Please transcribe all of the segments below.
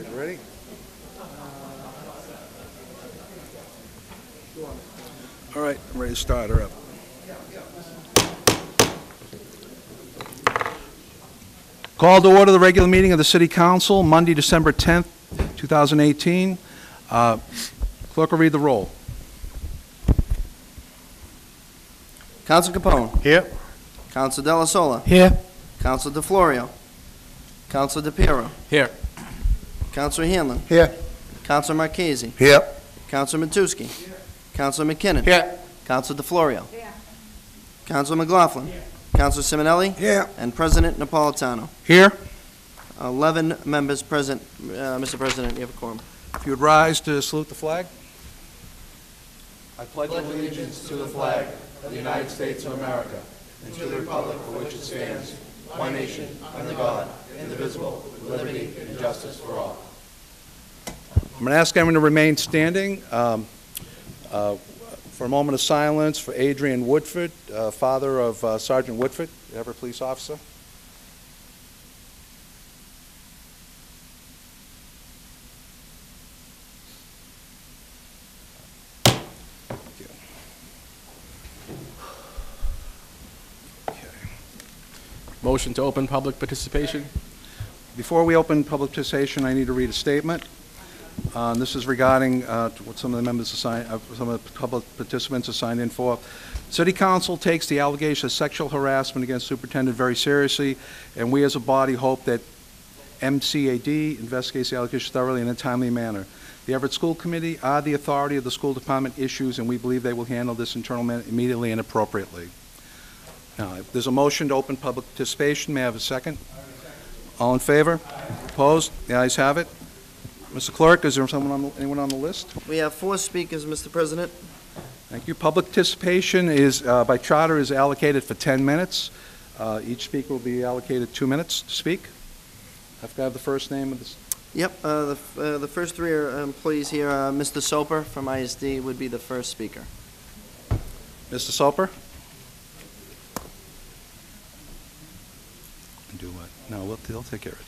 right, you ready? All right, I'm ready to start her up. Call to order the regular meeting of the City Council, Monday, December 10th, 2018. Clerk will read the roll. Counsel Capone. Here. Counsel Della Sola. Here. Counsel DeFlorio. Counsel DePiero. Here. Counsel Hanlon. Here. Counsel Marchese. Here. Counsel Matusky. Here. Counsel McKinnon. Here. Counsel DeFlorio. Here. Counsel McLaughlin. Here. Counsel Simonelli. Here. And President Napolitano. Here. 11 members present. Mr. President, you have a quorum. If you would rise to salute the flag. I pledge allegiance to the flag of the United States of America and to the republic for which it stands, one nation, under God, indivisible, with liberty and justice for all. I'm going to ask everyone to remain standing for a moment of silence for Adrian Woodford, father of Sergeant Woodford, ever police officer. Motion to open public participation. Before we open public participation, I need to read a statement. This is regarding what some of the members some of the public participants are signed in for. City Council takes the allegation of sexual harassment against Superintendent very seriously, and we as a body hope that MCAD investigates the allegation thoroughly in a timely manner. The Everett School Committee are the authority of the school department issues, and we believe they will handle this internal matter immediately and appropriately. Now, if there's a motion to open public participation, may I have a second? All in favor? Opposed? The ayes have it. Mr. Clerk, is there anyone on the list? We have 4 speakers, Mr. President. Thank you. Public participation is, by charter, is allocated for 10 minutes. Each speaker will be allocated 2 minutes to speak. I have to have the first name of this. Yep, the first 3 are employees here. Mr. Soper from ISD would be the first speaker. Mr. Soper? Do what? No, they'll take care of it.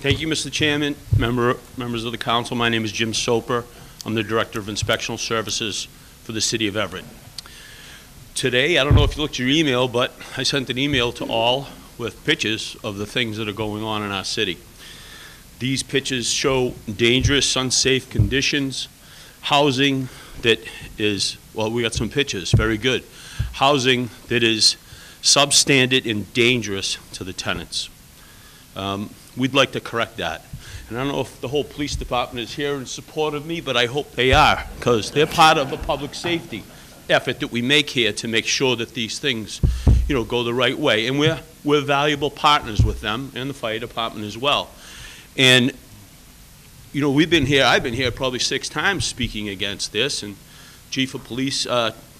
Thank you, Mr. Chairman, members of the council. My name is Jim Soper. I'm the Director of Inspectional Services for the City of Everett. Today, I don't know if you looked at your email, but I sent an email to all with pictures of the things that are going on in our city. These pictures show dangerous, unsafe conditions, housing that is, well, we got some pictures, very good. Housing that is substandard and dangerous to the tenants. We'd like to correct that. And I don't know if the whole police department is here in support of me, but I hope they are, because they're part of a public safety effort that we make here to make sure that these things, you know, go the right way. And we're valuable partners with them and the fire department as well. And, you know, I've been here probably 6 times speaking against this, and Chief of Police,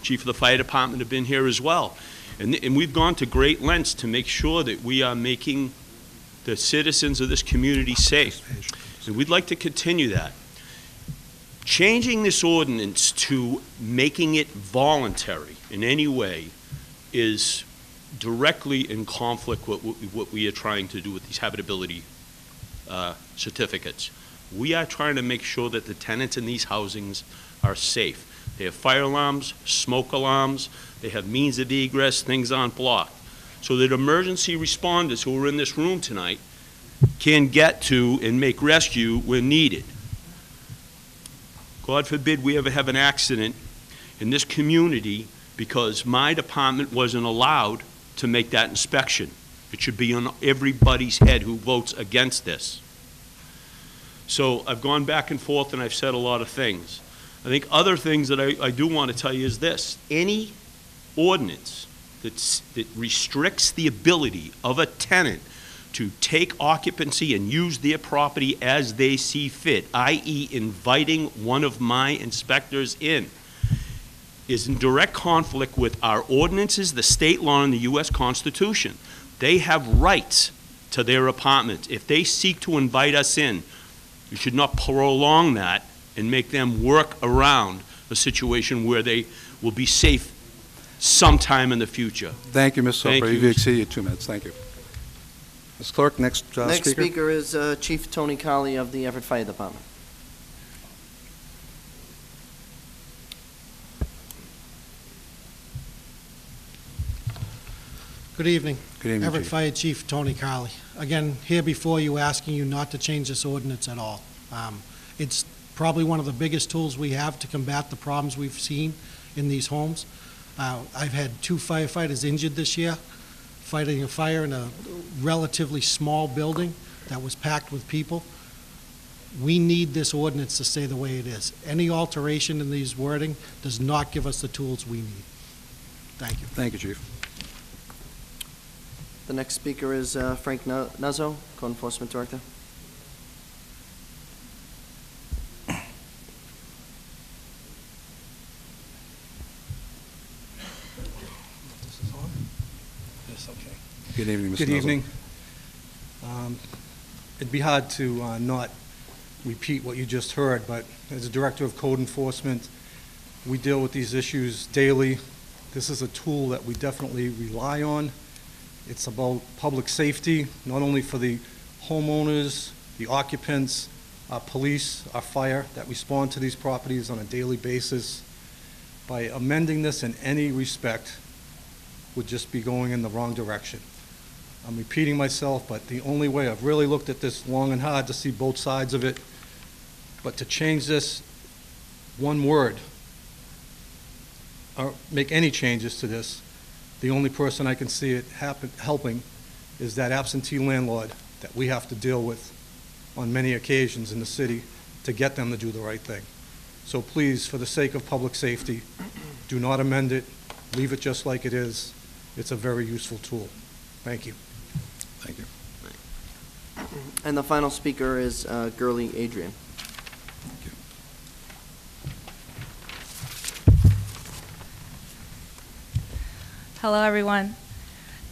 Chief of the Fire Department have been here as well. And we've gone to great lengths to make sure that we are making the citizens of this community safe. And we'd like to continue that. Changing this ordinance to making it voluntary in any way is directly in conflict with what we are trying to do with these habitability certificates. We are trying to make sure that the tenants in these housings are safe. They have fire alarms, smoke alarms, they have means of egress, things aren't blocked, so that emergency responders who are in this room tonight can get to and make rescue when needed. God forbid we ever have an accident in this community because my department wasn't allowed to make that inspection. It should be on everybody's head who votes against this. So I've gone back and forth and I've said a lot of things. I think other things that I do want to tell you is this. Any ordinance that restricts the ability of a tenant to take occupancy and use their property as they see fit, i.e. inviting one of my inspectors in, is in direct conflict with our ordinances, the state law, and the U.S. Constitution. They have rights to their apartment. If they seek to invite us in, you should not prolong that and make them work around a situation where they will be safe sometime in the future. Thank you, Ms. Thank Soper. you. You've exceeded 2 minutes. Thank you. Ms. Clerk, next speaker. Next speaker is Chief Tony Colley of the Everett Fire Department. Good evening. Good evening, Everett Chief. Fire Chief Tony Colley. Again, here before you, asking you not to change this ordinance at all. It's probably one of the biggest tools we have to combat the problems we've seen in these homes. I've had 2 firefighters injured this year, fighting a fire in a relatively small building that was packed with people. We need this ordinance to stay the way it is. Any alteration in these wording does not give us the tools we need. Thank you. Thank you, Chief. The next speaker is Frank Nuzzo, Code Enforcement Director. Yes, okay. Good evening, Mr. Good Nuzzo. evening. It'd be hard to not repeat what you just heard, but as a Director of Code Enforcement, we deal with these issues daily. This is a tool that we definitely rely on. It's about public safety, not only for the homeowners, the occupants, our police, our fire that respond to these properties on a daily basis. By amending this in any respect would just be going in the wrong direction. I'm repeating myself, but the only way, I've really looked at this long and hard to see both sides of it, but to change this one word, or make any changes to this, the only person I can see it helping is that absentee landlord that we have to deal with on many occasions in the city to get them to do the right thing. So please, for the sake of public safety, do not amend it. Leave it just like it is. It's a very useful tool. Thank you. Thank you. And the final speaker is Gurley Adrian. Hello, everyone.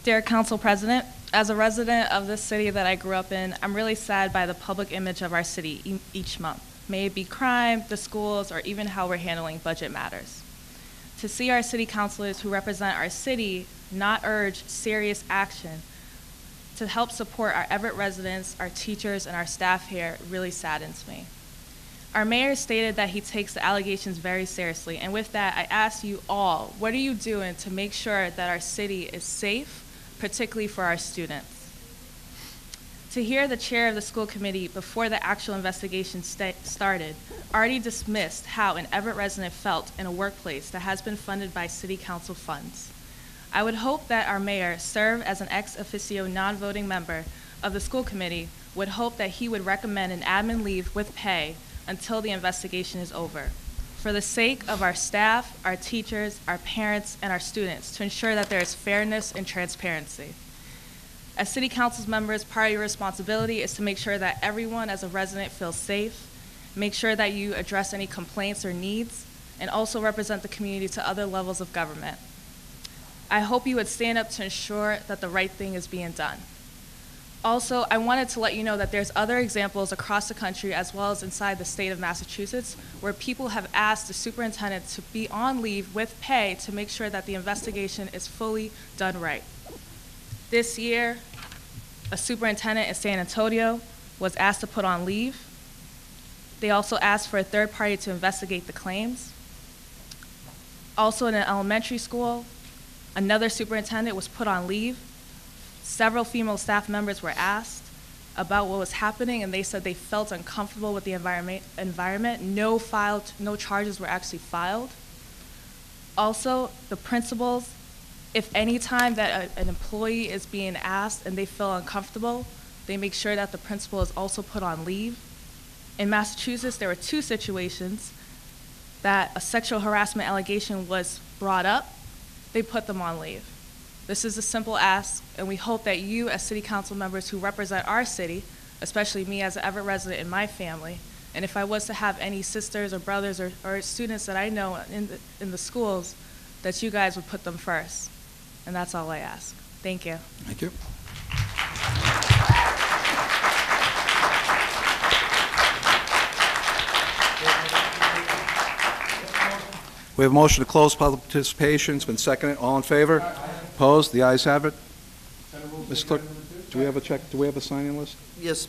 Dear Council President, as a resident of this city that I grew up in, I'm really sad by the public image of our city each month. May it be crime, the schools, or even how we're handling budget matters. To see our city councilors who represent our city not urge serious action to help support our Everett residents, our teachers, and our staff here really saddens me. Our mayor stated that he takes the allegations very seriously, and with that, I ask you all, what are you doing to make sure that our city is safe, particularly for our students? To hear the chair of the school committee before the actual investigation started already dismissed how an Everett resident felt in a workplace that has been funded by city council funds. I would hope that our mayor serve as an ex officio non-voting member of the school committee would hope that he would recommend an admin leave with pay until the investigation is over, for the sake of our staff, our teachers, our parents, and our students, to ensure that there is fairness and transparency. As City Council members, part of your responsibility is to make sure that everyone as a resident feels safe, make sure that you address any complaints or needs, and also represent the community to other levels of government. I hope you would stand up to ensure that the right thing is being done. Also, I wanted to let you know that there's other examples across the country as well as inside the state of Massachusetts where people have asked the superintendent to be on leave with pay to make sure that the investigation is fully done right. This year, a superintendent in San Antonio was asked to put on leave. They also asked for a third party to investigate the claims. Also in an elementary school, another superintendent was put on leave. Several female staff members were asked about what was happening, and they said they felt uncomfortable with the environment. No charges were actually filed. Also, the principals, if any time that an employee is being asked and they feel uncomfortable, they make sure that the principal is also put on leave. In Massachusetts, there were 2 situations that a sexual harassment allegation was brought up. They put them on leave. This is a simple ask, and we hope that you as city council members who represent our city, especially me as an Everett resident and my family, And if I was to have any sisters or brothers or students that I know in the schools, that you guys would put them first. And that's all I ask. Thank you. Thank you. We have a motion to close public participation. It's been seconded. All in favor? Opposed? The ayes have it. Ms. Clerk, do we have a check? Do we have a sign-in list? Yes,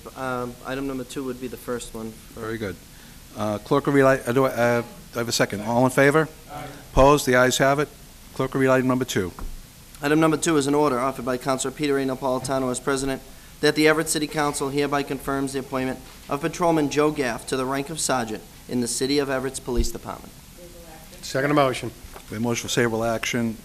item number 2 would be the first one. Very good. Clerk will read, do I have a second? All in favor? Opposed? The ayes have it. Clerk will read item number 2. Item number 2 is an order offered by Councilor Peter A. Napolitano as president that the Everett City Council hereby confirms the appointment of Patrolman Joe Gaff to the rank of sergeant in the City of Everett's Police Department. Second motion. We have a motion for favorable action.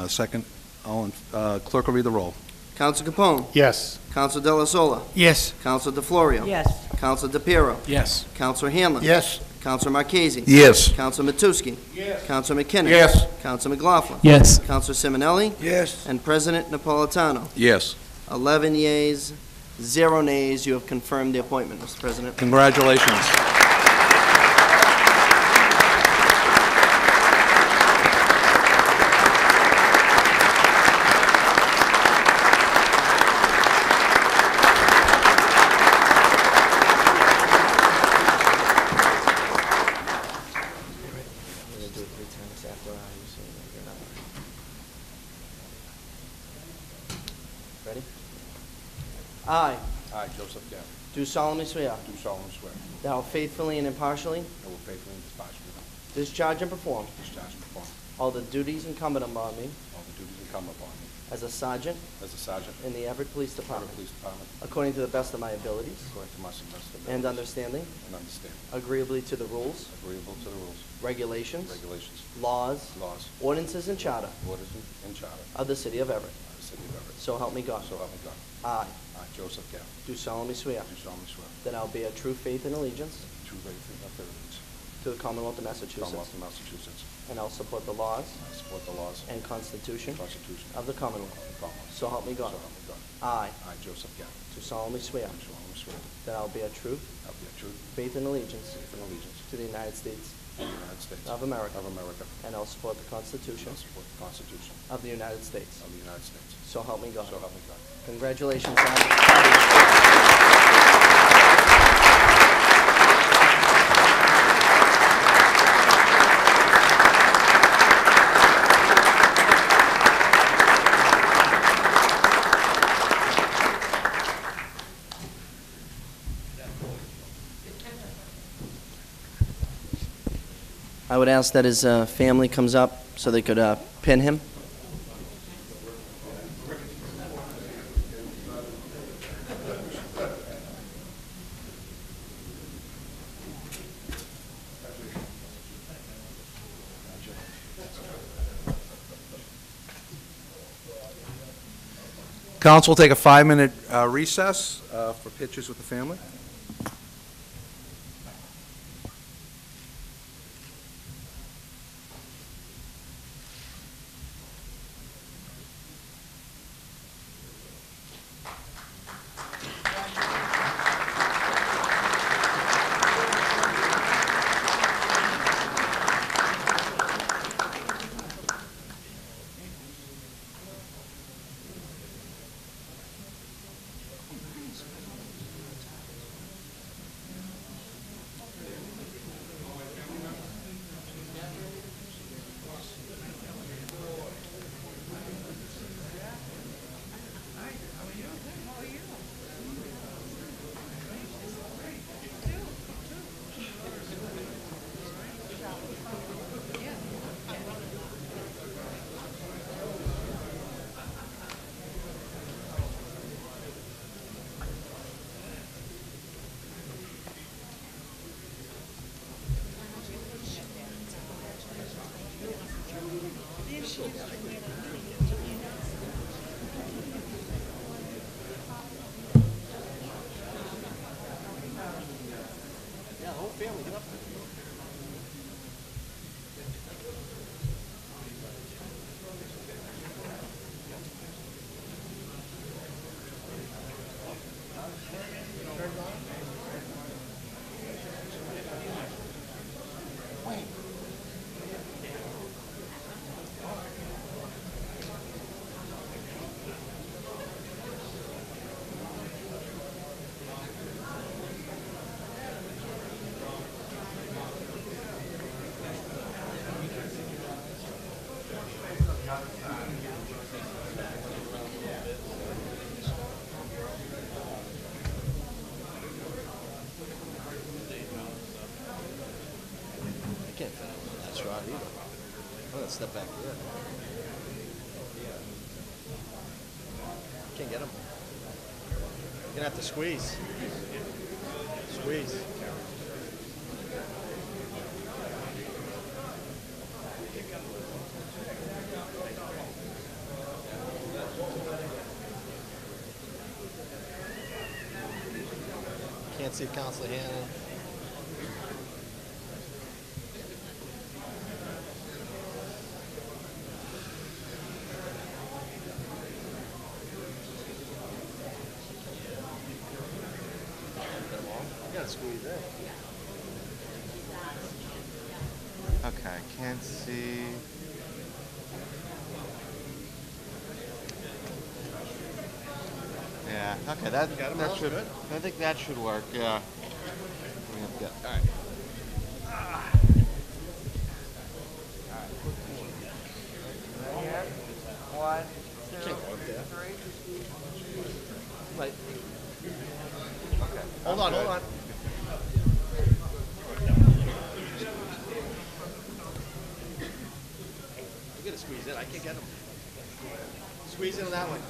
Second. Clerk will read the roll. Councilor Capone. Yes. Councilor Della Sola. Yes. Councilor DeFlorio. Yes. Councilor DePiero. Yes. Councilor Hanlon. Yes. Councilor Marchese. Yes. Councilor Matusky. Yes. Councilor McKinnon. Yes. Councilor McLaughlin. Yes. Councilor Simonelli. Yes. And President Napolitano. Yes. 11 yeas, 0 nays. You have confirmed the appointment, Mr. President. Congratulations. Ready? I I, Joseph Gaff, do solemnly swear do solemnly swear that I will faithfully and impartially I will faithfully and impartially discharge and perform discharge and perform all the duties incumbent upon me all the duties incumbent upon me as a sergeant as a sergeant in the Everett Police in the Department, Police Department, according to the best of my abilities according to my semester and understanding, and understanding, agreeable to the rules, agreeable to the rules, regulations, regulations, laws, laws, ordinances, and charter orders, and charter of the City of Everett. of the City of Everett. So help me God. So help me God. I I, Joseph Gaff, do solemnly swear do solemnly swear that I will bear true faith and allegiance true faith and allegiance to the Commonwealth of to the Massachusetts, Commonwealth of Massachusetts, and I will support the laws and I support the laws and Constitution and Constitution of the Commonwealth. of the Commonwealth. So help me God. So help me God. I I, Joseph Gaff, do solemnly swear do solemnly swear that I will bear true I will bear true faith and allegiance faith and allegiance to the United States to the United States of America, of America, and I will support the Constitution and support the Constitution of the United States. of the United States. So help me God. So help me God. Congratulations, Sergeant. I would ask that his family comes up so they could pin him. Council will take a 5-minute recess for pictures with the family. step back. Yeah. Can't get him. You're gonna have to squeeze. Squeeze. Can't see Counselor Hannon. You gotta squeeze in. Okay, can't see. Yeah, okay, that him, that Al? should. Good? I think that should work. Yeah. Yeah. All right. One, Can't go up there. Like, Okay. hold on, hold on. You gotta squeeze in. I can't get him. Squeeze in on that one.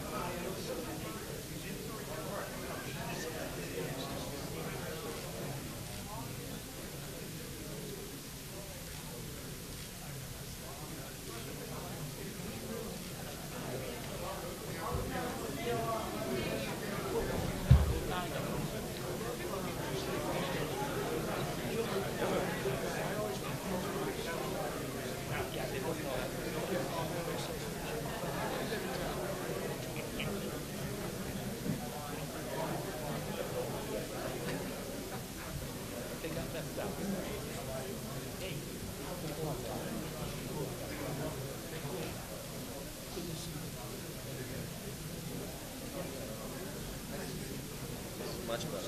Much better.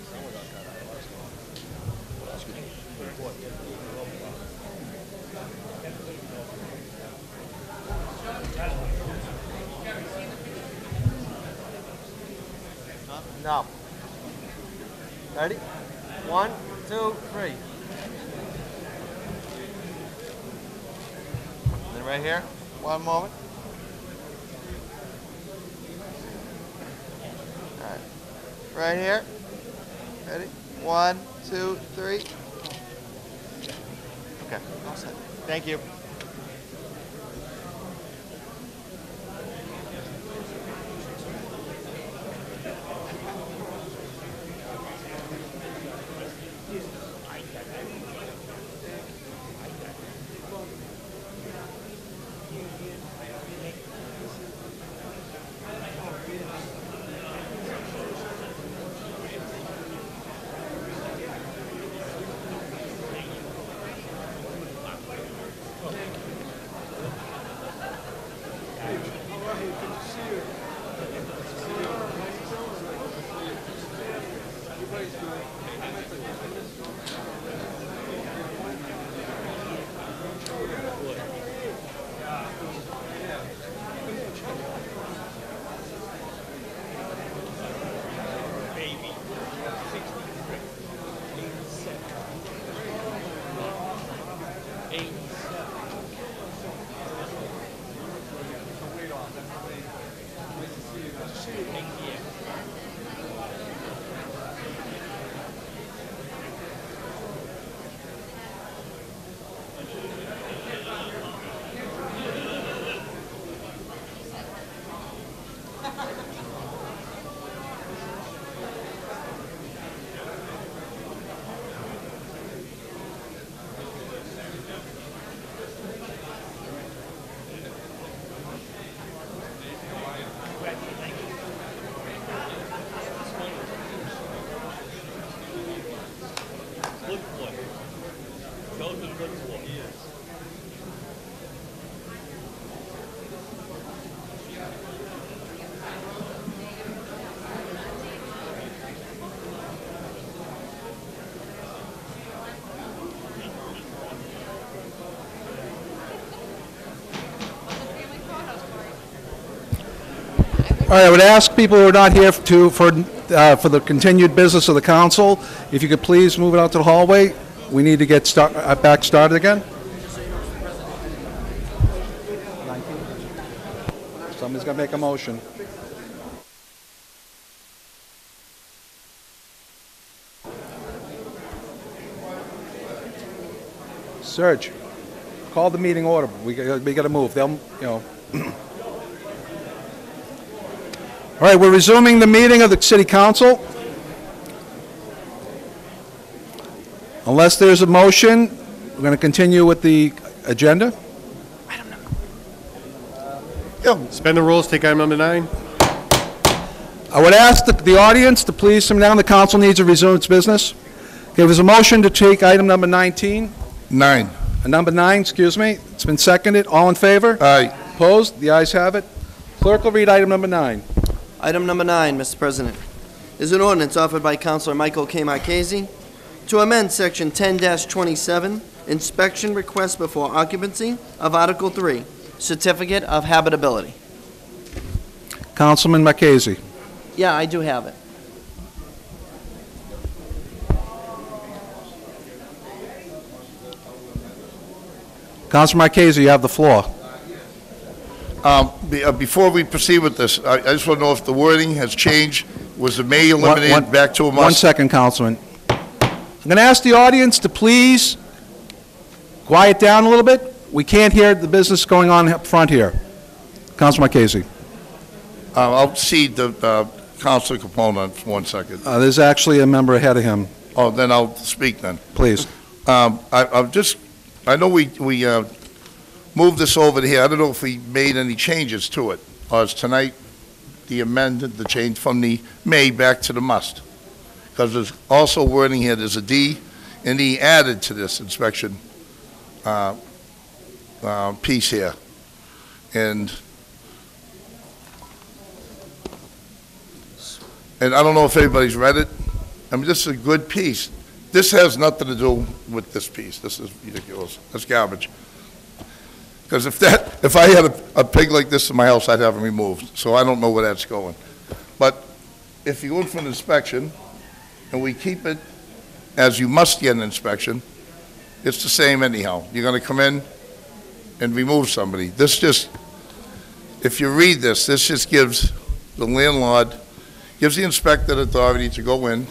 Someone got cut out last one. Excuse me. Good boy. No. Ready? 1, 2, 3. Then right here. One moment. All right. Right here. Ready? 1, 2, 3. Okay. All set. Thank you. All right, I would ask people who are not here for the continued business of the council, if you could please move it out to the hallway. We need to get back started again. Somebody's got to make a motion. Serge, call the meeting order. We got to move. They'll, All right, we're resuming the meeting of the City Council. Unless there's a motion, we're going to continue with the agenda. Suspend the rules, take item number 9. I would ask the audience to please come down. The council needs to resume its business. Okay, there's a motion to take item number 19. 9. Number 9, excuse me. It's been seconded. All in favor? Aye. Opposed? The ayes have it. Clerk will read item number 9. Item number 9, Mr. President, is an ordinance offered by Councilor Michael K. Marchese to amend Section 10-27, inspection request before occupancy of Article 3, Certificate of Habitability. Councilman Marchese. Yeah, I do have it. Councilman Marchese, you have the floor. Before we proceed with this, I just want to know if the wording has changed. Was the may eliminated back to a must? 1 second, Councilman. I'm going to ask the audience to please quiet down a little bit. We can't hear the business going on up front here. Councilman Marchese. I'll cede the Councilor Capone for 1 second. There's actually a member ahead of him. Oh, then I'll speak then. Please. I know we moved this over to here. I don't know if we made any changes to it. Or is tonight the amended, the change from the may back to the must? Because there's also wording here, there's a D and E added to this inspection piece here. And I don't know if anybody's read it. I mean, this is a good piece. This has nothing to do with this piece. This is ridiculous. That's garbage. Because if I had a pig like this in my house, I'd have it removed. So I don't know where that's going. But if you go in for an inspection, and we keep it as you must get an inspection, it's the same anyhow. You're going to come in and remove somebody. This just, if you read this, this just gives the landlord, gives the inspector the authority to go in,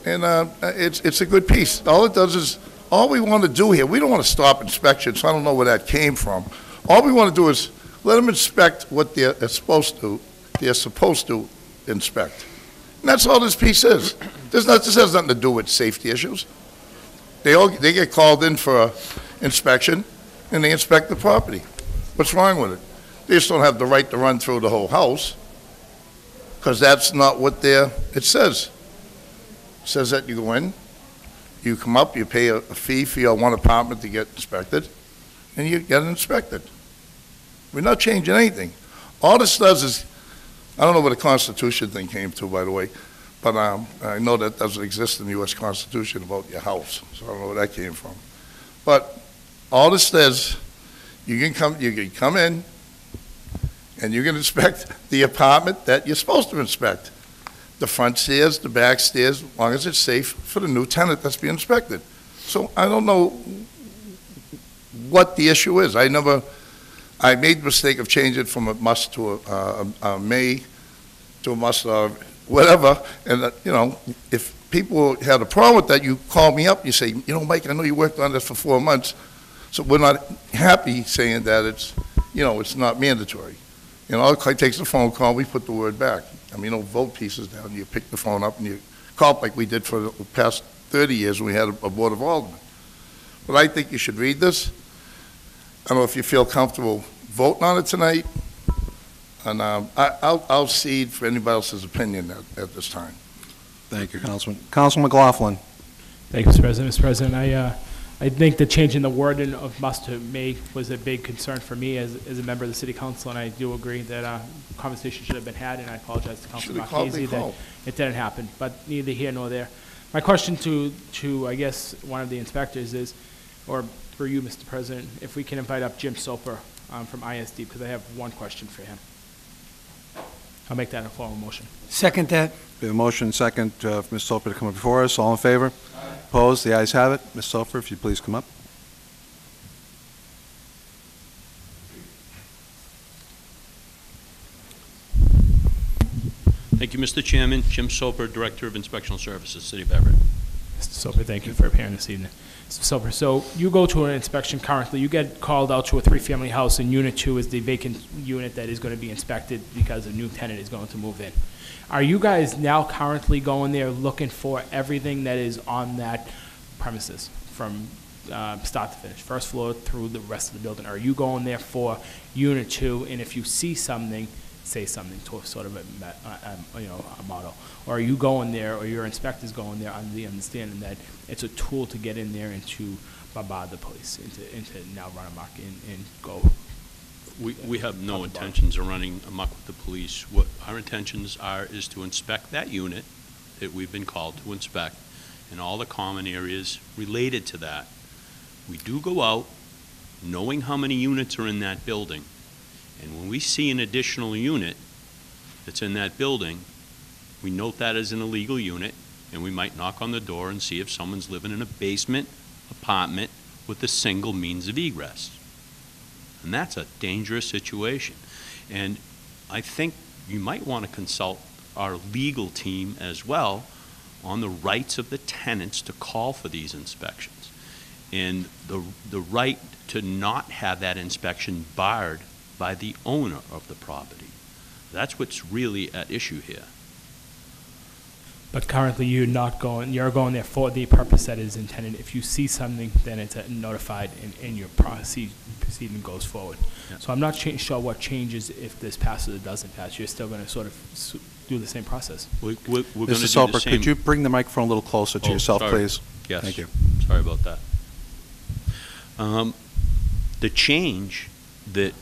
and it's a good piece. All it does is, all we want to do here, we don't want to stop inspections, so I don't know where that came from. All we want to do is let them inspect what they're supposed to inspect. And that's all this piece is. This has nothing to do with safety issues. They get called in for an inspection, and they inspect the property. What's wrong with it? They just don't have the right to run through the whole house, because that's not what it says. It says that you go in, you come up, you pay a fee for your one apartment to get inspected, and you get it inspected. We're not changing anything. All this does is, I don't know where the Constitution thing came to, by the way, but I know that doesn't exist in the U.S. Constitution about your house, so I don't know where that came from. But all this says, you can come in, and you can inspect the apartment that you're supposed to inspect. The front stairs, the back stairs, as long as it's safe for the new tenant that's being inspected. So I don't know what the issue is. I made the mistake of changing it from a must to a may to a must or whatever. And, if people had a problem with that, you call me up, you say, Mike, I know you worked on this for 4 months, so we're not happy saying that it's not mandatory. All it takes a phone call, we put the word back. I mean, you don't vote pieces down. You pick the phone up and you call like we did for the past 30 years when we had a Board of Aldermen. But I think you should read this. I don't know if you feel comfortable voting on it tonight. And I'll cede for anybody else's opinion at this time. Thank you, Councilman. Councilman McLaughlin. Thank you, Mr. President. Mr. President, I think the change in the wording of must to may was a big concern for me as a member of the City Council, and I do agree that conversation should have been had, and I apologize to Councilor Marchese that it didn't happen, but neither here nor there. My question to I guess, one of the inspectors is, or for you, Mr. President, if we can invite up Jim Soper from ISD, because I have one question for him. I'll make that a formal motion. Second that. We have a motion second for Ms. Soper to come up before us. All in favor? Aye. Opposed? The ayes have it. Ms. Soper, if you please come up. Thank you, Mr. Chairman. Jim Soper, Director of Inspectional Services, City of Everett. Mr. Soper, thank you for appearing this evening. Mr. Soper, so you go to an inspection currently, you get called out to a three-family house, and Unit 2 is the vacant unit that is going to be inspected because a new tenant is going to move in. Are you guys now currently going there looking for everything that is on that premises from start to finish, first floor through the rest of the building? Are you going there for Unit 2, and if you see something, say something to sort of a motto? Or are you going there, or your inspector's going there under the understanding that it's a tool to get in there and to bombard the police, and to now run amok and go? We have no intentions of running amok with the police. What our intentions is to inspect that unit that we've been called to inspect and all the common areas related to that. We do go out knowing how many units are in that building, and when we see an additional unit that's in that building, we note that as an illegal unit, and we might knock on the door and see if someone's living in a basement apartment with a single means of egress. And that's a dangerous situation. And I think you might want to consult our legal team as well on the rights of the tenants to call for these inspections, and the right to not have that inspection barred by the owner of the property. That's what's really at issue here. But currently, you're going there for the purpose that is intended. If you see something, then it's notified, and your proceeding goes forward. Yeah. So I'm not sure what changes if this passes or doesn't pass. You're still going to sort of do the same process. We're going to do the Mr. Soper, same. could you bring the microphone a little closer to yourself, sorry. please? Yes. Thank you. Sorry about that. The change that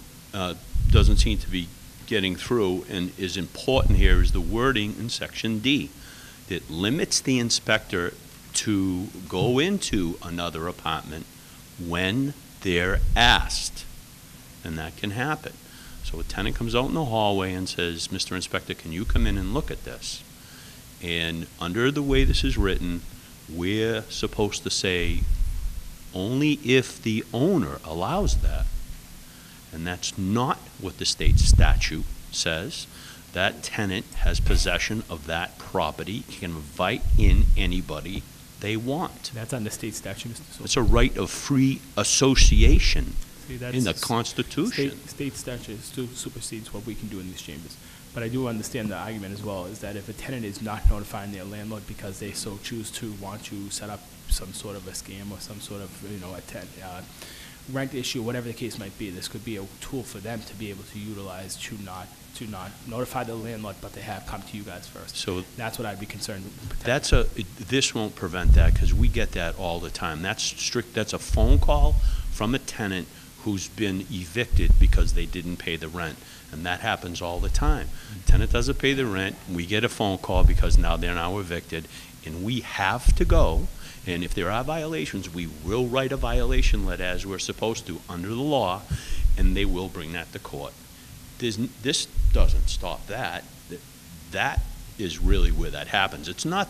doesn't seem to be getting through and is important here is the wording in Section D that limits the inspector to go into another apartment when they're asked, and that can happen. So a tenant comes out in the hallway and says, "Mr. Inspector, can you come in and look at this?" And under the way this is written, we're supposed to say, only if the owner allows that. And that's not what the state statute says. That tenant has possession of that property, can invite in anybody they want. That's on the state statute, Mr. Soper. It's a right of free association See, that's in the Constitution. State statute supersedes what we can do in these chambers. But I do understand the argument as well, is that if a tenant is not notifying their landlord because they so choose to want to set up some sort of a scam or some sort of, rent issue, whatever the case might be, this could be a tool for them to be able to utilize to not notify the landlord, but to have come to you guys first. So that's what I'd be concerned with. this won't prevent that, because we get that all the time. That's a phone call from a tenant who's been evicted because they didn't pay the rent. And that happens all the time. Tenant doesn't pay the rent, we get a phone call because now they're evicted, and we have to go, and if there are violations, we will write a violation letter as we're supposed to under the law, and they will bring that to court. This doesn't stop that. That is really where that happens. It's not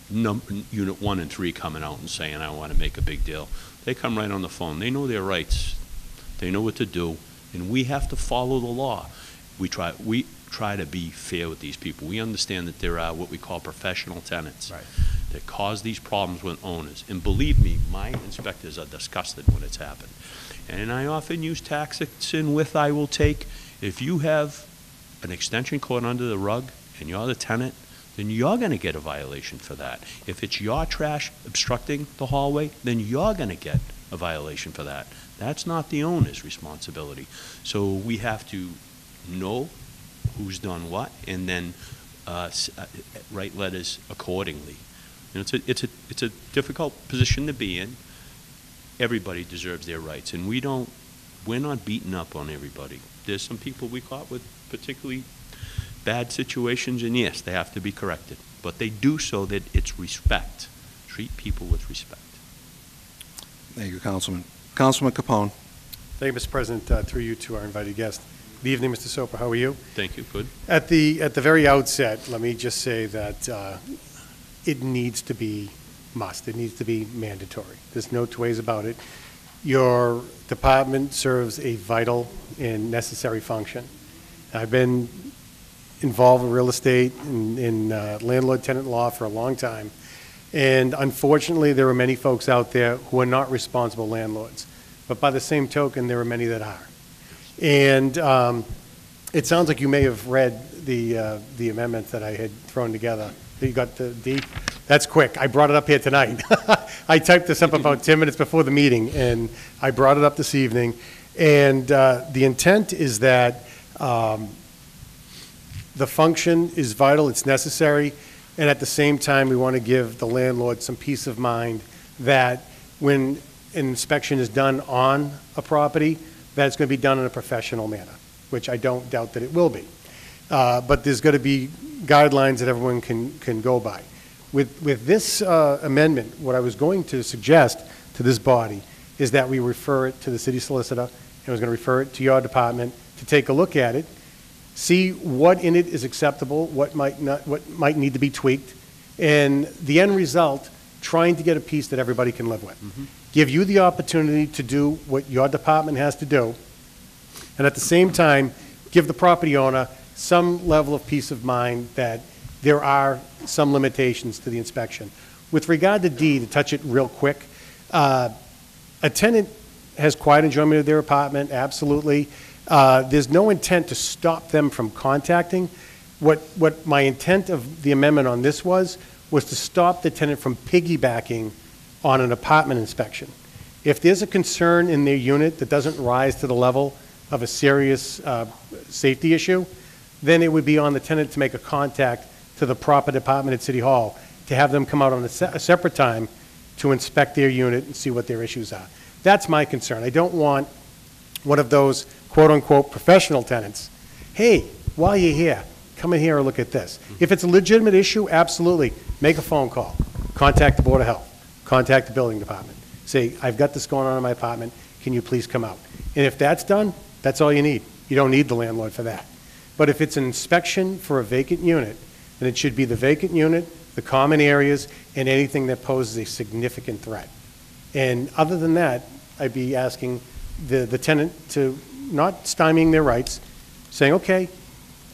Unit 1 and 3 coming out and saying, "I want to make a big deal." They come right on the phone. They know their rights. They know what to do, and we have to follow the law. We try to be fair with these people. We understand that there are what we call professional tenants that cause these problems with owners. And believe me, my inspectors are disgusted when it's happened. And I often use tactics in with I will take. If you have an extension cord under the rug and you're the tenant, then you're going to get a violation for that. If it's your trash obstructing the hallway, then you're going to get a violation for that. That's not the owner's responsibility. So we have to know who's done what and then write letters accordingly. And it's a difficult position to be in. Everybody deserves their rights, and we're not beating up on everybody. There's some people we caught with particularly bad situations, and yes, they have to be corrected. But they do so that it's respect. Treat people with respect. Thank you, Councilman. Councilman Capone. Thank you, Mr. President. Through you to our invited guest. Good evening, Mr. Soper. How are you? Thank you. Good. At the very outset, let me just say that it needs to be must. It needs to be mandatory. There's no two ways about it. Your department serves a vital and necessary function. I've been involved in real estate and in landlord-tenant law for a long time. And unfortunately, there are many folks out there who are not responsible landlords. But by the same token, there are many that are. And it sounds like you may have read the amendment that I had thrown together. You got the D? That's quick. I brought it up here tonight. I typed this up about 10 minutes before the meeting, and I brought it up this evening. And the intent is that the function is vital, it's necessary, and at the same time, we want to give the landlord some peace of mind that when an inspection is done on a property, that it's going to be done in a professional manner, which I don't doubt that it will be. But there's got to be guidelines that everyone can go by. With this amendment, what I was going to suggest to this body is that we refer it to the city solicitor, and I was going to refer it to your department to take a look at it, see what in it is acceptable, what might need to be tweaked, and the end result, trying to get a piece that everybody can live with. Give you the opportunity to do what your department has to do, and at the same time, give the property owner some level of peace of mind that there are some limitations to the inspection. With regard to D, to touch it real quick, a tenant has quiet enjoyment of their apartment, absolutely. There's no intent to stop them from contacting. What my intent of the amendment on this was to stop the tenant from piggybacking on an apartment inspection. If there's a concern in their unit that doesn't rise to the level of a serious safety issue, then it would be on the tenant to make a contact to the proper department at City Hall to have them come out on a separate time to inspect their unit and see what their issues are. That's my concern. I don't want one of those quote-unquote professional tenants, hey, while you're here, come in here and look at this. If it's a legitimate issue, absolutely, make a phone call. Contact the Board of Health. Contact the building department. Say, I've got this going on in my apartment. Can you please come out? And if that's done, that's all you need. You don't need the landlord for that. But if it's an inspection for a vacant unit, then it should be the vacant unit, the common areas, and anything that poses a significant threat. And other than that, I'd be asking the tenant to not stymieing their rights, saying, okay,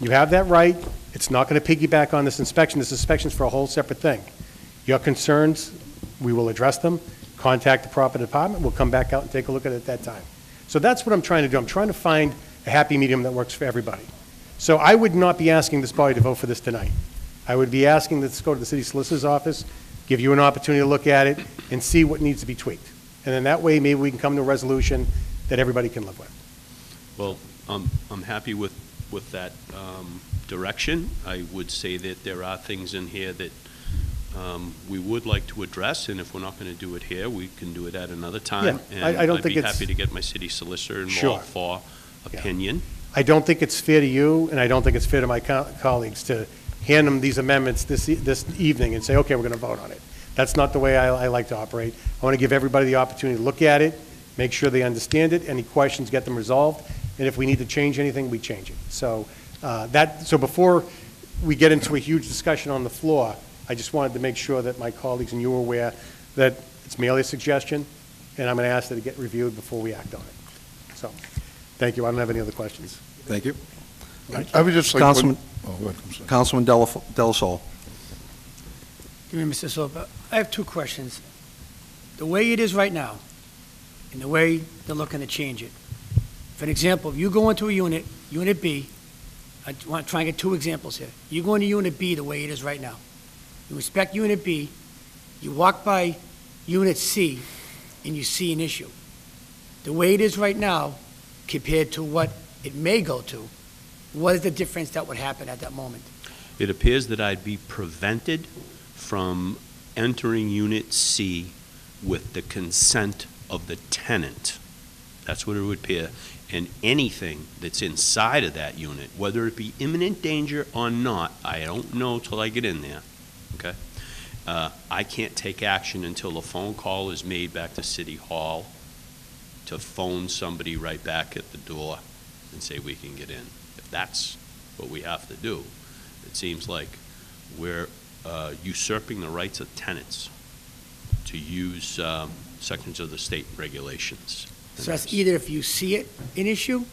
you have that right. It's not going to piggyback on this inspection. This inspection is for a whole separate thing. Your concerns, we will address them. Contact the proper department. We'll come back out and take a look at it at that time. So that's what I'm trying to do. I'm trying to find a happy medium that works for everybody. So I would not be asking this body to vote for this tonight. I would be asking this to go to the city solicitor's office, give you an opportunity to look at it, and see what needs to be tweaked. And then that way, maybe we can come to a resolution that everybody can live with. Well, I'm happy with that direction. I would say that there are things in here that we would like to address, and if we're not going to do it here, we can do it at another time. Yeah, I don't think I'd be it's- happy to get my city solicitor Sure. involved for opinion. I don't think it's fair to you, and I don't think it's fair to my colleagues to hand them these amendments this evening and say, okay, we're going to vote on it. That's not the way I like to operate. I want to give everybody the opportunity to look at it, make sure they understand it, any questions, get them resolved, and if we need to change anything, we change it. So so before we get into a huge discussion on the floor, I just wanted to make sure that my colleagues and you are aware that it's merely a suggestion, and I'm going to ask that it get reviewed before we act on it. So, thank you. I don't have any other questions. Thank you. I would just like... Councilman, Oh, go ahead, I'm sorry. Councilman Delasole. Give me, Mr. Sopa. I have two questions. The way it is right now, and the way they're looking to change it. For an example, if you go into a unit, Unit B, I want to try and get two examples here. You go into Unit B the way it is right now. You inspect Unit B, you walk by Unit C, and you see an issue. The way it is right now, compared to what it may go to, what is the difference that would happen at that moment? It appears that I'd be prevented from entering Unit C with the consent of the tenant. That's what it would appear. And anything that's inside of that unit, whether it be imminent danger or not, I don't know till I get in there, okay? I can't take action until a phone call is made back to City Hall to phone somebody right back at the door and say we can get in. If that's what we have to do, it seems like we're usurping the rights of tenants to use sections of the state regulations. So that's either if you see it, an issue,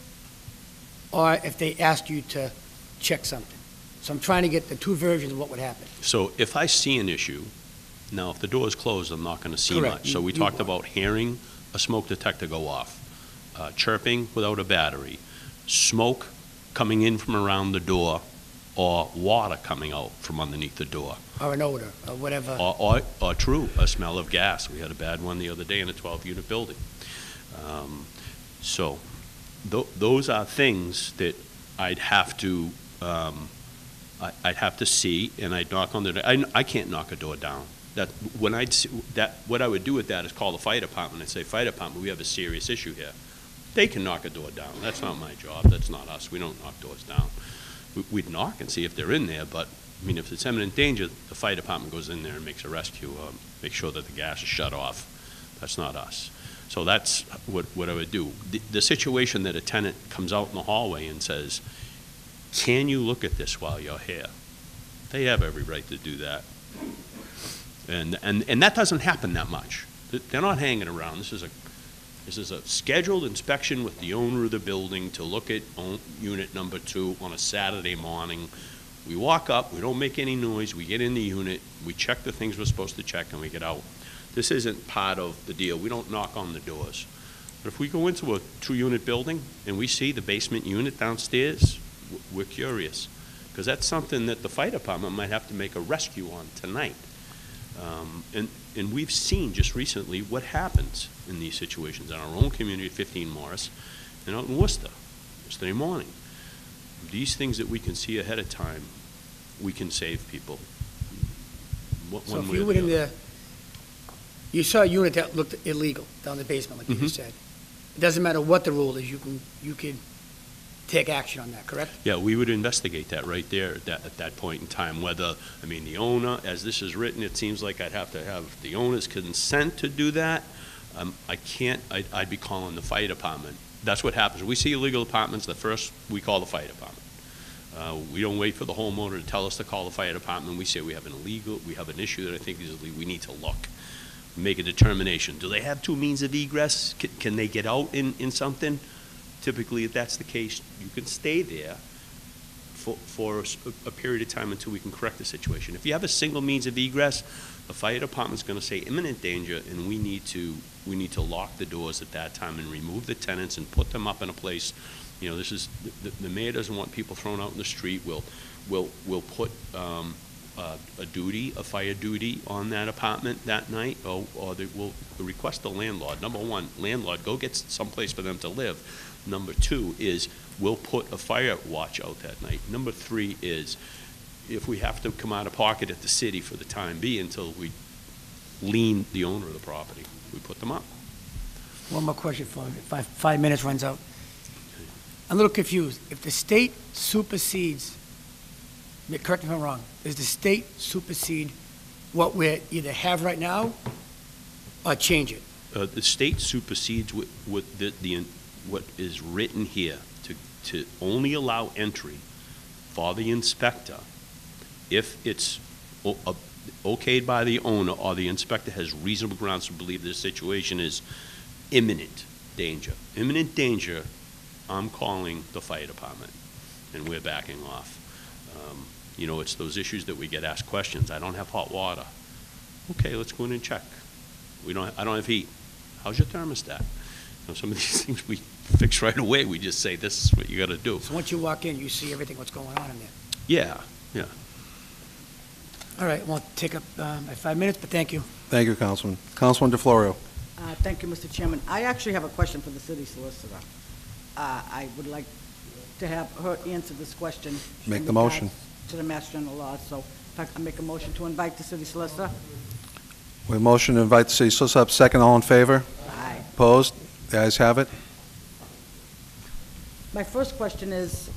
or if they ask you to check something. So I'm trying to get the two versions of what would happen. So if I see an issue, now, if the door is closed, I'm not going to see Correct. much. So we You talked won't. about hearing a smoke detector go off, chirping without a battery, smoke coming in from around the door, or water coming out from underneath the door. Or an odor, or whatever. Or true, a smell of gas. We had a bad one the other day in a 12-unit building. So those are things that I'd have to, I'd have to see, and I'd knock on the door. I can't knock a door down. What I would do with that is call the fire department and say, fire department, we have a serious issue here. They can knock a door down. That's not my job. That's not us. We don't knock doors down. We'd knock and see if they're in there, but, I mean, if it's imminent danger, the fire department goes in there and makes a rescue, make sure that the gas is shut off. That's not us. So that's what I would do. The situation that a tenant comes out in the hallway and says, can you look at this while you're here? They have every right to do that. And that doesn't happen that much. They're not hanging around. This is a scheduled inspection with the owner of the building to look at unit number 2 on a Saturday morning. We walk up, we don't make any noise, we get in the unit, we check the things we're supposed to check, and we get out. This isn't part of the deal. We don't knock on the doors. But if we go into a 2-unit building and we see the basement unit downstairs, we're curious, because that's something that the fire department might have to make a rescue on tonight. And we've seen just recently what happens in these situations in our own community at 15 Morris and out in Worcester, yesterday morning. These things that we can see ahead of time, we can save people. So if you went in there, you saw a unit that looked illegal down the basement, like you just said. It doesn't matter what the rule is, you could take action on that, correct? Yeah, we would investigate that right there at that point in time, whether, I mean, the owner, as this is written, it seems like I'd have to have the owner's consent to do that. I'd be calling the fire department. That's what happens. We see illegal apartments, the first, we call the fire department. We don't wait for the homeowner to tell us to call the fire department. We say we have an issue that I think is illegal, we need to look. Make a determination. Do they have 2 means of egress? Can they get out in something? Typically, if that's the case, you can stay there for a period of time until we can correct the situation. If you have a single means of egress, the fire department's going to say imminent danger, and we need to lock the doors at that time and remove the tenants and put them up in a place. You know, this is the mayor doesn't want people thrown out in the street. We'll put a fire duty on that apartment that night, or they will request the landlord. Number 1, landlord, go get someplace for them to live. Number 2 is we'll put a fire watch out that night. Number 3 is if we have to come out of pocket at the city for the time being until we lien the owner of the property, we put them up. One more question for me, 5 minutes runs out. I'm a little confused. If the state supersedes, correct me if I'm wrong, does the state supersede what we either have right now or change it? The state supersedes what what is written here to only allow entry for the inspector if it's okayed by the owner or the inspector has reasonable grounds to believe this situation is imminent danger. Imminent danger, I'm calling the fire department, and we're backing off. You know, it's those issues that we get asked questions. I don't have hot water. Okay, let's go in and check. I don't have heat. How's your thermostat? You know, some of these things we fix right away. We just say, this is what you got to do. So once you walk in, you see everything, what's going on in there? Yeah, yeah. All right, I won't take up my 5 minutes, but thank you. Thank you, Councilman. Councilman DeFlorio. Thank you, Mr. Chairman. I actually have a question for the city solicitor. I would like to have her answer this question. Make the motion. To the Mass General law. So if I can make a motion to invite the city solicitor. We have a motion to invite the city solicitor up. Second, all in favor? Aye. Opposed? The ayes have it. My first question is,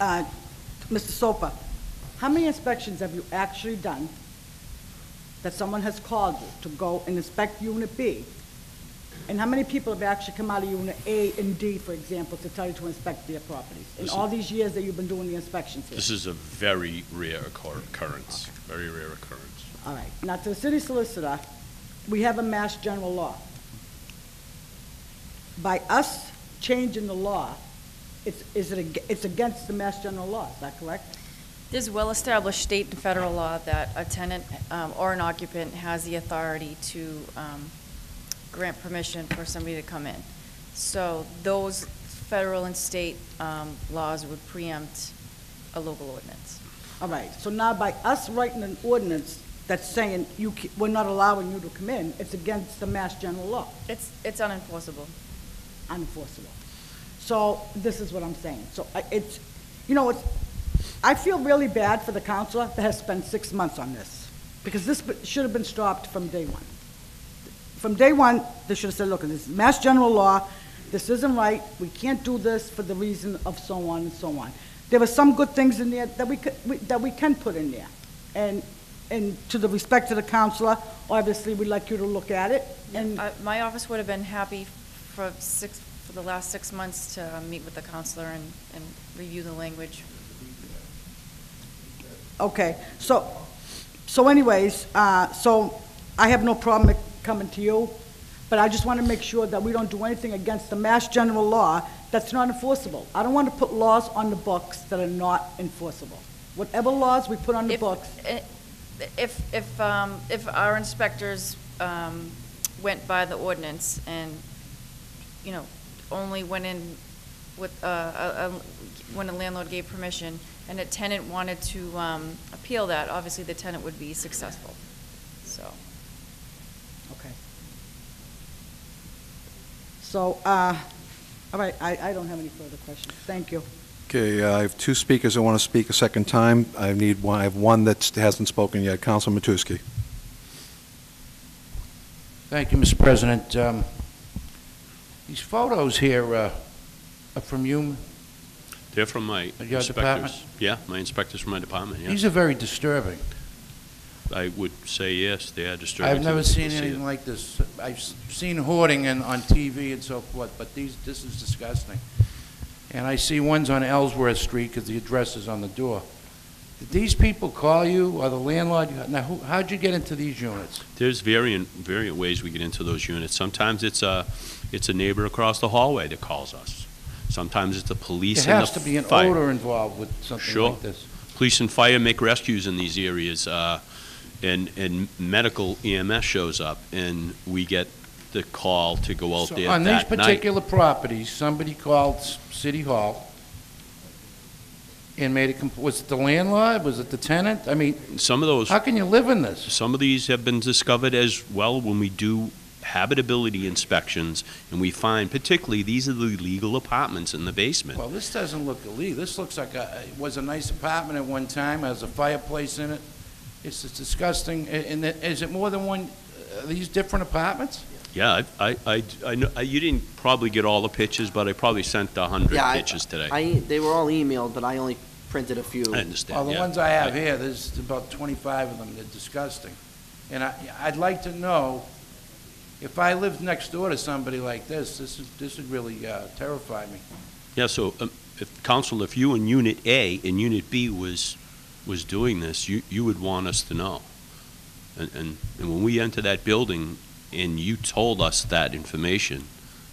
Mr. Soper, how many inspections have you actually done that someone has called you to go and inspect Unit B? And how many people have actually come out of Unit A and D, for example, to tell you to inspect their properties? In all these years that you've been doing the inspections here? This is a very rare occurrence, very rare occurrence. All right. Now, to the city solicitor, we have a Mass General law. By us changing the law, it's against the Mass General law, is that correct? There's well-established state and federal law that a tenant or an occupant has the authority to grant permission for somebody to come in. So those federal and state laws would preempt a local ordinance. All right, so now by us writing an ordinance that's saying we're not allowing you to come in, it's against the Mass General Law. It's unenforceable. Unenforceable. So this is what I'm saying. So I feel really bad for the counselor that has spent 6 months on this, because this should have been stopped from day one. From day one, they should have said, look, this is Mass General Law, this isn't right, we can't do this for the reason of so on and so on. There are some good things in there that we can put in there. And to the respect of the counselor, obviously, we'd like you to look at it. And my office would have been happy for the last 6 months to meet with the counselor and review the language. okay, so anyways, so I have no problem coming to you, but I just want to make sure that we don't do anything against the Mass General Law that's not enforceable. I don't want to put laws on the books that are not enforceable. Whatever laws we put on the books. If our inspectors went by the ordinance and, only went in with, when a landlord gave permission, and a tenant wanted to appeal that, obviously the tenant would be successful, so. Okay. So, all right, I don't have any further questions. Thank you. Okay, I have two speakers who want to speak a second time. I have one that hasn't spoken yet. Councilor Matusky. Thank you, Mr. President. These photos here are from you? They're from my Your inspectors. department? Yeah, my inspectors from my department, yeah. These are very disturbing. I would say yes, they are disturbing. I've never to seen see anything it. like this. I've seen hoarding on TV and so forth, but this is disgusting. And I see ones on Ellsworth Street because the address is on the door. Did these people call you, or the landlord? Now, how'd you get into these units? There's variant ways we get into those units. Sometimes it's a neighbor across the hallway that calls us. Sometimes it's the police There and the has to be an fire. odor involved with something Sure. like this. Police and fire make rescues in these areas, and medical EMS shows up, and we get the call to go out So there on these that night. particular properties, somebody called City Hall and made a complaint. Was it the landlord? Was it the tenant? I mean, Some of those, how can you live in this? some of these have been discovered as well when we do habitability inspections, and we find, particularly, these are the legal apartments in the basement. Well, this doesn't look illegal. This looks like it was a nice apartment at one time, has a fireplace in it. It's disgusting. And is it more than one, these different apartments? Yeah, I know, you didn't probably get all the pictures, but I probably sent 100 Yeah, pictures today. They were all emailed, but I only printed a few. I understand, Well, the yeah. ones I have here, there's about 25 of them. They're disgusting. And I'd like to know, if I lived next door to somebody like this would really terrify me. Yeah, so, Counsel, if you in Unit A and Unit B was doing this, you would want us to know. And when we enter that building and you told us that information,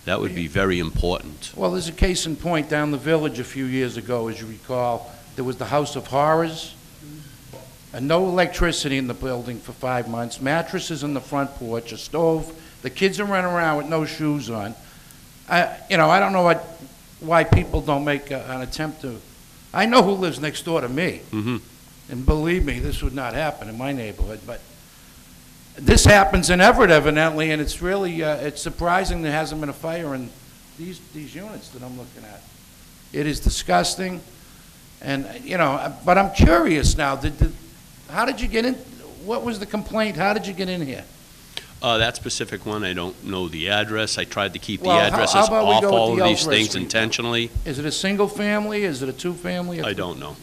that would be very important. Well, there's a case in point down the village a few years ago, as you recall. There was the House of Horrors, and no electricity in the building for 5 months, mattresses in the front porch, a stove. The kids are running around with no shoes on. I don't know why people don't make an attempt to. I know who lives next door to me. Mm-hmm. And believe me, this would not happen in my neighborhood, but this happens in Everett evidently, and it's really, it's surprising there hasn't been a fire in these units that I'm looking at. It is disgusting, and, but I'm curious now, how did you get in, what was the complaint, how did you get in here? That specific one, I don't know the address. I tried to keep the Well, how addresses about we off go with all the of these Ellsworth things Street? intentionally. Is it a single family, is it a two-family? I don't know.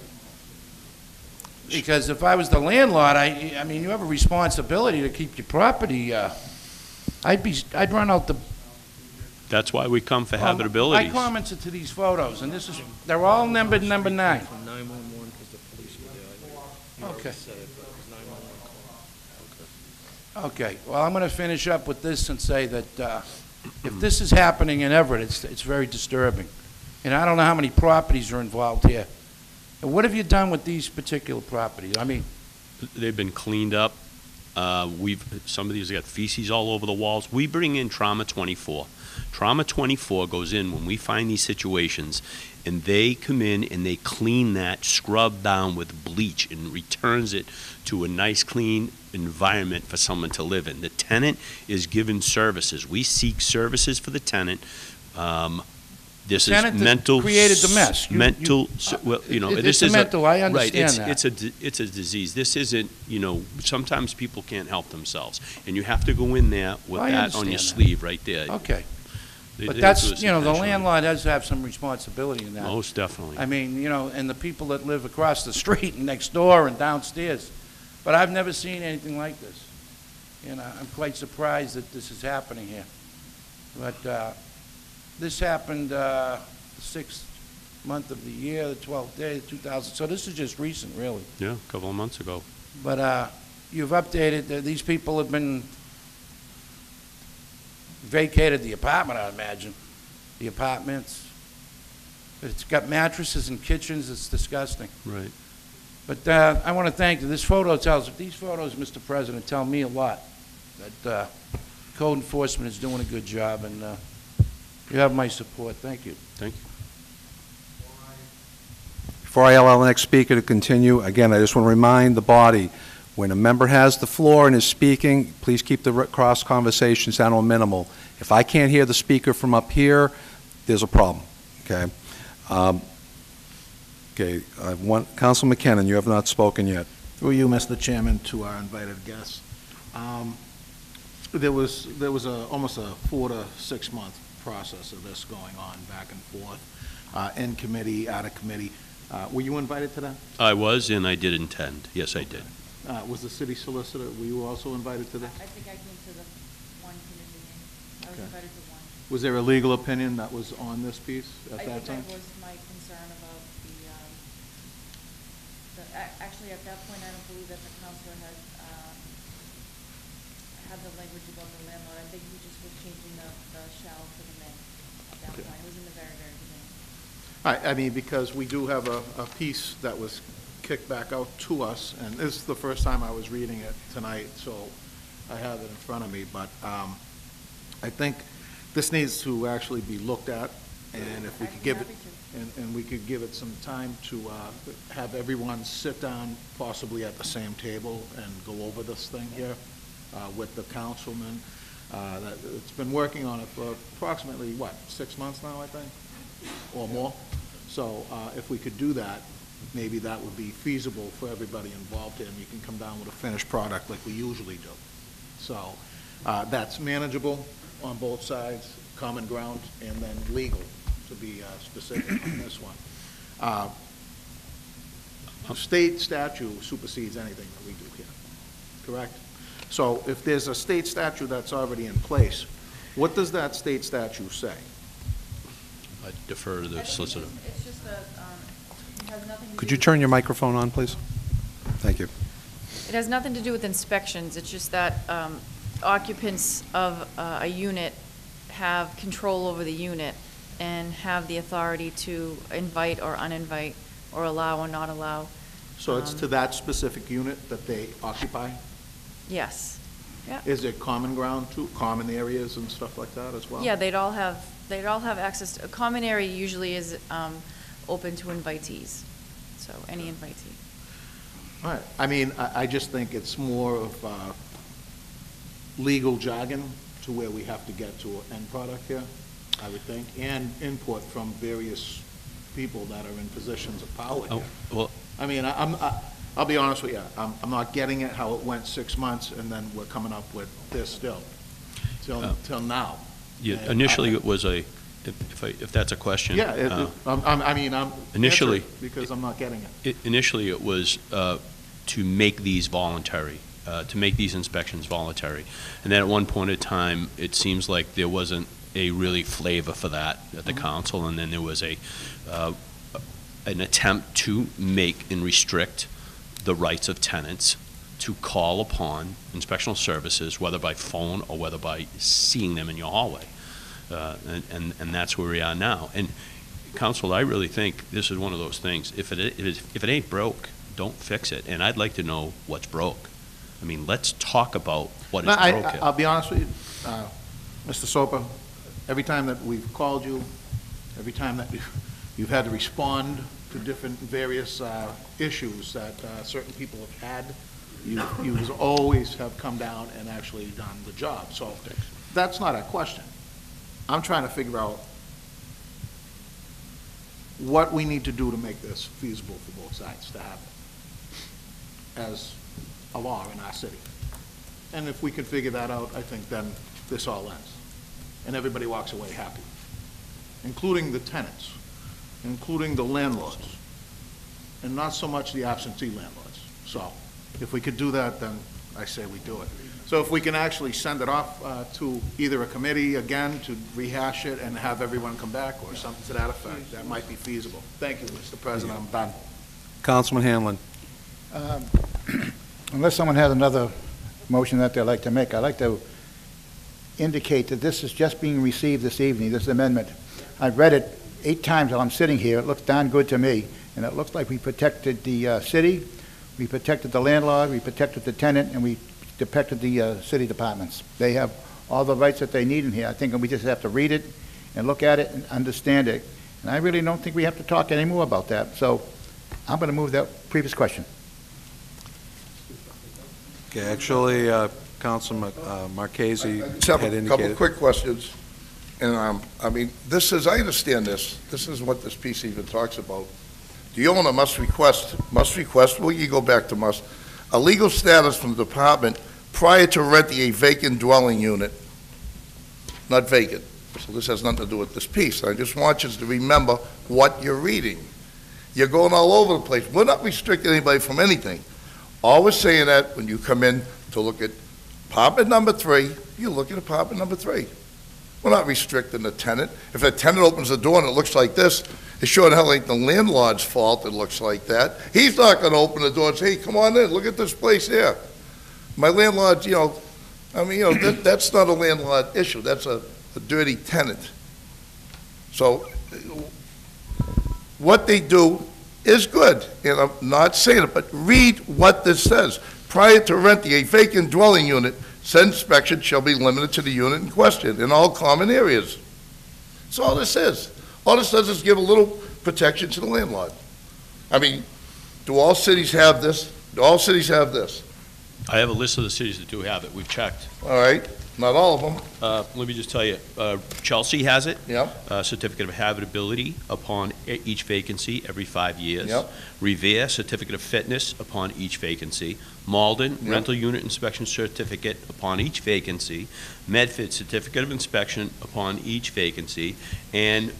Because if I was the landlord, I mean, you have a responsibility to keep your property, I'd run out the. That's why we come for I habitability. commented to these photos, and they're all numbered number 9. From 911, because the police were there. Okay. Said it, but it was 911 call. Okay, well, I'm going to finish up with this and say that if this is happening in Everett, it's very disturbing. And I don't know how many properties are involved here. And what have you done with these particular properties? I mean, They've been cleaned up. Some of these got feces all over the walls. We bring in Trauma 24. Trauma 24 goes in when we find these situations, and they come in and they clean that, scrub down with bleach, and returns it to a nice, clean environment for someone to live in. The tenant is given services. We seek services for the tenant. This is tenant that mental. created the mess. Well, you know, It's this a is mental, I right. understand that. It's a disease. This isn't. You know, sometimes people can't help themselves, and you have to go in there with I that on your understand sleeve right there. Okay. They But didn't do that's, this you know, the intentionally. landlord does have some responsibility in that. Most definitely. I mean, you know, and the people that live across the street and next door and downstairs. But I've never seen anything like this. And I'm quite surprised that this is happening here. But this happened the 6th month of the year, the 12th day, 2000. So this is just recent, really. Yeah, a couple of months ago. But you've updated, these people have been vacated the apartment, I imagine. The apartments. It's got mattresses and kitchens. It's disgusting. Right. But I want to thank you. This photo tells, these photos, Mr. President, tell me a lot. That code enforcement is doing a good job, and you have my support. Thank you. Thank you. Before I allow the next speaker to continue, again, I just want to remind the body, when a member has the floor and is speaking, please keep the cross conversations down to a minimal. If I can't hear the speaker from up here, there's a problem, okay? Council McKinnon, you have not spoken yet. Through you, Mr. Chairman, to our invited guests. There was almost a 4 to 6 month process of this going on back and forth, in committee, out of committee. Were you invited to that? I was, and I did intend. Yes, I did. Was the city solicitor, were you also invited to that? I think I came to the one committee meeting. I was Okay. invited to one. Was there a legal opinion that was on this piece at that I time? think that was my concern about actually, at that point, I don't believe that the counselor had the language about the landlord. I think he just was changing the shall to the may at that Okay. point. It was in the very, very beginning. I mean, because we do have a piece that was kicked back out to us, and this is the first time I was reading it tonight, so I have it in front of me, but I think this needs to actually be looked at, and if we could give it, and we could give it some time to have everyone sit down, possibly at the same table, and go over this thing here with the councilman. It's been working on it for approximately, 6 months now, I think, or more? So if we could do that, maybe that would be feasible for everybody involved here, and you can come down with a finished product like we usually do. So that's manageable on both sides, common ground, and then legal, to be specific on this one. State statute supersedes anything that we do here, correct? So if there's a state statute that's already in place, what does that state statute say? I defer to the solicitor. It's just it has nothing to do Could you with- turn your microphone on, please? Thank you. It has nothing to do with inspections. It's just that occupants of a unit have control over the unit and have the authority to invite or uninvite or allow or not allow. So it's to that specific unit that they occupy? Yes. Yeah. Is there common ground too, common areas and stuff like that as well? Yeah, they'd all have access. A common area usually is open to invitees, so any invitee. All right, I mean, I just think it's more of legal jargon to where we have to get to an end product here, I would think, and input from various people that are in positions of power here. Well, I mean, I'll be honest with you, I'm not getting it how it went 6 months and then we're coming up with this still, till now. yeah, And initially it was if that's a question. Yeah, I'm Initially- answering because I'm not getting it. Initially, it was to make these voluntary, to make these inspections voluntary. And then at one point in time, it seems like there wasn't a really flavor for that at the council, and then there was an attempt to make and restrict the rights of tenants to call upon inspectional services, whether by phone or whether by seeing them in your hallway. And that's where we are now. And Council, I really think this is one of those things. If it ain't broke, don't fix it. And I'd like to know what's broke. I mean, let's talk about what is No, broke here. I'll be honest with you, Mr. Soper, every time that we've called you, every time that you've had to respond to different various issues that certain people have had, you always have come down and actually done the job. So that's not a question. I'm trying to figure out what we need to do to make this feasible for both sides to happen as a law in our city. And if we can figure that out, I think then this all ends. And everybody walks away happy, including the tenants, including the landlords, and not so much the absentee landlords. So if we could do that, then I say we do it. So if we can actually send it off to either a committee again to rehash it and have everyone come back or something to that effect, that might be feasible. Thank you, Mr. President, I'm done. Councilman Hanlon. Unless someone has another motion that they'd like to make, I'd like to indicate that this is just being received this evening, this amendment. I've read it 8 times while I'm sitting here. It looks darn good to me, and it looks like we protected the city, we protected the landlord, we protected the tenant, and we protected the city departments. They have all the rights that they need in here. I think we just have to read it and look at it and understand it. And I really don't think we have to talk anymore about that. So I'm going to move that previous question. Okay, actually, Councilman Marchese Just have had a couple indicated. quick questions. And, I mean, this is, I understand this. This is what this piece even talks about. The owner must request, well, you go back to must, a legal status from the department prior to renting a vacant dwelling unit. Not vacant. So this has nothing to do with this piece. I just want you to remember what you're reading. You're going all over the place. We're not restricting anybody from anything. All we're saying that when you come in to look at apartment number 3, you look at apartment number 3. We're not restricting the tenant. If the tenant opens the door and it looks like this, it sure the hell ain't the landlord's fault it looks like that. He's not going to open the door and say, hey, come on in, look at this place here. My landlord, you know, I mean, you know, that's not a landlord issue. That's a dirty tenant. So what they do is good, and I'm not saying it, but read what this says. Prior to renting a vacant dwelling unit, said inspection shall be limited to the unit in question in all common areas. That's all this is. All this does is give a little protection to the landlord. I mean, do all cities have this? Do all cities have this? I have a list of the cities that do have it. We've checked. All right, not all of them. Let me just tell you, Chelsea has it. Yep. Certificate of habitability upon each vacancy every 5 years. Yep. Revere, certificate of fitness upon each vacancy. Malden, Yep. rental unit inspection certificate upon each vacancy. Medford, certificate of inspection upon each vacancy. And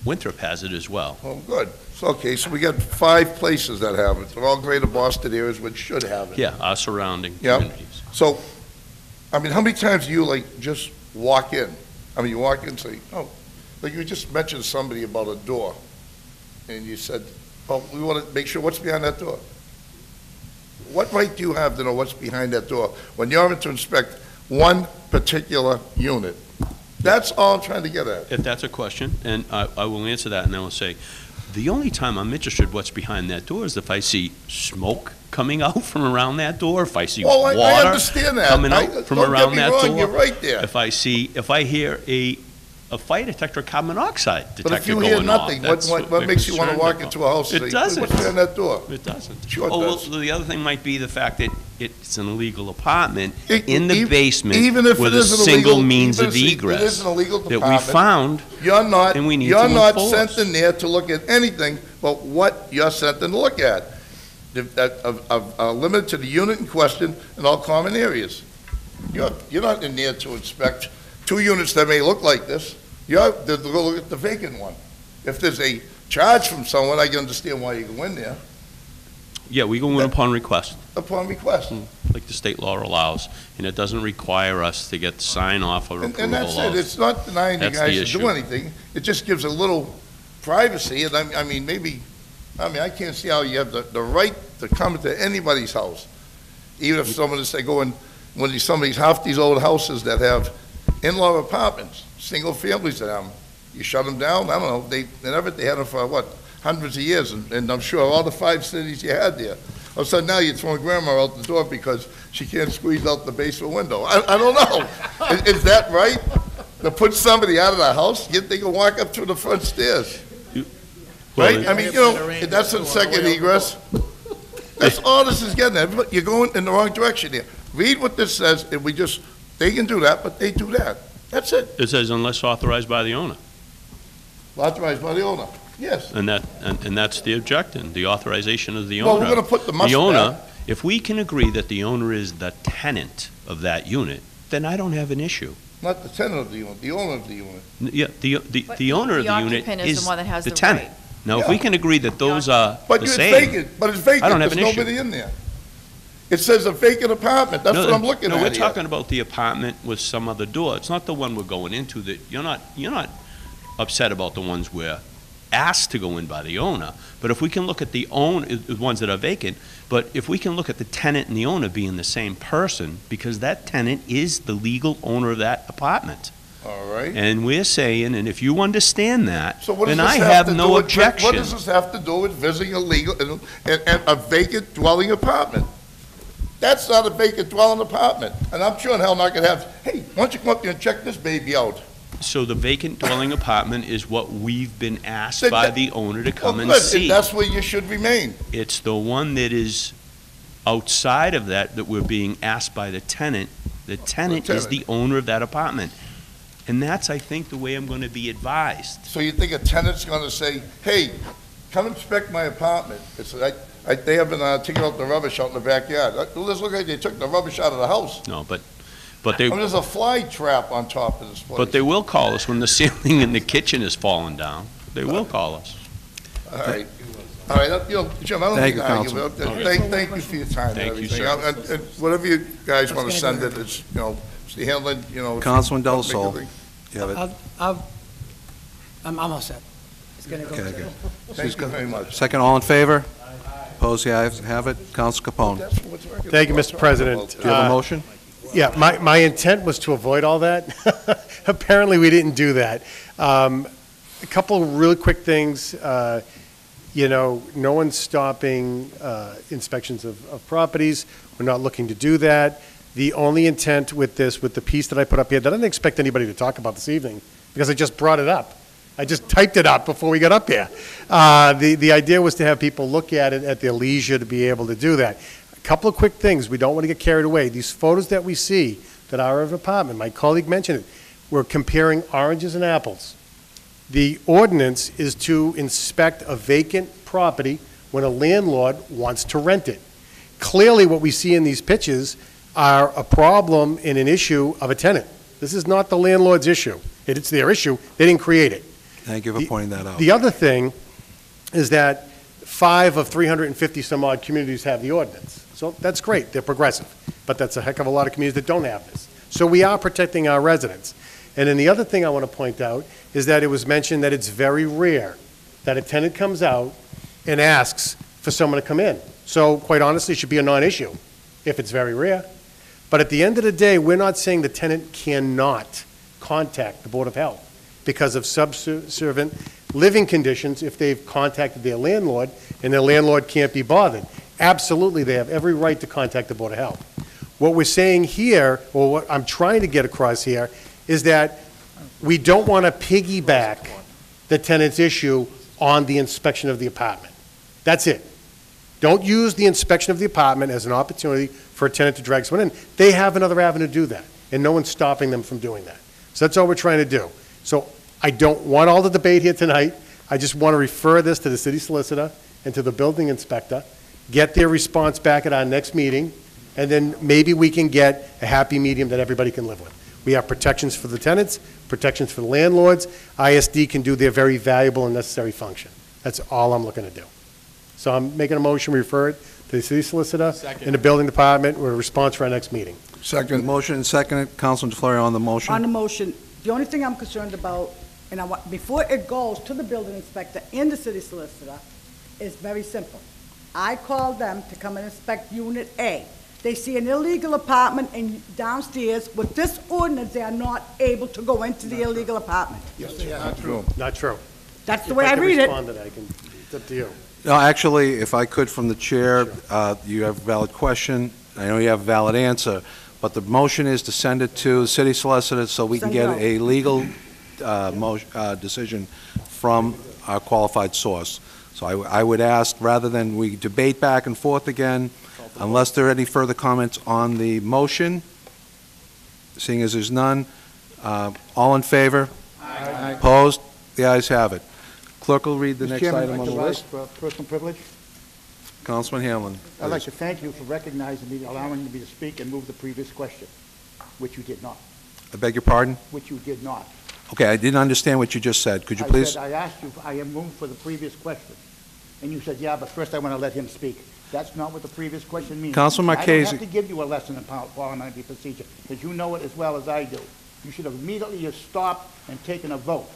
Winthrop has it as well. Well, good. So, okay, so we got 5 places that have it. They're all greater Boston areas which should have it. Yeah, our surrounding Yep. communities. So, I mean, how many times do you, like, just walk in? I mean, you walk in and say, oh, like you just mentioned somebody about a door, and you said, well, we want to make sure what's behind that door. What right do you have to know what's behind that door when you're in to inspect one particular unit? That's all I'm trying to get at. If that's a question, and I will answer that, and then I'll say, the only time I'm interested what's behind that door is if I see smoke coming out from around that door, if I see Well, water I understand that. coming out from Don't get around me that wrong, door. you're right there. If I hear a fire detector, carbon monoxide But if detector you going hear nothing, off, what makes you want to walk into a house and It say, doesn't. what's behind that door? It doesn't. Sure it Oh, well, does. the other thing might be the fact that it's an illegal apartment It- in the even- basement even if with it a is an single illegal- means even of if it egress is an illegal that we department, found, You're not, and we need you're to not enforce. sent in there to look at anything but what you're sent in to look at. Limited to the unit in question in all common areas. You're not in there to inspect 2 units that may look like this. You're to go look at the vacant one. If there's a charge from someone, I can understand why you go in there Yeah, we go in upon request, upon request. like the state law allows, and it doesn't require us to get sign off or And approval that's it. of. It's not denying you That's the guys to issue. do anything. It just gives a little privacy, and I mean, maybe, I can't see how you have the right to come into anybody's house. Even if someone is, say, going, one of these, some of these, half these old houses that have in-law apartments, single families that have them, You shut them down, I don't know, they had them for, what, hundreds of years, and I'm sure all the 5 cities you had there. All of a sudden now you're throwing grandma out the door because she can't squeeze out the basement window. I don't know. Is that right? To put somebody out of the house, yet they can walk up through the front stairs? Right? I mean, you know, that's a second egress. That's all this is getting at. You're going in the wrong direction here. Read what this says, and they can do that, but they do that. That's it. It says unless authorized by the owner. Authorized by the owner, yes. And that's the objection, the authorization of the Well, owner. we're gonna put the must The owner, back. if we can agree that the owner is the tenant of that unit, then I don't have an issue. Not the tenant of the unit, the owner of the unit. Yeah, the owner of the unit occupant is is the one that has the the tenant. right. Now, if we can agree that those are But the it's same. vacant, but it's vacant. I don't have an There's issue. nobody in there. It says a vacant apartment, that's what I'm looking at No, we're here. talking about the apartment with some other door. It's not the one we're going into that, you're not upset about the ones we're asked to go in by the owner. But if we can look at the ones that are vacant, but if we can look at the tenant and the owner being the same person, because that tenant is the legal owner of that apartment. All right. And we're saying, and if you understand that, So what does then this I have have to do no with, objection. what does this have to do with visiting a vacant dwelling apartment? That's not a vacant dwelling apartment. And I'm sure in hell not gonna have, hey, why don't you come up here and check this baby out? So the vacant dwelling apartment is what we've been asked Then by that- the owner to come Well, and good, see. That's where you should remain. It's the one that is outside of that we're being asked by the tenant. The tenant is the owner of that apartment. And that's, I think, the way I'm going to be advised. So you think a tenant's gonna say, hey, come inspect my apartment? It's like, they have been taking out the rubbish out in the backyard. Let's look like they took the rubbish out of the house. No, but I mean, there's a fly trap on top of this place. But they will call us when the ceiling in the kitchen is falling down. They will call us. All right. All right, you know, Jim, I don't Thank think you, I argue, Counsel. but thank you for your time and Thank you, everything. sir. And whatever you guys want to send it, it's, you know, it's the handling, you know. if you Councilman don't Del make a Sol. thing. You have it? I'm all set. It's gonna go Okay, to- good. Thank you very much. Second, all in favor? Opposed, the ayes have it. Counsel Capone. That's what's recommended. Thank you, Mr. President. Do you have a motion? Yeah, my intent was to avoid all that. Apparently, we didn't do that. A couple of really quick things. You know, no one's stopping inspections of properties. We're not looking to do that. The only intent with this, with the piece that I put up here, that I didn't expect anybody to talk about this evening, because I just brought it up. I just typed it up before we got up here. The idea was to have people look at it at their leisure to be able to do that. A couple of quick things. We don't want to get carried away. These photos that we see that are of an apartment, my colleague mentioned it, we're comparing oranges and apples. The ordinance is to inspect a vacant property when a landlord wants to rent it. Clearly, what we see in these pictures are a problem and an issue of a tenant. This is not the landlord's issue. It's their issue. They didn't create it. Thank you for pointing that out. The other thing is that 5 of 350 some odd communities have the ordinance. So that's great, they're progressive, but that's a heck of a lot of communities that don't have this. So we are protecting our residents. And then the other thing I want to point out is that it was mentioned that it's very rare that a tenant comes out and asks for someone to come in. So quite honestly, it should be a non-issue if it's very rare. But at the end of the day, we're not saying the tenant cannot contact the Board of Health because of subservient living conditions if they've contacted their landlord and their landlord can't be bothered. Absolutely, they have every right to contact the Board of Health. What we're saying here, or what I'm trying to get across here, is that we don't want to piggyback the tenant's issue on the inspection of the apartment. That's it. Don't use the inspection of the apartment as an opportunity for a tenant to drag someone in. They have another avenue to do that, and no one's stopping them from doing that. So that's all we're trying to do. So I don't want all the debate here tonight. I just want to refer this to the city solicitor and to the building inspector, get their response back at our next meeting, and then maybe we can get a happy medium that everybody can live with. We have protections for the tenants, protections for the landlords. ISD can do their very valuable and necessary function. That's all I'm looking to do. So I'm making a motion, we refer it to the city solicitor and the building department with a response for our next meeting. Second. Motion and second. Councilman DeFlorio on the motion. On the motion, the only thing I'm concerned about, and I want, before it goes to the building inspector and the city solicitor, is very simple. I called them to come and inspect Unit A. they see an illegal apartment in downstairs, with this ordinance, they are not able to go into the illegal apartment. Not true. Not true. That's the way I read it. If I can respond to that, it's up to you. No, actually, if I could, from the chair, you have a valid question, I know you have a valid answer, but the motion is to send it to the city solicitor so we can Send it get out. a legal decision from our qualified source. So I would ask, rather than we debate back and forth again, unless there are any further comments on the motion, seeing as there's none, all in favor? Aye. Opposed? The ayes have it. Clerk will read the Mr. next Chairman, item I'd on the like to list. rise for personal privilege. Councilman Hamlin. I'd like please. to thank you for recognizing me, allowing me to speak and move the previous question, which you did not, I beg your pardon? which you did not. Okay, I didn't understand what you just said. Could you please? I asked you, I am moved for the previous question, and you said, yeah, but first I want to let him speak. That's not what the previous question means. Councilman I don't Marchese. have to give you a lesson in parliamentary procedure, because you know it as well as I do. You should have immediately just stopped and taken a vote.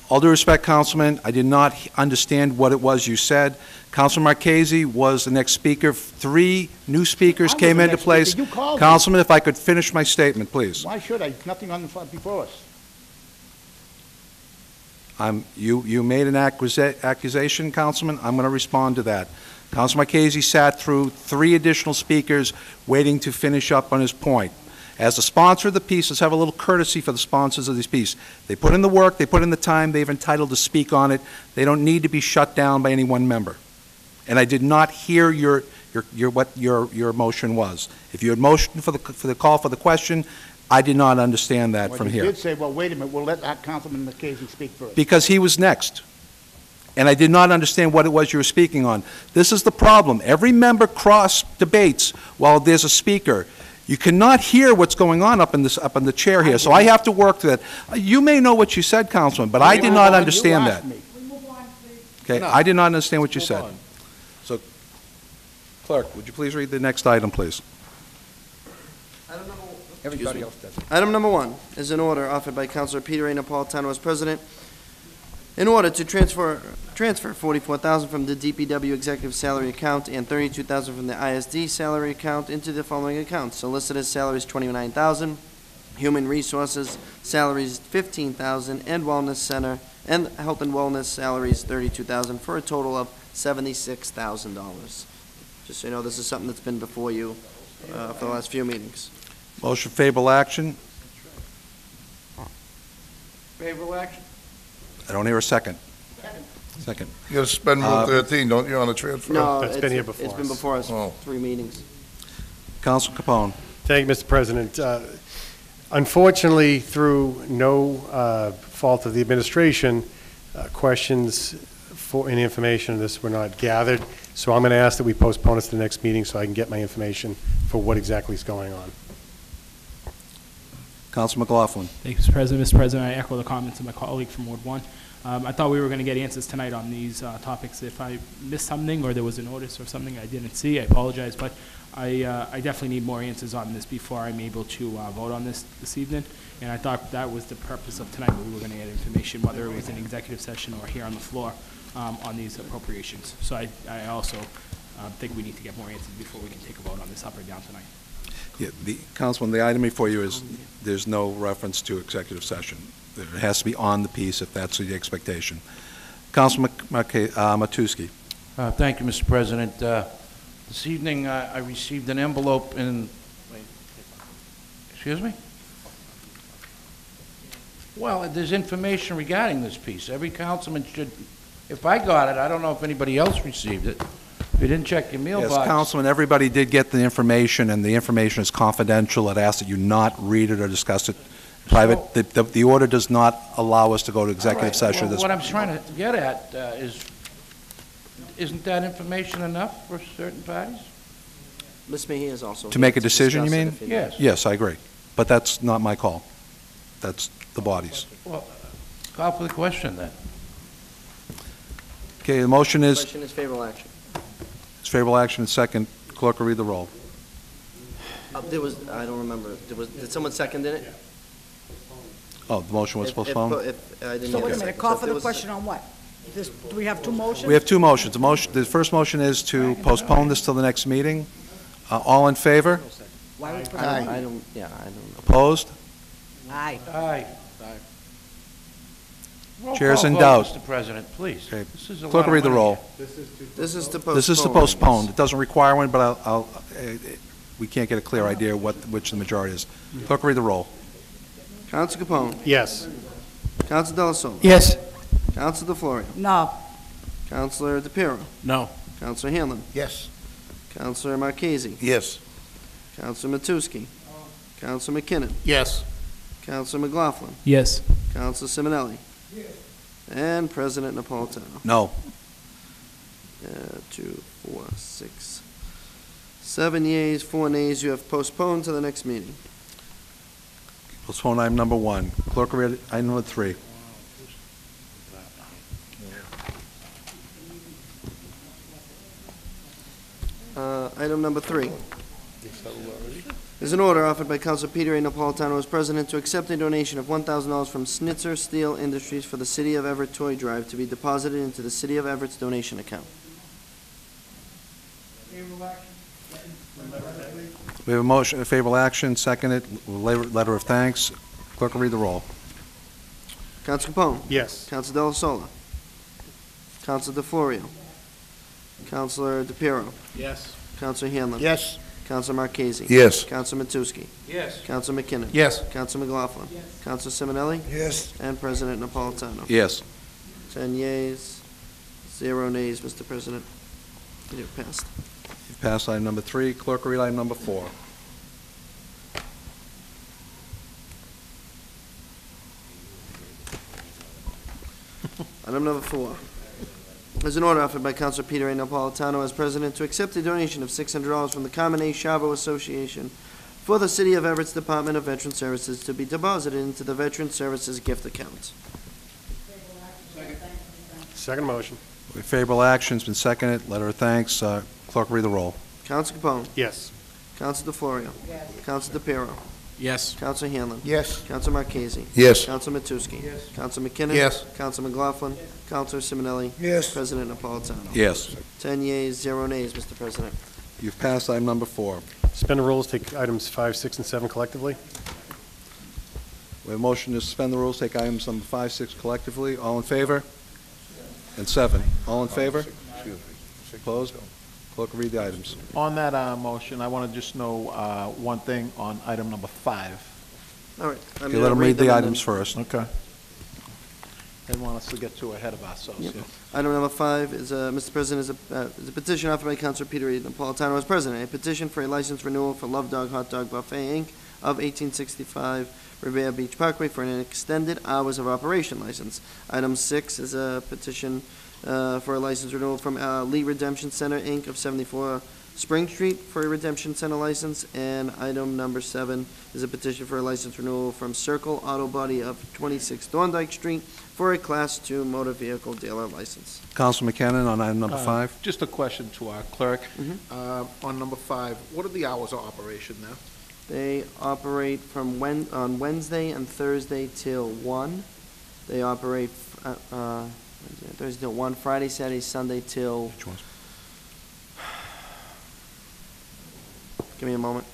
All due respect, Councilman, I did not understand what it was you said. Councilman Marchese was the next speaker. 3 new speakers I was came the into next place. speaker. You called me. Councilman, if I could finish my statement, please. Why should I? Nothing on the before us. You made an accusation, Councilman. I'm going to respond to that. Councilman Marchese sat through 3 additional speakers waiting to finish up on his point. As the sponsor of the piece, let's have a little courtesy for the sponsors of this piece. They put in the work, they put in the time, they've entitled to speak on it. They don't need to be shut down by any one member. And I did not hear what your motion was. If you had motioned for the call for the question, I did not understand that from You here. did say, well, wait a minute, we'll let Councilman Marchese speak first. Because he was next. And I did not understand what it was you were speaking on. This is the problem. Every member cross debates while there's a speaker. You cannot hear what's going on up in the chair here, so I have to work to that. You may know what you said, Councilman, but I did not understand that. Okay, I did not understand what you said. So, Clerk, would you please read the next item, please? Everybody else does. Item number 1 is an order offered by Councilor Peter A. Napolitano as president, in order to transfer $44,000 from the DPW executive salary account and $32,000 from the ISD salary account into the following accounts: solicitor's salaries $29,000, human resources salaries $15,000, and wellness center and health and wellness salaries $32,000, for a total of $76,000. Just so you know, this is something that's been before you for the last few meetings. Motion favorable action. Favorable action? I don't hear a second. Second. You gotta suspend Rule 13, don't you, on the transfer? No, That's been here before It's been us. before us, Oh. 3 meetings. Council Capone. Thank you, Mr. President. Unfortunately, through no fault of the administration, questions for any information on this were not gathered. So I'm going to ask that we postpone it to the next meeting so I can get my information for what exactly is going on. Council McLaughlin. Thank you, Mr. President. Mr. President, I echo the comments of my colleague from Ward 1. I thought we were going to get answers tonight on these topics. If I missed something or there was a notice or something I didn't see, I apologize, but I definitely need more answers on this before I'm able to vote on this evening. And I thought that was the purpose of tonight, where we were going to get information, whether it was an executive session or here on the floor, on these appropriations. So I also think we need to get more answers before we can take a vote on this up or down tonight. Yeah, Councilman, the item before you is, there's no reference to executive session. It has to be on the piece if that's the expectation. Councilman Matusky. Thank you, Mr. President. This evening, I received an envelope in, excuse me? Well, there's information regarding this piece. Every councilman should, if I got it, I don't know if anybody else received it. If you didn't check your mailbox. Yes, Councilman, everybody did get the information, and the information is confidential. It asks that you not read it or discuss it private. The order does not allow us to go to executive session. Well, what I'm trying to get at is, isn't that information enough for certain parties? Ms. Mejia is also To here make a decision, you discuss it mean? if you'd Yes. like. Yes, I agree. But that's not my call. That's the body's. Well, call for the question then. Okay, the motion is, Question is favorable action. it's favorable action, second. Clerk will read the roll. There was, I don't remember, did someone second it? Oh, the motion was postponed? I didn't So hear wait a a minute, second. call So for if the there was a question on what? Do we have 2 motions? We have 2 motions. The first motion is to postpone this till the next meeting. All in favor? Why we put it I on? don't, yeah, I don't. Opposed? Aye. Aye. Roll Chair's call in vote, doubt. Mr. President, please. Okay. This is a Clerk lot will of read the money roll. here. This is to postpone. This is to postpone. It doesn't require one, but we can't get a clear idea which the majority is. Clerk will read the roll. Counsel Capone. Yes. Counsel Delasola. Yes. Counsel DeFlorio. No. Counselor DePiero. No. Counselor Hanlon. Yes. Counselor Marchese. Yes. Counselor Matusky. Counselor McKinnon. Yes. Counselor McLaughlin. Yes. Counselor Simonelli. And President Napolitano. No. 2, 4, 6, 7 yeas, 4 nays. You have postponed to the next meeting. Postpone item number 1. Clerk will read item number 3. Item number 3 is an order offered by Council Peter A. Napolitano as president to accept a donation of $1,000 from Snitzer Steel Industries for the City of Everett Toy Drive to be deposited into the City of Everett's donation account. We have a motion, a favorable action, seconded, letter of thanks. Clerk will read the roll. Counsel Capone. Yes. Counsel Delasola. Counsel DeFlorio. Counselor DePiero. Yes. Counselor Hanlon. Yes. Counselor Marchese. Yes. Counselor Matusky. Yes. Counselor McKinnon. Yes. Counselor McLaughlin. Counselor Simonelli. Yes. And President Napolitano. Yes. 10 yeas, 0 nays, Mr. President. You're passed. You've passed item number 3. Clerk will read item number 4. Item number 4 is an order offered by Councilor Peter A. Napolitano as president to accept a donation of $600 from the Common A. Chavo Association for the City of Everett's Department of Veteran Services to be deposited into the Veteran Services gift account. Second motion. Favorable action's been seconded, letter of thanks. Clerk will read the roll. Council Capone. Yes. Council DeFlorio. Yes. Council DePiero. Yes. Council Hanlon. Yes. Council Marchese. Yes. Council Matusky. Yes. Council McKinnon. Yes. Council McLaughlin. Councilor Simonelli. Yes. President Napolitano. Yes. 10 yeas, 0 nays, Mr. President. You've passed item number 4. Suspend the rules, take items 5, 6, and 7 collectively. We have a motion to suspend the rules, take items number 5, 6 collectively. All in favor? And 7. All in favor? Opposed? Clerk will read the items. On that motion, I want to just know one thing on item number 5. All right. I'm Okay, gonna let him read the them and items then- first. Okay. Didn't want us to get too ahead of ourselves. Yep. here. Item number 5 is, Mr. President, is a petition offered by Councilor Peter A. Napolitano as president. A petition for a license renewal for Love Dog Hot Dog Buffet, Inc. of 1865 Revere Beach Parkway for an extended hours of operation license. Item 6 is a petition for a license renewal from Lee Redemption Center, Inc. of 74 Spring Street for a Redemption Center license. And item number 7 is a petition for a license renewal from Circle Auto Body of 26 Thorndike Street for a Class 2 motor vehicle dealer license. Council McKinnon on item number 5. Just a question to our clerk. Mhm. On number 5, what are the hours of operation now? They operate from on Wednesday and Thursday till 1. They operate Thursday till 1, Friday, Saturday, Sunday till... Which ones? Give me a moment.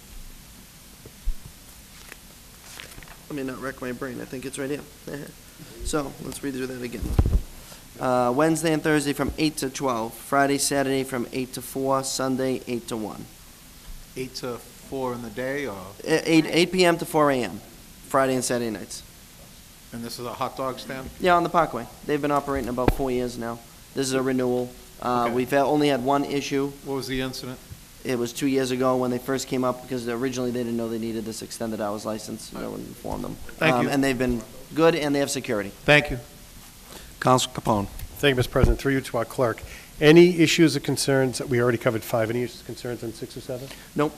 Let me not wreck my brain. I think it's right here. So, let's read through that again. Wednesday and Thursday from 8 to 12. Friday, Saturday from 8 to 4. Sunday, 8 to 1. 8 to 4 in the day, or, 8 p.m. to 4 a.m. Friday and Saturday nights. and this is a hot dog stand? Yeah, on the Parkway. They've been operating about 4 years now. This is a renewal. Okay. We've only had one issue. What was the incident? It was 2 years ago when they first came up, because originally they didn't know they needed this extended hours license. No one informed them. Thank you. And they've been good, and they have security. Thank you. Council Capone. Thank you, Mr. President. Through you to our clerk. Any issues or concerns, we already covered 5, any issues or concerns on 6 or 7? Nope.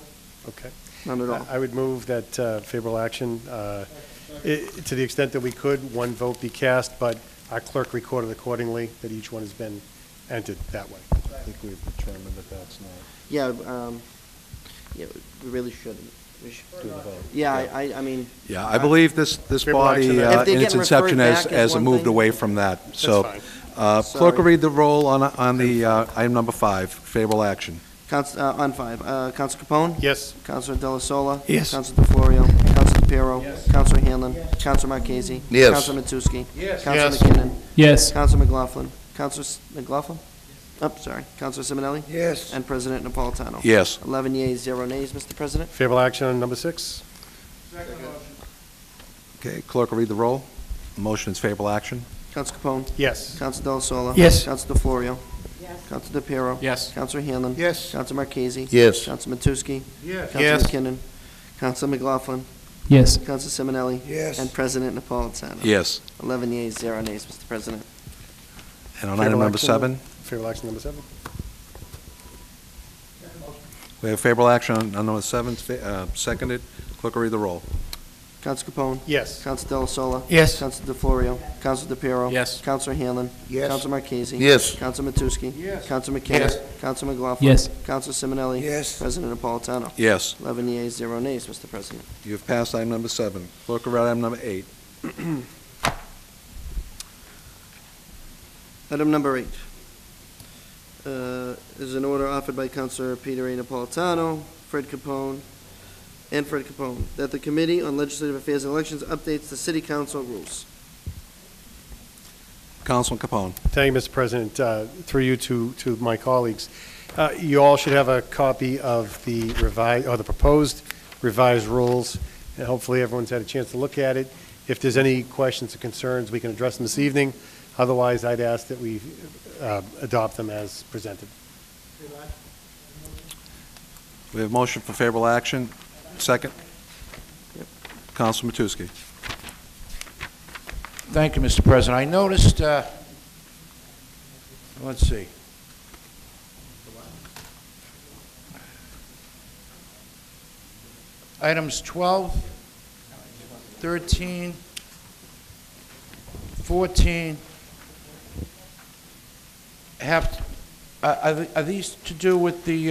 Okay. None at all. I would move that favorable action, to the extent that we could, one vote be cast, but our clerk recorded accordingly that each one has been entered that way. I think we've determined that that's not. Yeah, yeah, we really shouldn't. We should Do the vote. Yeah, I mean, Yeah, I believe this Favorable body, action. If they're in its getting referred inception, back as has one moved thing- away from that. So, fine. clerk will Sorry. read the roll on the item number 5, favorable action. On 5, Counsel Capone? Yes. Counselor Della Sola? Yes. Counselor DeFlorio? Counselor DePiero? Yes. Counselor Hanlon? Counselor Marchese? Yes. Counselor Matusky? Yes. Counselor Yes. McKinnon? Yes. Counselor McLaughlin? Counselor McLaughlin? Oh, sorry. Counselor Simonelli? Yes. And President Napolitano? Yes. 11 yeas, 0 nays, Mr. President. Favorable action on number 6? Okay, clerk will read the roll. Motion is favorable action. Counselor Capone? Yes. Counselor Della Sola? Yes. Counselor DeFlorio? Yes. Counselor DePiero? Yes. Counselor Hanlon? Yes. Counselor Marchese? Yes. Counselor Matusky? Yes. Counselor McKinnon? Counselor McLaughlin? Yes. Counselor Simonelli? Yes. And President Napolitano? Yes. 11 yeas, 0 nays, Mr. President. And on Favorable item number action- 7, Favorable action number 7? we have favorable action on number 7, seconded. Clerk will read the roll. Counselor Capone? Yes. Counselor Della Sola? Yes. Counselor DeFlorio? Counselor DePiero? Yes. Counselor Hanlon? Yes. Counselor Marchese? Yes. Counselor Matusky? Yes. Counselor McKinnon? Yes. Counselor McLaughlin? Yes. Counselor Simonelli? Yes. President Napolitano? Yes. 11 yeas, 0 nays, Mr. President. You have passed item number 7. Clerk will read item number 8. Item number 8 is an order offered by Counselor Peter A. Napolitano, Fred Capone, that the Committee on Legislative Affairs and Elections updates the City Council rules. Councilman Capone. Thank you, Mr. President. Through you to my colleagues. You all should have a copy of the proposed revised rules, and hopefully everyone's had a chance to look at it. If there's any questions or concerns, we can address them this evening. Otherwise, I'd ask that we adopt them as presented. We have motion for favorable action. Second. Councilman Matusky. Thank you, Mr. President. I noticed, let's see. Items 12, 13, 14 are these to do with the,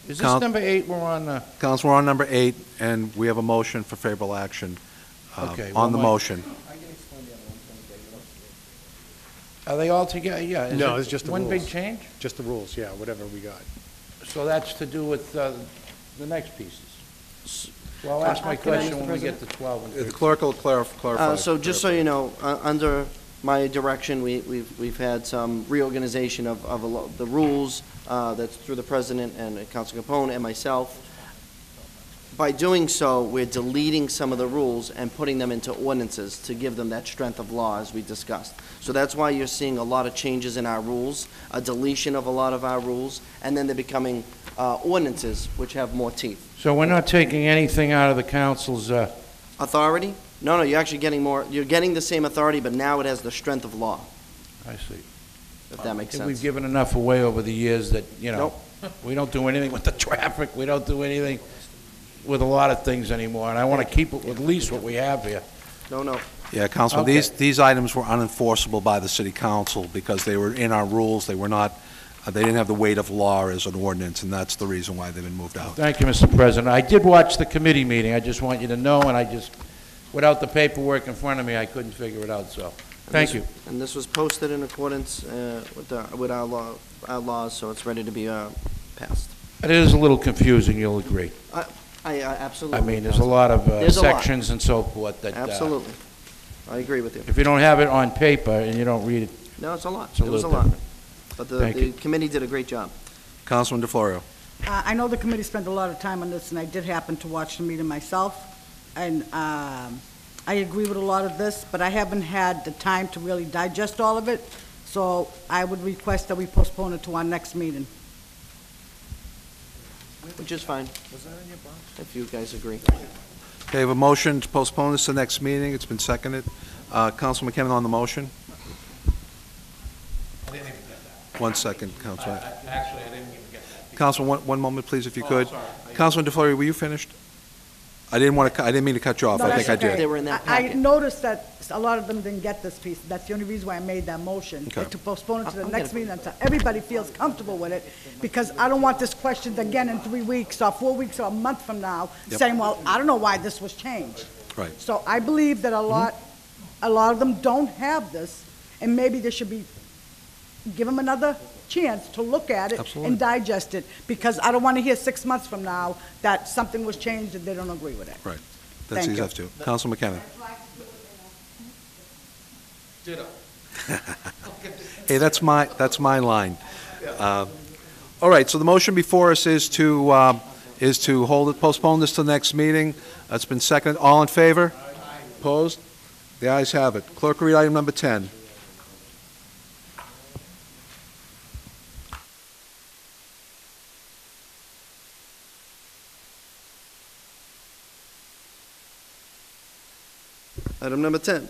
is this number 8 we're on? Council, we're on number 8, and we have a motion for favorable action Okay, on the well, motion. Are they all together? Yeah. is No, it it's just the one rules. big change? Just the rules, yeah, whatever we got. So that's to do with the next pieces? Well, I'll ask my question when we get to 12 and 13. The clerk will clarify. So just so you know, under my direction, we've had some reorganization of the rules, that's through the president and Council Capone and myself. By doing so, we're deleting some of the rules and putting them into ordinances to give them that strength of law, as we discussed. So that's why you're seeing a lot of changes in our rules, a deletion of a lot of our rules, and then they're becoming ordinances, which have more teeth. So we're not taking anything out of the council's, Authority? No, you're actually getting more, you're getting the same authority, but now it has the strength of law, I see. if that makes I think we've sense. given enough away over the years that, you know, Nope. we don't do anything with the traffic, we don't do anything with a lot of things anymore, and I want to keep it with at least what we have here. No. Yeah, Councilman, Okay. these items were unenforceable by the city council because they were in our rules. They were not, they didn't have the weight of law as an ordinance, and that's the reason why they've been moved out. Thank you, Mr. President. I did watch the committee meeting, I just want you to know, and I just, without the paperwork in front of me, I couldn't figure it out, so, thank you. And this was posted in accordance with our laws, so it's ready to be passed. It is a little confusing, you'll agree. I absolutely. I mean, there's a lot of There's a lot. sections and so forth that... Absolutely. I agree with you. If you don't have it on paper and you don't read it, No, it's a lot. It's a It was a little lot. different. But Thank the you. committee did a great job. Councilman DeFlorio. I know the committee spent a lot of time on this, and I did happen to watch the meeting myself, and I agree with a lot of this, but I haven't had the time to really digest all of it, so I would request that we postpone it to our next meeting. Which is fine. If you guys agree. Okay, we have a motion to postpone this to the next meeting. It's been seconded. Councilman McKinnon on the motion. I didn't even get that. 1 second, Councilman. Actually, I didn't even get that. Councilman, one moment, please, if you could. sorry. Councilman DeFlorio, were you finished? I didn't mean to cut you off. No, I that's think I okay. did. They were in that I packet. noticed that a lot of them didn't get this piece. That's the only reason why I made that motion, Okay. to postpone it to the I'm next gonna- meeting until everybody feels comfortable with it, because I don't want this questioned again in 3 weeks, or 4 weeks, or a month from now, Yep. saying, well, I don't know why this was changed. Right. So I believe that a lot of them don't have this, and maybe there should be, give them another chance to look at it Absolutely. and digest it, because I don't want to hear 6 months from now that something was changed and they don't agree with it. Right. That's Thank easy you. enough to. Council McKenna. Ditto. Hey, that's my line. All right, so the motion before us is to postpone this to the next meeting. It's been seconded. All in favor? Opposed? The ayes have it. Clerk will read item number 10. Item number 10.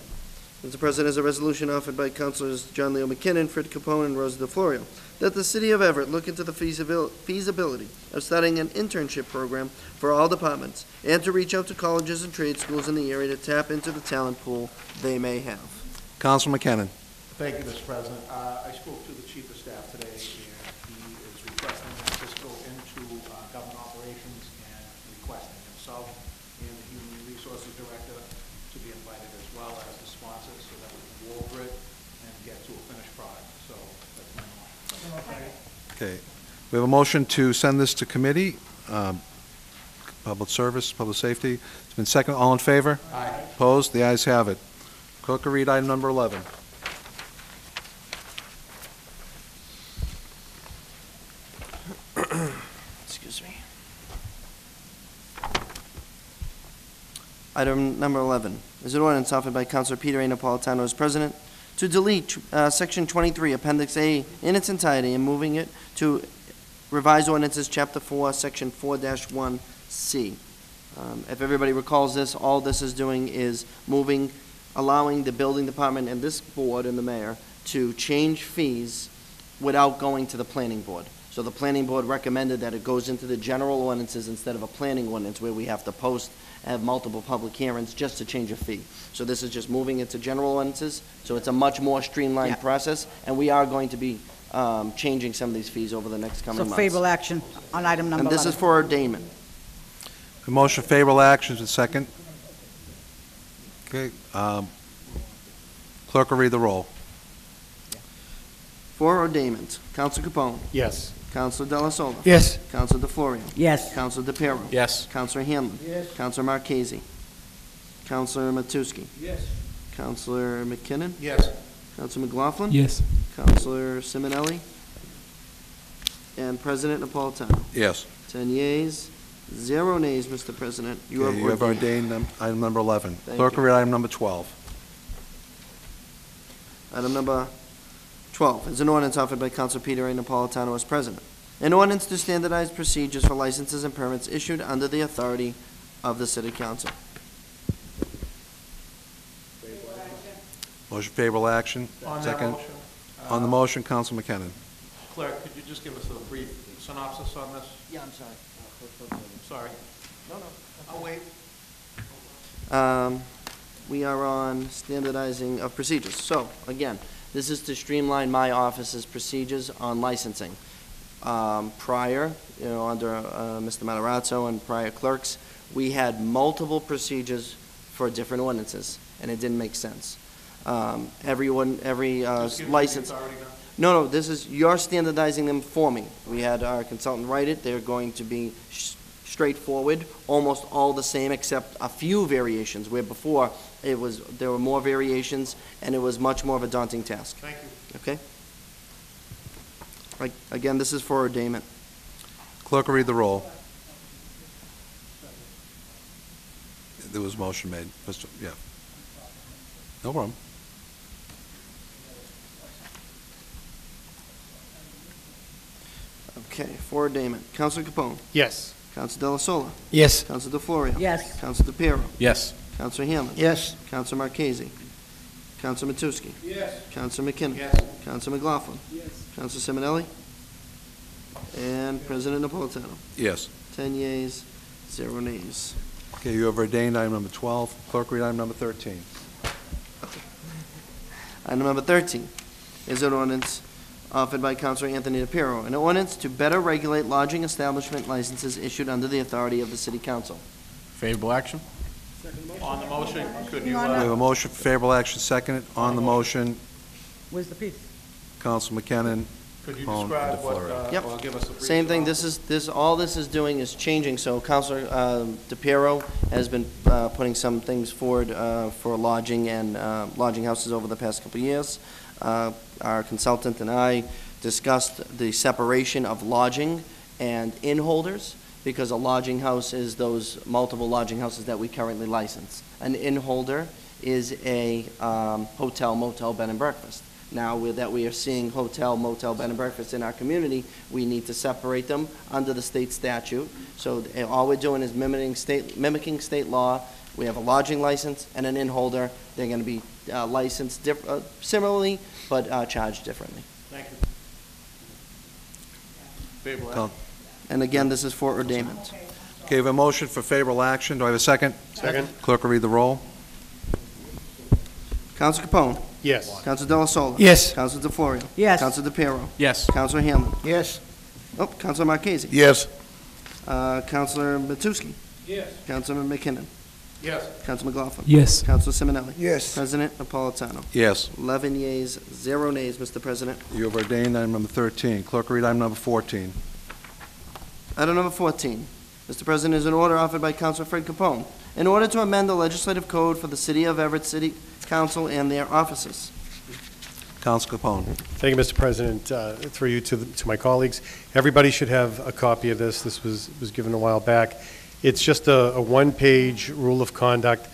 Mr. President, is a resolution offered by Councilors John Leo McKinnon, Fred Capone, and Rosa DeFlorio, that the City of Everett look into the feasibility of starting an internship program for all departments, and to reach out to colleges and trade schools in the area to tap into the talent pool they may have. Council McKinnon. Thank you, Mr. President. I spoke to the Chief of Staff today, and he is requesting that this go into government operations and requesting himself and the Human Resources Director to be invited as well as the sponsors so that we can go over it and get to a finished product. So that's my motion. Okay. We have a motion to send this to committee, Public Service, Public Safety. It's been seconded. All in favor? Aye. Opposed? The ayes have it. Clerk will read item number 11. Excuse me. Item number 11 is an ordinance offered by Councilor Peter A. Napolitano as president to delete Section 23, Appendix A in its entirety and moving it to Revised Ordinances, Chapter 4, Section 4-1C. If everybody recalls this, all this is doing is allowing the building department and this board and the mayor to change fees without going to the planning board. So the planning board recommended that it goes into the general ordinances instead of a planning ordinance where we have to post, have multiple public hearings just to change a fee. So this is just moving it to general ordinances, so it's a much more streamlined process, and we are going to be changing some of these fees over the next coming So months. favorable action on item number 11. And this is for ordainment. A motion for favorable action is second. Okay. Clerk will read the roll. For ordainment, Counsel Capone. Yes. Counselor Della Sola. Yes. Counselor DeFlorio. Yes. Counselor DePiero. Yes. Counselor Hanlon. Yes. Counselor Marchese. Counselor Matusky. Yes. Counselor McKinnon. Yes. Counselor McLaughlin. Yes. Counselor Simonelli. And President Napolitano. Yes. 10 yeas, 0 nays, Mr. President. You Okay, have ordained. item number 11. Thank Clerk you. will read item number 12. Item number 12 is an ordinance offered by Council Peter A. Napolitano as president. An ordinance to standardize procedures for licenses and permits issued under the authority of the City Council. Motion favorable action. On that Second. motion, On the motion, Counsel McKinnon. Clerk, could you just give us a brief synopsis on this? Yeah, I'm sorry. Sorry. No, I'll wait. We are on standardizing of procedures. So, again, this is to streamline my office's procedures on licensing. Prior, under Mr. Matarazzo and prior clerks, we had multiple procedures for different ordinances, and it didn't make sense. Every Just give me the license. authority now. No, you're standardizing them for me. We had our consultant write it. They're going to be straightforward, almost all the same except a few variations, where before there were more variations and it was much more of a daunting task. Thank you. Okay? Again, this is for ordainment. Clerk will read the roll. There was a motion made. Yeah. No problem. Okay, for ordainment. Counsel Capone. Yes. Counsel Della Sola. Yes. Counsel DeFlorio. Yes. Counsel DePiero. Yes. Counsel Hanlon. Yes. Counsel Marchese. Counsel Matusky. Yes. Counsel McKinnon. Yes. Counsel McLaughlin. Yes. Counsel Simonelli. And President Napolitano. Yes. 10 yeas, 0 nays. Okay, you have ordained item number 12. Clerk, read item number 13. Item number 13 is an ordinance offered by Councilor Anthony DePiero, an ordinance to better regulate lodging establishment licenses issued under the authority of the City Council. Favorable action? On the motion, could you, We have a motion for favorable action, seconded. On the motion, Where's the piece? Counsel McKinnon. Could you Capone, and describe what, DeFlorio. Yep. or give us a brief? Same thing, all this is doing is changing, so Counselor DePiero has been putting some things forward for lodging and lodging houses over the past couple of years. Our consultant and I discussed the separation of lodging and inn holders, because a lodging house is those multiple lodging houses that we currently license. An inn holder is a hotel, motel, bed and breakfast. Now that we are seeing hotel, motel, bed and breakfast in our community, we need to separate them under the state statute. So all we're doing is mimicking state law. We have a lodging license and an inn holder. They're going to be licensed similarly, but charged differently. Thank you. Favorable Con- action. And again, this is for ordainment. Okay, we have a motion for favorable action. Do I have a second? Second. Clerk will read the roll. Counsel Capone. Yes. Counsel Delasola. Yes. Counsel DeFlorio. Yes. Counsel DePiero. Yes. Counsel Hanlon. Yes. Oh, Counsel Marchese. Yes. Counselor Matusky. Yes. Councilor McKinnon. Yes. Counsel McLaughlin. Yes. Counsel Simonelli. Yes. President Napolitano. Yes. 11 yeas, 0 nays, Mr. President. You have ordained item number 13. Clerk will read item number 14. Item number 14. Mr. President, is an order offered by Counsel Fred Capone. In order to amend the legislative code for the City of Everett City Council and their offices. Counsel Capone. Thank you, Mr. President. Through you to my colleagues. Everybody should have a copy of this. This was given a while back. It's just a one-page rule of conduct.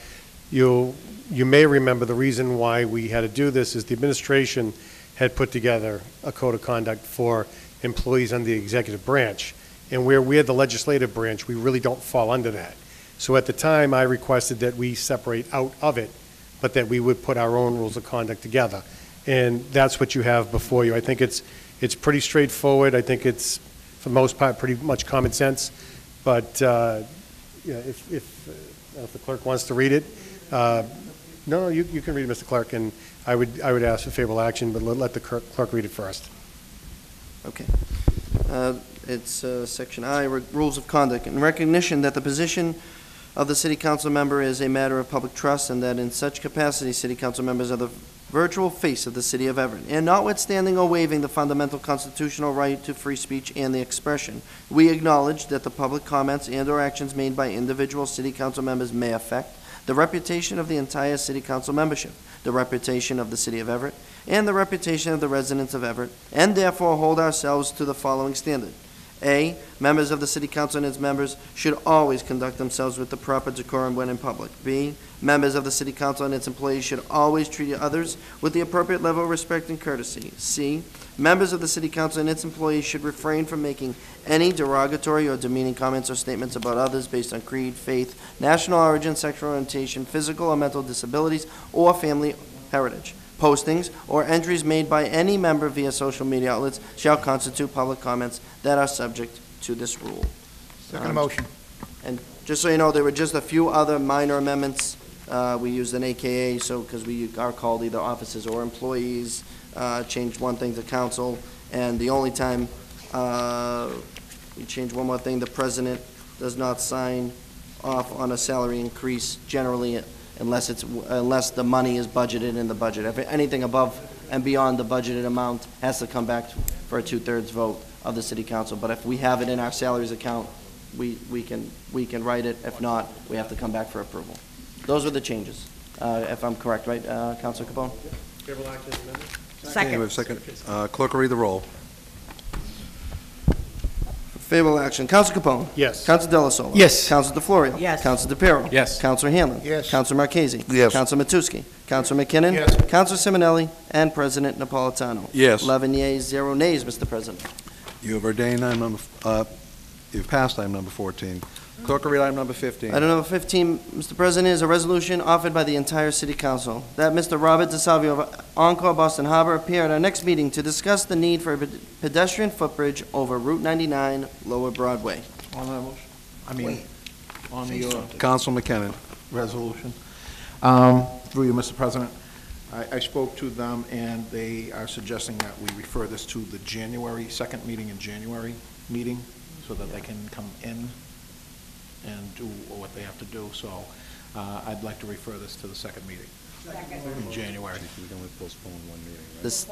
You may remember the reason why we had to do this is the administration had put together a code of conduct for employees under the executive branch. And where we're the legislative branch, we really don't fall under that. So at the time, I requested that we separate out of it, but that we would put our own rules of conduct together. And that's what you have before you. I think it's pretty straightforward. I think it's, for the most part, pretty much common sense. But if the clerk wants to read it, no, you can read it, Mr. Clerk, and I would ask for favorable action, but let the clerk read it first. Okay. It's Section I, Rules of Conduct. In recognition that the position of the city council member is a matter of public trust, and that in such capacity, city council members are the virtual face of the city of Everett, and notwithstanding or waiving the fundamental constitutional right to free speech and the expression, we acknowledge that the public comments and/or actions made by individual city council members may affect the reputation of the entire city council membership, the reputation of the city of Everett, and the reputation of the residents of Everett, and therefore hold ourselves to the following standard. A, members of the city council and its members should always conduct themselves with the proper decorum when in public. B, members of the city council and its employees should always treat others with the appropriate level of respect and courtesy. C, members of the city council and its employees should refrain from making any derogatory or demeaning comments or statements about others based on creed, faith, national origin, sexual orientation, physical or mental disabilities, or family heritage. Postings or entries made by any member via social media outlets shall constitute public comments that are subject to this rule. Second motion. And just so you know, there were just a few other minor amendments. We used an AKA, so, because we are called either officers or employees, changed one thing to council, and the only time, we changed one more thing, the president does not sign off on a salary increase generally unless the money is budgeted in the budget. If anything above and beyond the budgeted amount has to come back for a 2/3 vote of the city council. But if we have it in our salaries account, we can write it. If not, we have to come back for approval. Those were the changes, if I'm correct, right, Councilor Capone? Favorable action as amended? Okay, we have a second. Clerk will read the roll. Favorable action. Counsel Capone. Yes. Counsel Delasola. Yes. Counsel DeFlorio. Yes. Counsel DePiero. Yes. Counsel Hanlon. Yes. Counsel Marchese. Yes. Counsel Matusky. Counsel McKinnon. Yes. Counsel Simonelli. And President Napolitano. Yes. 11 yeas, 0 nays, Mr. President. You have ordained item number, you've passed item number 14. Clerk will read item number 15. Item number 15, Mr. President, is a resolution offered by the entire City Council that Mr. Robert DeSalvio of Encore Boston Harbor appear at our next meeting to discuss the need for a pedestrian footbridge over Route 99, Lower Broadway. On that motion? I mean, on the Counsel McKinnon. resolution. Through you, Mr. President, I spoke to them, and they are suggesting that we refer this to the second meeting in January meeting, so that they can come in and do what they have to do. So I'd like to refer this to the second meeting. In January. This,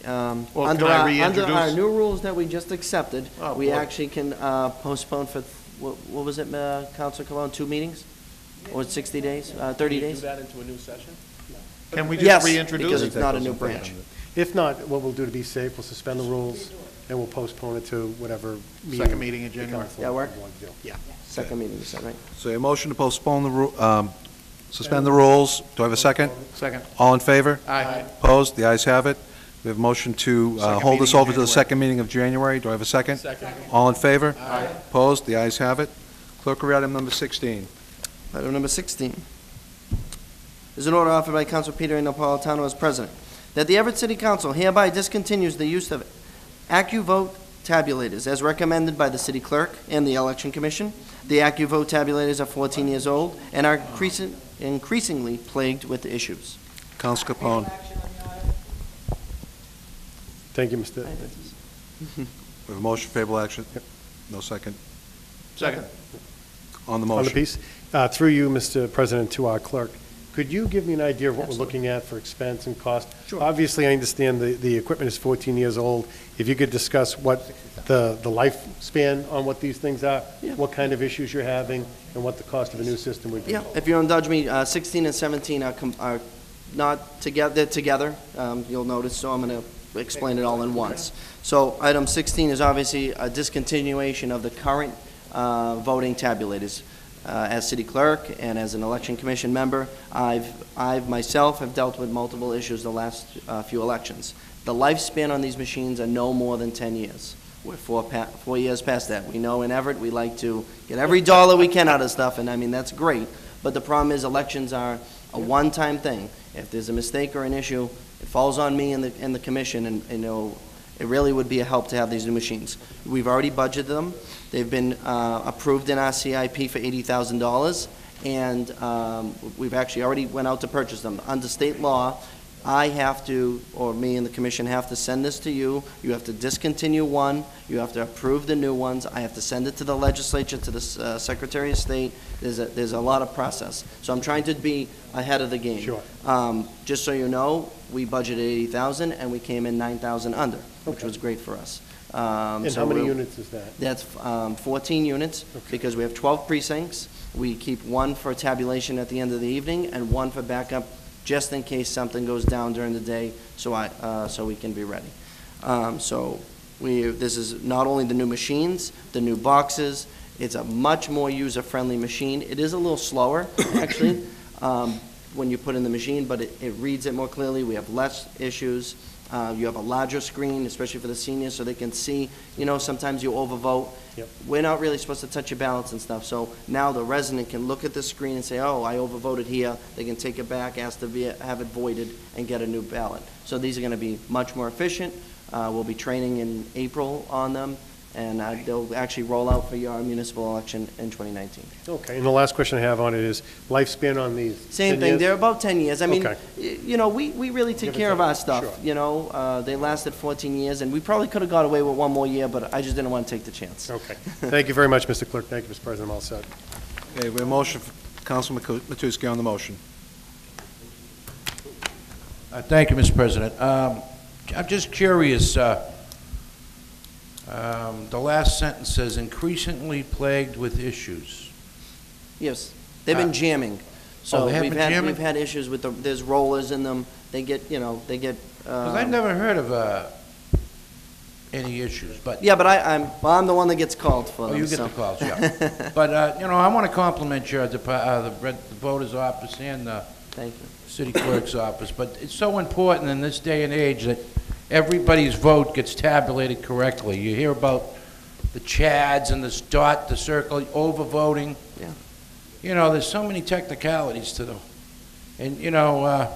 Well, under can I our reintroduce? new rules that we just accepted, Oh, we boy. actually can postpone for, what was it, Counselor Cologne, 2 meetings? Or 60 days, 30 days? Do that into a new session? Can we Yes, just reintroduce? because it's not a new branch. If not, what we'll do to be safe, we'll suspend the rules, and we'll postpone it to whatever meeting. Second meeting in January. becomes That work? one deal. Yeah. Second meeting, you said, right? So a motion to postpone suspend the rules. Do I have a second? Second. All in favor? Aye. Opposed? The ayes have it. We have a motion to Second hold this meeting in over to the January. second meeting of January. Do I have a second? Second. All in favor? Aye. Opposed? The ayes have it. Clerk will read item number 16. Item number 16 is an order offered by Council Peter A. Napolitano as president, that the Everett City Council hereby discontinues the use of AccuVote tabulators as recommended by the city clerk and the election commission. The AccuVote tabulators are 14 years old and are increasingly plagued with issues. Counsel Capone. Thank you, Mr. We have a motion for favorable action? No second. Second. On the On the motion. piece, through you, Mr. President, to our clerk, could you give me an idea of what we're looking at for expense and cost? Sure. Obviously, I understand the equipment is 14 years old. If you could discuss what the lifespan on what these things are, Yeah. what kind of issues you're having, and what the cost of a new system would be. Yeah, if you'll indulge me, 16 and 17 are not together, they're together, you'll notice, so I'm going to explain it all in once. So item 16 is obviously a discontinuation of the current voting tabulators. As city clerk and as an election commission member, I've myself have dealt with multiple issues the last few elections. The lifespan on these machines are no more than 10 years. We're 4 years past that. We know in Everett, we like to get every dollar we can out of stuff, and I mean, that's great. But the problem is elections are a one-time thing. If there's a mistake or an issue, it falls on me and the commission, and, you know, it really would be a help to have these new machines. We've already budgeted them. They've been approved in our CIP for $80,000, and we've actually already went out to purchase them. Under state law, I have to, or me and the commission have to send this to you. You have to discontinue one. You have to approve the new ones. I have to send it to the legislature, to the Secretary of State. There's a lot of process. So I'm trying to be ahead of the game. Sure. Just so you know, we budgeted $80,000 and we came in $9,000 under, which was great for us. And so how many we'll- units is that? That's 14 units, because we have 12 precincts. We keep one for tabulation at the end of the evening and one for backup, just in case something goes down during the day, so we can be ready. This is not only the new machines, the new boxes, it's a much more user-friendly machine. It is a little slower, actually, when you put in the machine, but it reads it more clearly. We have less issues. You have a larger screen, especially for the seniors, so they can see, you know, sometimes you overvote. Yep. We're not really supposed to touch your ballots and stuff, so now the resident can look at the screen and say, oh, I overvoted here. They can take it back, ask to have it voided, and get a new ballot. So these are going to be much more efficient. We'll be training in April on them, and they'll actually roll out for your municipal election in 2019. Okay, and the last question I have on it is lifespan on these? Same 10 thing, years? they're about 10 years. I mean, Okay. you know, we really take Give and care of take, our stuff, sure. you know? They lasted 14 years, and we probably could have got away with one more year, but I just didn't want to take the chance. Okay. Thank you very much, Mr. Clerk. Thank you, Mr. President. I'm all set. Okay, we have a motion for Counsel Matusky on the motion. Thank you, Mr. President. I'm just curious, the last sentence says increasingly plagued with issues. Yes, they've been jamming. So they have been jamming? we've had issues with there's rollers in them. They get, you know, they get. Because I've never heard of any issues, but... Yeah, but I'm the one that gets called for them. Oh, you get so. the calls, yeah. But, you know, I want to compliment your, the voter's office and the Thank you. city clerk's office, but it's so important in this day and age that everybody's vote gets tabulated correctly. You hear about the chads and the dot, the circle, overvoting. Yeah. You know, there's so many technicalities to them. And, you know,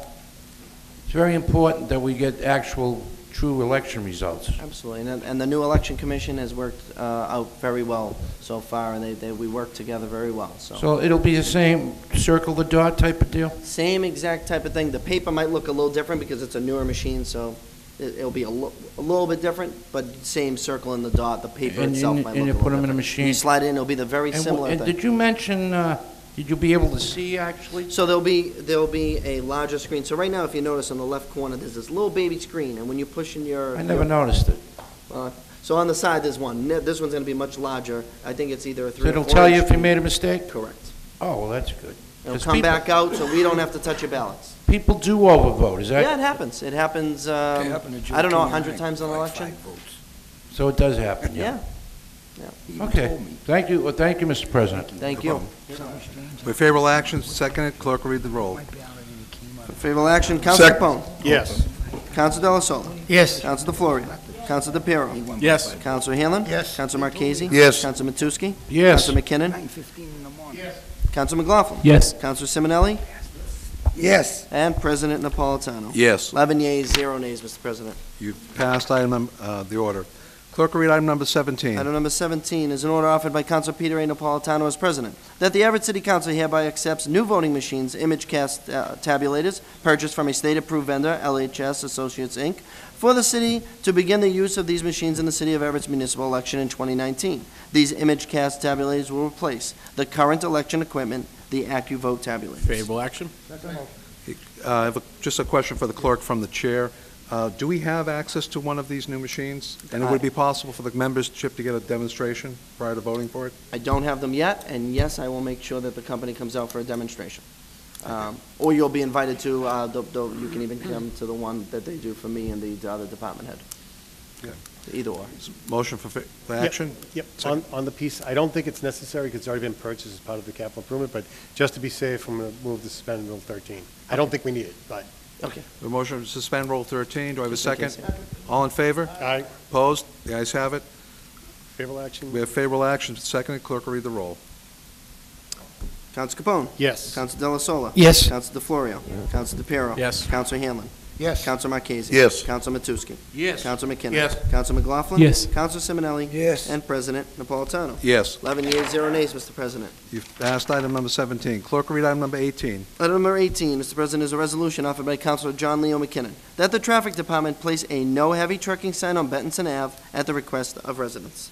it's very important that we get actual, true election results. Absolutely, and the new election commission has worked out very well so far, and we work together very well, So it'll be the same circle the dot type of deal? Same exact type of thing. The paper might look a little different because it's a newer machine, so it'll be a little bit different, but same circle and the dot. The paper And itself you- might and look you a put little 'em in a different. machine? You slide it in, it'll be the very And similar and thing. did you mention You'd you be able to see, actually? So there'll be a larger screen. So right now, if you notice on the left corner, there's this little baby screen, and when you push in your... I never noticed it. So on the side, there's one. This one's gonna be much larger. I think it's either a 3 So or 4 it'll tell you inch if you screen. made a mistake? Correct. Oh, well, that's good. It'll 'Cause come people- back out, so we don't have to touch your ballots. People do overvote, is that? Yeah, it happens. It happens, I don't know, 100 times on an election? So it does happen, yeah? Yeah. Okay, thank you, well, thank you, Mr. President. Thank you. With favorable action, seconded, clerk will read the roll. Favorable action, Counsel Sec- Capone. Yes. Counsel De La Sola. Yes. Counsel DeFlorio. Counsel DePiero. Yes. Counsel Hanlon. Yes. Counsel Marchese. Yes. Counsel Matusky. Yes. Counsel McKinnon. Counsel McLaughlin. Yes. Counsel Simonelli. Yes. And President Napolitano. Yes. 11 yeas, 0 nays, Mr. President. You've passed the order. Clerk will read item number 17. Item number 17 is an order offered by Counsel Peter A. Napolitano as president, that the Everett City Council hereby accepts new voting machines, ImageCast tabulators, purchased from a state-approved vendor, LHS Associates, Inc., for the city to begin the use of these machines in the City of Everett's municipal election in 2019. These ImageCast tabulators will replace the current election equipment, the AccuVote tabulators. Favorable action? I have just a question for the clerk from the chair. Do we have access to one of these new machines? And would it be possible for the membership to get a demonstration prior to voting for it? I don't have them yet, and yes, I will make sure that the company comes out for a demonstration. Or you'll be invited to, you can even come to the one that they do for me and the other department head. Either or. Motion for action? Yep, on the piece, I don't think it's necessary because it's already been purchased as part of the capital improvement, but just to be safe, I'm going to move to suspend Rule 13. I don't think we need it, but. Okay. A motion to suspend Rule 13. Do I have a Just in second? case, All in favor? Aye. Opposed? The ayes have it. Favorable action? We have favorable action. Seconded. Clerk will read the roll. Counsel Capone. Yes. Counsel De La Sola. Yes. Counsel DeFlorio. Counsel DePiero. Yes. Counsel Hanlon. Yes. Counsel Marchese. Yes. Counsel Matusky. Yes. Counsel McKinnon. Yes. Counsel McLaughlin. Yes. Counsel Simonelli. Yes. And President Napolitano. Yes. 11 yeas, 0 nays, Mr. President. You've passed item number 17. Clerk will read item number 18. Item number 18, Mr. President, is a resolution offered by Councilor John Leo McKinnon that the Traffic Department place a no heavy trucking sign on Bentonson Ave at the request of residents.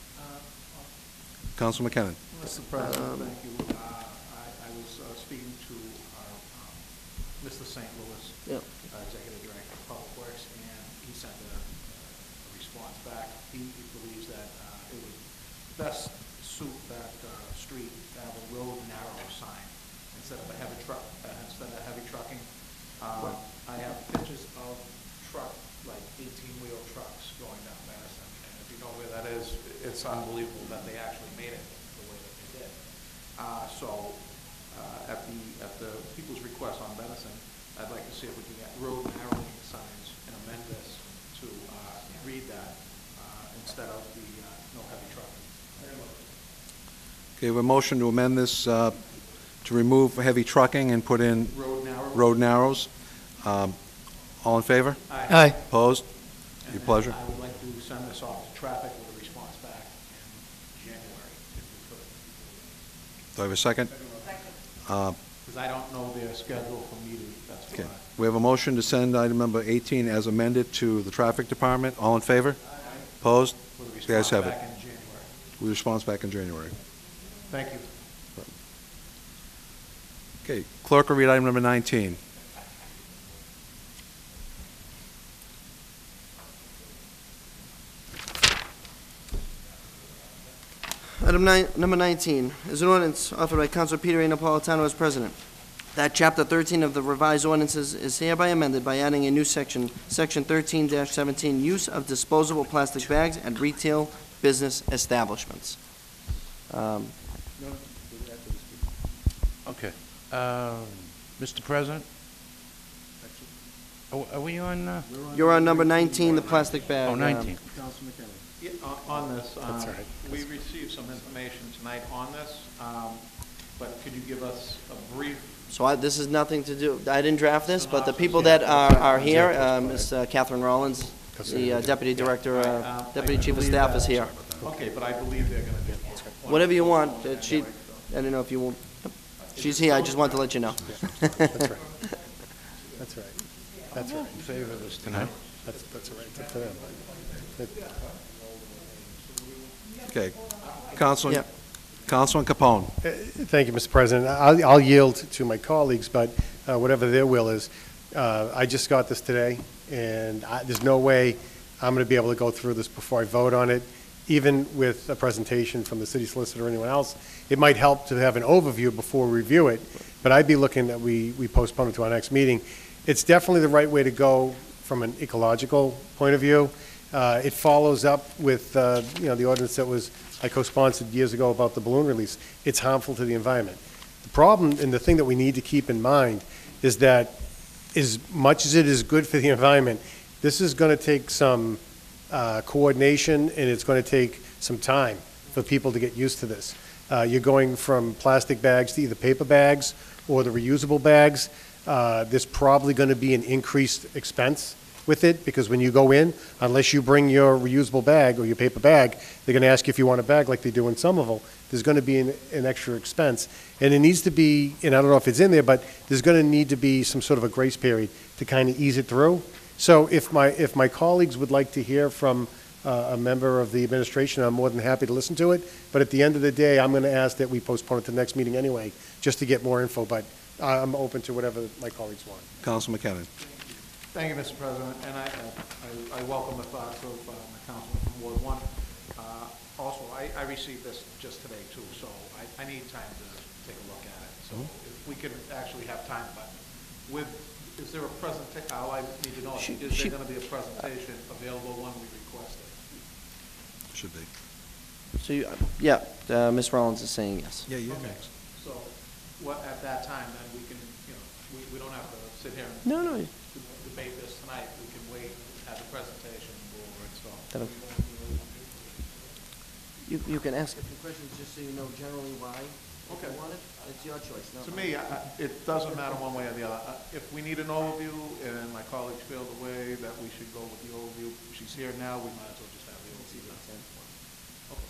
Council McKinnon. Mr. President, thank you. I was speaking to Mr. St. Louis, Yep. Executive Director of Public Works, and he sent a response back. He believes that it would best suit that street to have a road narrow sign instead of a heavy truck, instead of heavy trucking. I have pictures of truck, like 18-wheel trucks going down Madison, and if you know where that is, it's unbelievable that they actually made it the way that they did. So, at the people's request on Madison, I'd like to see if we can get road narrowing signs and amend this to read that instead of the no heavy trucking. Okay, we have a motion to amend this to remove heavy trucking and put in road narrows. All in favor? Aye. Opposed? Your pleasure. I would like to send this off to traffic with a response back in January, if we could. Do I have a second? Because I don't know their schedule for meeting, that's Okay. why. We have a motion to send item number 18 as amended to the Traffic Department. All in favor? Opposed? With a The ayes response have it. back in January. With response back in January. Thank you. Okay, clerk will read item number 19. Item number 19 is an ordinance offered by Councilor Peter A. Napolitano as president. That Chapter 13 of the revised ordinances is hereby amended by adding a new section, Section 13-17, use of disposable plastic bags at retail business establishments. Okay. Mr. President? Are we on? You're on number 19, the plastic bag. Oh, 19. Yeah, on this, That's all right. we received some information tonight on this, but could you give us a brief? So this is nothing to do, I didn't draft this, but the people that are here, Ms. Catherine Rollins, the Deputy Director, Deputy Chief of Staff is here. Okay, but I believe they're going to get. Whatever you want, I don't know if you want, she's here, I just wanted to let you know. That's right. That's right. That's right. In favor of this tonight. That's right. It's up to them. Okay. Councilor Councilman Capone. Thank you, Mr. President. I'll yield to my colleagues, but whatever their will is, I just got this today, and there's no way I'm going to be able to go through this before I vote on it, even with a presentation from the city solicitor or anyone else. It might help to have an overview before we review it, but I'd be looking that we postpone it to our next meeting. It's definitely the right way to go from an ecological point of view. It follows up with, the ordinance that I co-sponsored years ago about the balloon release. It's harmful to the environment. The problem, and the thing that we need to keep in mind, is that as much as it is good for the environment, this is going to take some coordination, and it's going to take some time for people to get used to this. You're going from plastic bags to either paper bags or the reusable bags. There's probably going to be an increased expense with it, because when you go in, unless you bring your reusable bag or your paper bag, they're going to ask you if you want a bag like they do in Somerville. There's going to be an extra expense. And it needs to be, and I don't know if it's in there, but there's going to need to be some sort of a grace period to kind of ease it through. So if my colleagues would like to hear from a member of the administration, I'm more than happy to listen to it. But at the end of the day, I'm going to ask that we postpone it to the next meeting anyway, just to get more info. But I'm open to whatever my colleagues want. Councilman McKinnon. Thank you, Mr. President, and I welcome the thoughts of my councilman from Ward 1. Also, I received this just today, too, so I need time to take a look at it. So if we could actually have time, but is there a presentation, all I need to know is there going to be a presentation available when we request it? Should be. So, Ms. Rollins is saying yes. Yeah, you okay. So at that time, then we can, we don't have to sit here and No. debate this tonight. We can wait, have the presentation, and go over it, so. You can ask a few questions just so you know generally why Okay. you want it. It's your choice. To me, it doesn't matter one way or the other. If we need an overview and my colleagues feel the way that we should go with the overview, she's here now, we might as well just have the overview. Okay.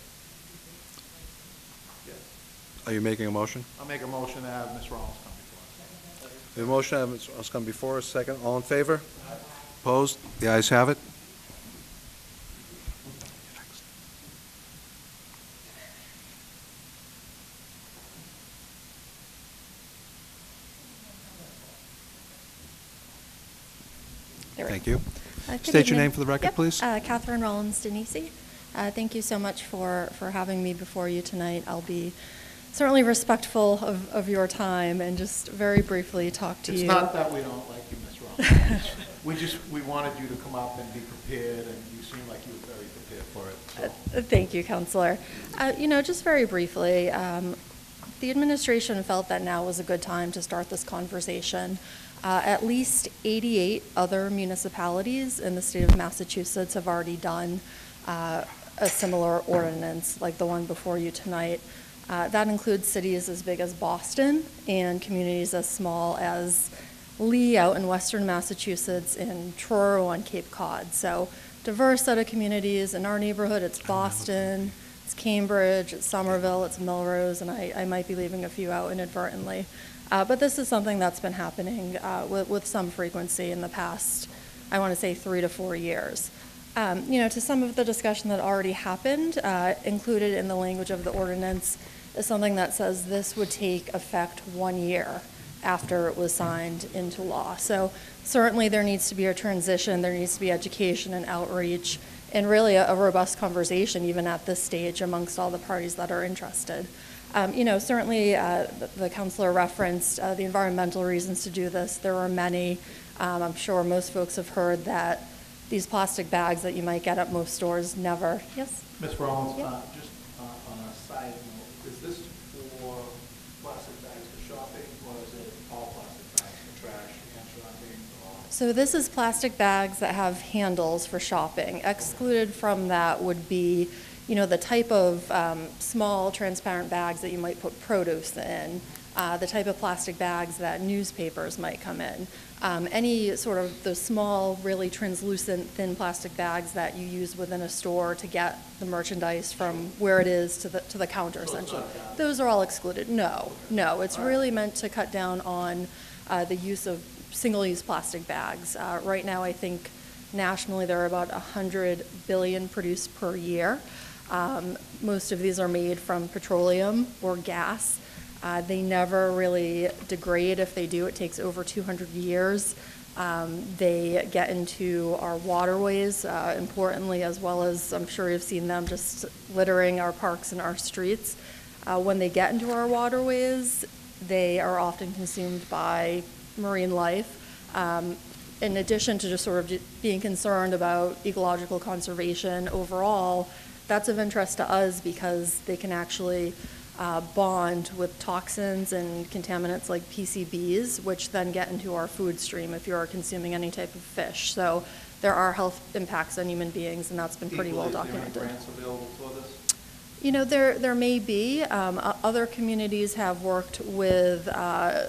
Yeah. Are you making a motion? I'll make a motion to have Ms. Rollins come before us. The motion to have Ms. Rollins come before us. Second. All in favor? Opposed? The ayes have it. Thank you. State your name for the record, please. Catherine Rollins Denisi. Thank you so much for having me before you tonight. I'll be certainly respectful of your time and just very briefly talk to you. It's not that we don't like you, Ms. Rollins. we wanted you to come up and be prepared, and you seem like you were very prepared for it. So. Thank you, Counselor. Just very briefly, the administration felt that now was a good time to start this conversation. At least 88 other municipalities in the state of Massachusetts have already done a similar ordinance like the one before you tonight. That includes cities as big as Boston and communities as small as Lee out in western Massachusetts and Truro on Cape Cod. So diverse set of communities. In our neighborhood, it's Boston, it's Cambridge, it's Somerville, it's Melrose, and I might be leaving a few out inadvertently. But this is something that's been happening with some frequency in the past, I want to say 3 to 4 years. To some of the discussion that already happened, included in the language of the ordinance is something that says this would take effect 1 year after it was signed into law. So certainly there needs to be a transition, there needs to be education and outreach, and really a robust conversation even at this stage amongst all the parties that are interested. Certainly the counselor referenced the environmental reasons to do this. There are many. I'm sure most folks have heard that these plastic bags that you might get at most stores never. Yes? Ms. Rollins, Yeah. just on a side note, is this for plastic bags for shopping, or is it all plastic bags for trash and shopping? So this is plastic bags that have handles for shopping. Excluded from that would be the type of small transparent bags that you might put produce in, the type of plastic bags that newspapers might come in, any sort of the small, really translucent, thin plastic bags that you use within a store to get the merchandise from where it is to the counter, essentially. Those are all excluded. No, it's really meant to cut down on the use of single-use plastic bags. Right now, I think nationally there are about 100 billion produced per year. Most of these are made from petroleum or gas. They never really degrade. If they do, it takes over 200 years. They get into our waterways, importantly, as well as I'm sure you've seen them just littering our parks and our streets. When they get into our waterways, they are often consumed by marine life. In addition to just sort of being concerned about ecological conservation overall, that's of interest to us because they can actually bond with toxins and contaminants like PCBs, which then get into our food stream if you're consuming any type of fish. So there are health impacts on human beings, and that's been pretty well documented. Grants available for this? You know, there may be. Other communities have worked with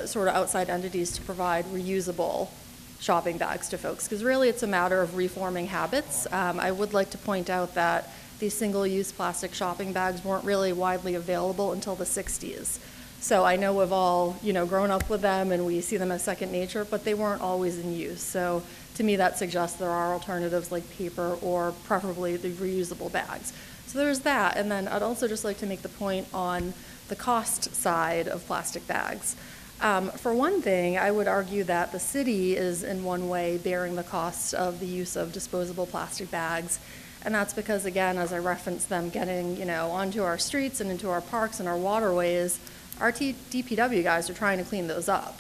sort of outside entities to provide reusable shopping bags to folks, because really it's a matter of reforming habits. I would like to point out that these single-use plastic shopping bags weren't really widely available until the 60s. So I know we've all, grown up with them and we see them as second nature, but they weren't always in use. So to me, that suggests there are alternatives like paper or preferably the reusable bags. So there's that. And then I'd also just like to make the point on the cost side of plastic bags. For one thing, I would argue that the city is in one way bearing the cost of the use of disposable plastic bags. And that's because, again, as I referenced them getting, onto our streets and into our parks and our waterways, our DPW guys are trying to clean those up.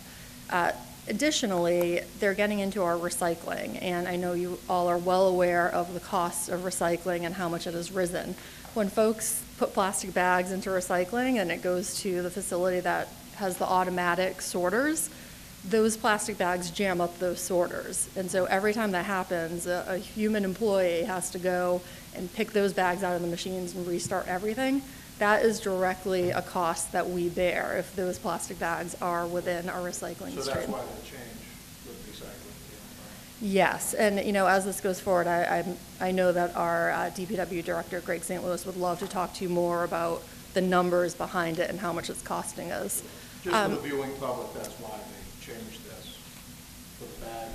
Additionally, they're getting into our recycling, and I know you all are well aware of the cost of recycling and how much it has risen. When folks put plastic bags into recycling and it goes to the facility that has the automatic sorters, those plastic bags jam up those sorters. And so every time that happens, a human employee has to go and pick those bags out of the machines and restart everything. That is directly a cost that we bear if those plastic bags are within our recycling stream. So that's why the change with recycling. Yes, and as this goes forward, I know that our DPW director, Greg St. Louis, would love to talk to you more about the numbers behind it and how much it's costing us. Just for the viewing public, that's why they changed this for the bags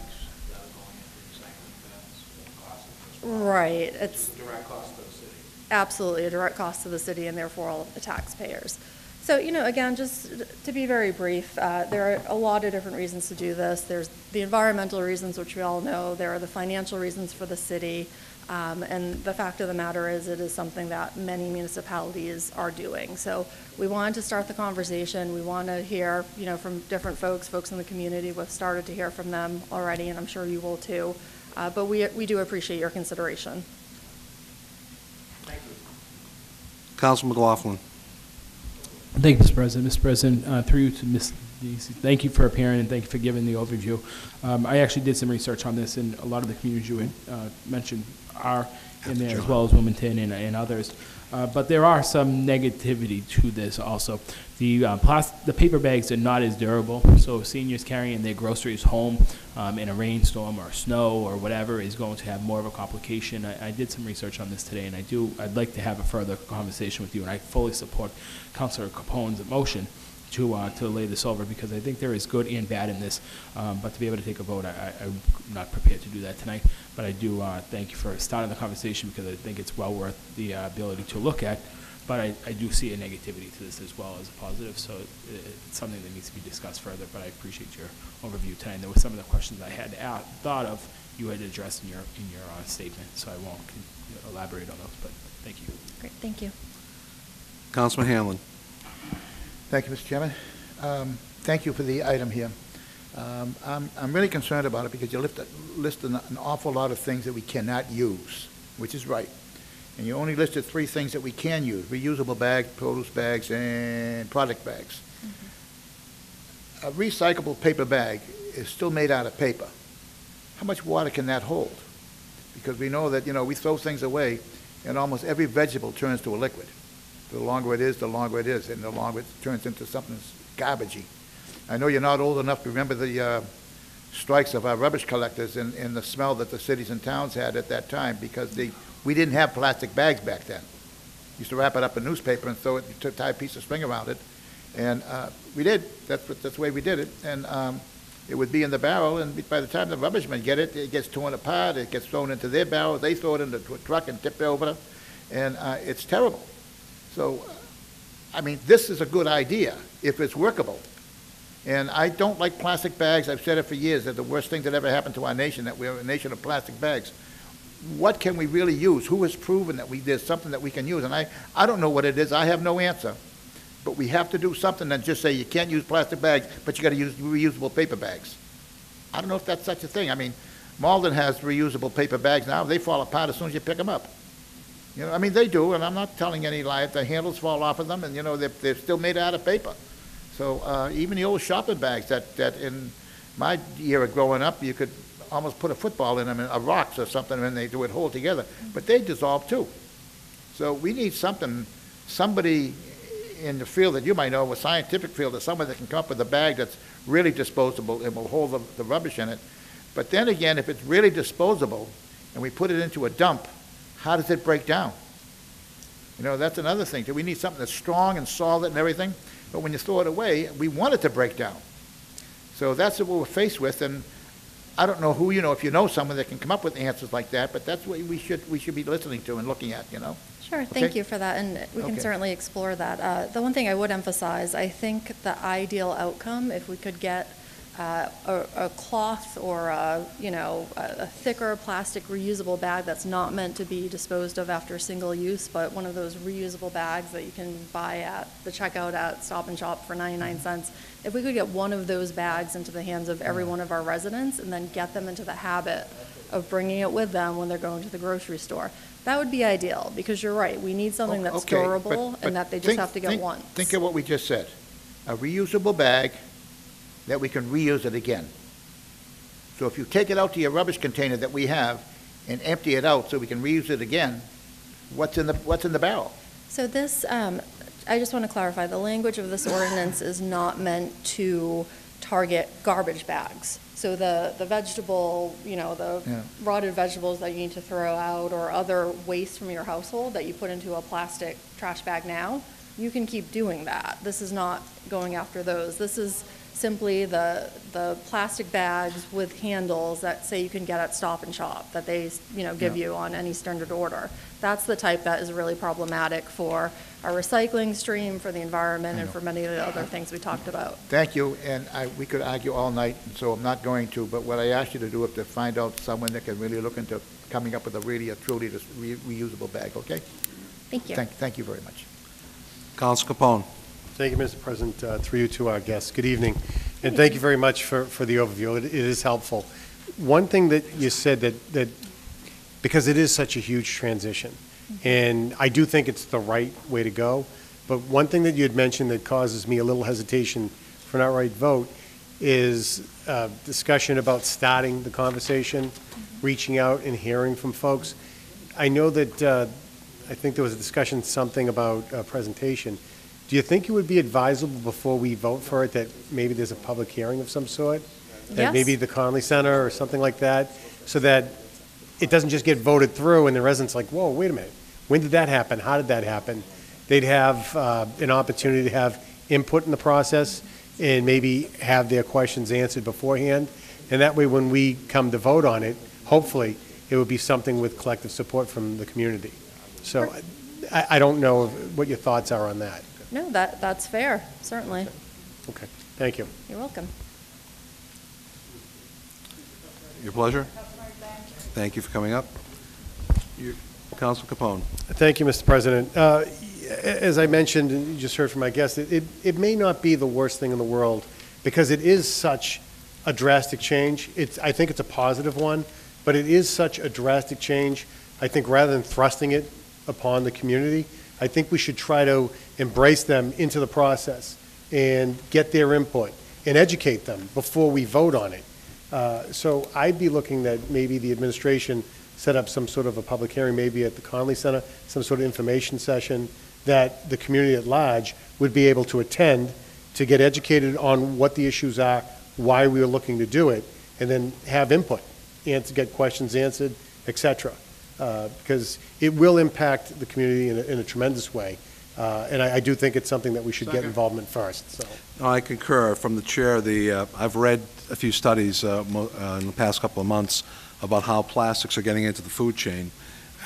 that are going into recycling bins and cost of this. Right, It's a direct cost to the city. Absolutely, a direct cost to the city and therefore all of the taxpayers. So, again, just to be very brief, there are a lot of different reasons to do this. There's the environmental reasons, which we all know. There are the financial reasons for the city. And the fact of the matter is it is something that many municipalities are doing. So we wanted to start the conversation. We want to hear, from different folks in the community. We've started to hear from them already, and I'm sure you will too. But we do appreciate your consideration. Thank you. Council McLaughlin. Thank you, Mr. President. Mr. President, through you to Ms. Deasy, thank you for appearing and thank you for giving the overview. I actually did some research on this, and a lot of the communities you had mentioned are in there, as well as Wilmington and others. But there are some negativity to this also. The paper bags are not as durable, so seniors carrying their groceries home in a rainstorm or snow or whatever is going to have more of a complication. I did some research on this today, and I'd like to have a further conversation with you, and I fully support Councilor Capone's motion to lay this over, because I think there is good and bad in this. But to be able to take a vote, I'm not prepared to do that tonight. But I do thank you for starting the conversation, because I think it's well worth the ability to look at. But I do see a negativity to this as well as a positive, so it's something that needs to be discussed further. But I appreciate your overview tonight. And there were some of the questions I had thought of you had addressed in your statement, so I won't elaborate on those. But thank you. Great, thank you. Councilman Hanlon. Thank you, Mr. Chairman. Thank you for the item here. I'm really concerned about it because you listed an awful lot of things that we cannot use, which is right. And you only listed 3 things that we can use: reusable bags, produce bags, and product bags. Mm-hmm. A recyclable paper bag is still made out of paper. How much water can that hold? Because we know that, we throw things away, and almost every vegetable turns to a liquid. The longer it is, and the longer it turns into something garbagey. I know you're not old enough to remember the strikes of our rubbish collectors and the smell that the cities and towns had at that time, because we didn't have plastic bags back then. Used to wrap it up in newspaper and throw it, tie a piece of string around it, and we did. That's the way we did it, and it would be in the barrel, and by the time the rubbish men get it, it gets torn apart, it gets thrown into their barrel, they throw it into a truck and tip it over, and it's terrible. So, I mean, this is a good idea if it's workable. And I don't like plastic bags. I've said it for years. They're the worst thing that ever happened to our nation, that we're a nation of plastic bags. What can we really use? Who has proven that there's something that we can use? And I don't know what it is. I have no answer. But we have to do something than just say you can't use plastic bags, but you got to use reusable paper bags. I don't know if that's such a thing. I mean, Malden has reusable paper bags now. They fall apart as soon as you pick them up. You know, I mean, they do, and I'm not telling any lie. The handles fall off of them, and, you know, they're still made out of paper. So even the old shopping bags that in my era growing up, you could almost put a football in them, and rocks or something, and they would hold together. But they dissolve too. So we need somebody in the field that you might know, a scientific field, or someone that can come up with a bag that's really disposable and will hold the rubbish in it. But then again, if it's really disposable and we put it into a dump, how does it break down? You know, that's another thing. We need something that's strong and solid and everything, but when you throw it away, we want it to break down. So that's what we're faced with, and I don't know who, you know, if you know someone that can come up with answers like that, but that's what we should be listening to and looking at, you know. Sure, thank you for that, and we can certainly explore that. The one thing I would emphasize, I think the ideal outcome, if we could get a cloth or a thicker plastic reusable bag that's not meant to be disposed of after single use, but one of those reusable bags that you can buy at the checkout at Stop and Shop for 99 cents. If we could get one of those bags into the hands of every one of our residents and then get them into the habit of bringing it with them when they're going to the grocery store, that would be ideal, because you're right, we need something that's durable and that they just have to get once. Think of what we just said. A reusable bag that we can reuse it again. So if you take it out to your rubbish container that we have and empty it out so we can reuse it again, what's in the barrel? So this, I just want to clarify, the language of this ordinance is not meant to target garbage bags. So the vegetable, the rotted vegetables that you need to throw out, or other waste from your household that you put into a plastic trash bag now, you can keep doing that. This is not going after those. This is simply the plastic bags with handles that say you can get at Stop and Shop, that they give you on any standard order. That's the type that is really problematic for our recycling stream, for the environment, and for many of the other things we talked about. Thank you, and we could argue all night, so I'm not going to, but what I asked you to do is to find out someone that can really look into coming up with a truly reusable bag, okay? Thank you. Thank you very much. Council Capone. Thank you, Mr. President. Through you to our guests. Good evening. And thank you very much for the overview. It is helpful. One thing that you said that because it is such a huge transition, and I do think it's the right way to go, but one thing that you had mentioned that causes me a little hesitation for an outright vote is discussion about starting the conversation, reaching out and hearing from folks. I know that I think there was a discussion, something about presentation. Do you think it would be advisable before we vote for it that maybe there's a public hearing of some sort? That Yes. maybe the Conley Center or something like that, so that it doesn't just get voted through and the residents like, whoa, wait a minute, when did that happen? How did that happen? They'd have an opportunity to have input in the process and maybe have their questions answered beforehand. And that way, when we come to vote on it, hopefully, it would be something with collective support from the community. So I don't know what your thoughts are on that. No, that's fair, certainly. Okay, thank you. You're welcome. Your pleasure. Thank you for coming up. Council Capone. Thank you, Mr. President. As I mentioned, and you just heard from my guest, it may not be the worst thing in the world because it is such a drastic change. I think it's a positive one, but it is such a drastic change. I think rather than thrusting it upon the community, I think we should try to embrace them into the process and get their input and educate them before we vote on it. So I'd be looking that maybe the administration set up some sort of a public hearing, maybe at the Conley Center, some sort of information session that the community at large would be able to attend to get educated on what the issues are, why we are looking to do it, and then have input and to get questions answered, et cetera. Because it will impact the community in a tremendous way. And I do think it's something that we should get involvement first. So. I concur. From the chair, I've read a few studies in the past couple of months about how plastics are getting into the food chain.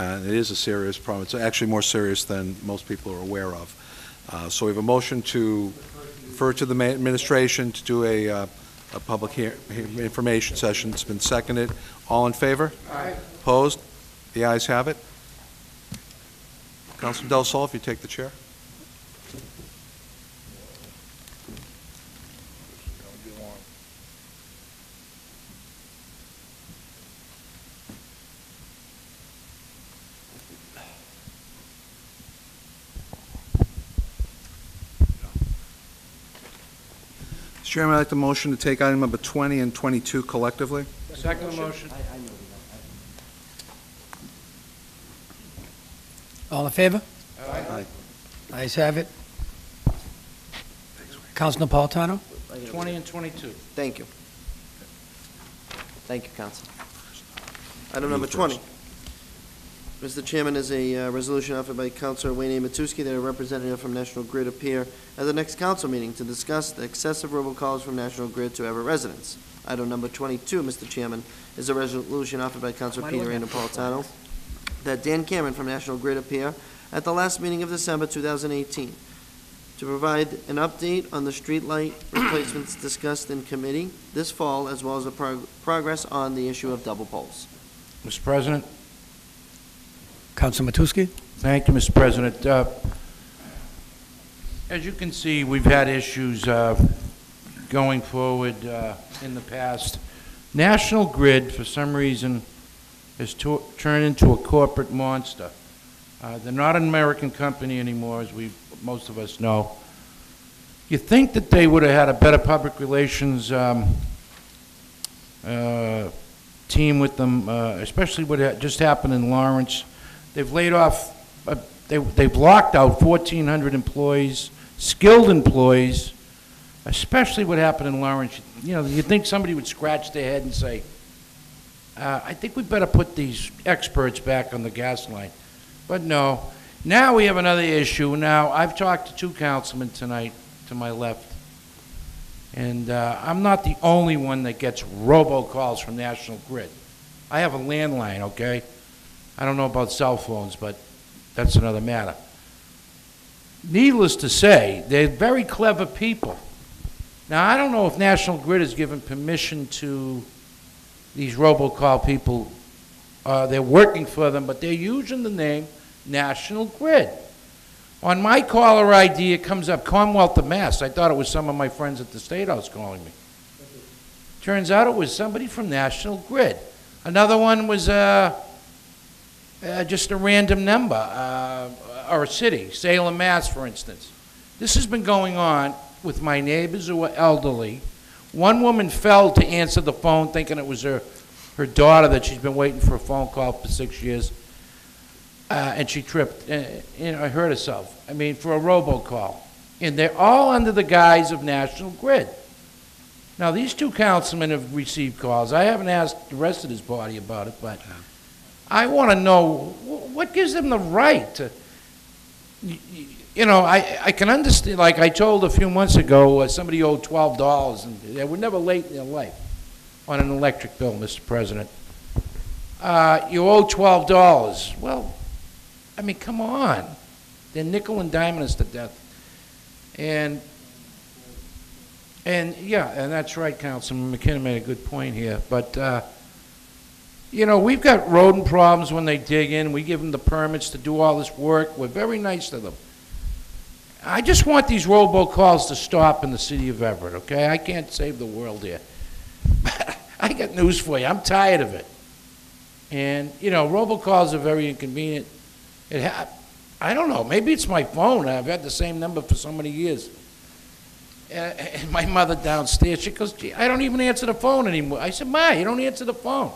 and it is a serious problem. It's actually more serious than most people are aware of. So we have a motion to refer to the administration to do a public information session. It's been seconded. All in favor? Aye. Opposed? The ayes have it. Councilman Del Sol, if you take the chair. Mr. Chairman, I'd like the motion to take item number 20 and 22 collectively. Second motion. All in favor? Aye. Ayes have it. Counsel Napolitano? 20 and 22. Thank you. Thank you, Counsel. Item number 20. Mr. Chairman, is a resolution offered by Councilor Wayne A. Matusky that a representative from National Grid appear at the next council meeting to discuss the excessive robocalls from National Grid to Everett residents. Item number 22, Mr. Chairman, is a resolution offered by Councilor Peter A. Napolitano that Dan Cameron from National Grid appear at the last meeting of December 2018 to provide an update on the streetlight replacements discussed in committee this fall, as well as the progress on the issue of double poles. Mr. President? Counsel Matusky? Thank you, Mr. President. As you can see, we've had issues going forward in the past. National Grid, for some reason, has turned into a corporate monster. They're not an American company anymore, as most of us know. You think that they would have had a better public relations team with them, especially what just happened in Lawrence. They've laid off, they've locked out 1,400 employees, skilled employees, especially what happened in Lawrence. You know, you'd think somebody would scratch their head and say, I think we better put these experts back on the gas line. But no. Now we have another issue. Now, I've talked to 2 councilmen tonight to my left, and I'm not the only one that gets robocalls from National Grid. I have a landline, okay? I don't know about cell phones, but that's another matter. Needless to say, they're very clever people. Now, I don't know if National Grid has given permission to these robocall people. They're working for them, but they're using the name National Grid. On my caller ID, it comes up Commonwealth of Mass. I thought it was some of my friends at the State House calling me. Turns out it was somebody from National Grid. Another one was just a random number, or a city, Salem, Mass, for instance. This has been going on with my neighbors who are elderly. One woman fell to answer the phone thinking it was her daughter that she's been waiting for a phone call for 6 years, and she tripped, hurt herself. I mean, for a robocall. And they're all under the guise of National Grid. Now, these 2 councilmen have received calls. I haven't asked the rest of this body about it, but I want to know what gives them the right to, I can understand, like I told a few months ago, somebody owed $12, and they were never late in their life on an electric bill, Mr. President. You owe $12. Well, I mean, come on. They're nickel and diming us to death. And yeah, and that's right, Councilman McKinnon made a good point here. But, we've got rodent problems when they dig in. We give them the permits to do all this work. We're very nice to them. I just want these robocalls to stop in the city of Everett, okay? I can't save the world here. I got news for you. I'm tired of it. And, robocalls are very inconvenient. I don't know. Maybe it's my phone. I've had the same number for so many years. And my mother downstairs, she goes, gee, I don't even answer the phone anymore. I said, Ma, you don't answer the phone.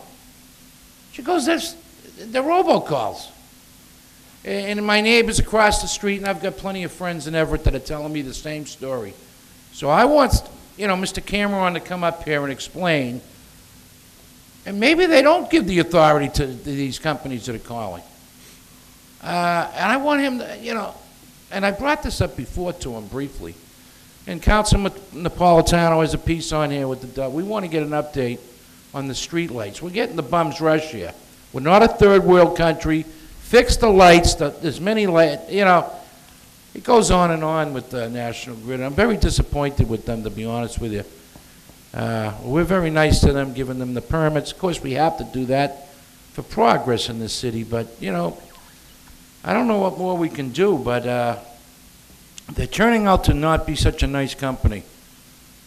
She goes, they're robocalls. And my neighbors across the street, and I've got plenty of friends in Everett that are telling me the same story. So I want, Mr. Cameron to come up here and explain. And maybe they don't give the authority to these companies that are calling. And I want him to, and I brought this up before to him briefly. And Councilman Napolitano has a piece on here with the, we want to get an update on the street lights. We're getting the bums rush here. We're not a third world country. fix the lights, there's many light, you know, it goes on with the National Grid. I'm very disappointed with them, to be honest with you. We're very nice to them, giving them the permits. Of course, we have to do that for progress in this city, but, you know, I don't know what more we can do, but they're turning out to not be such a nice company.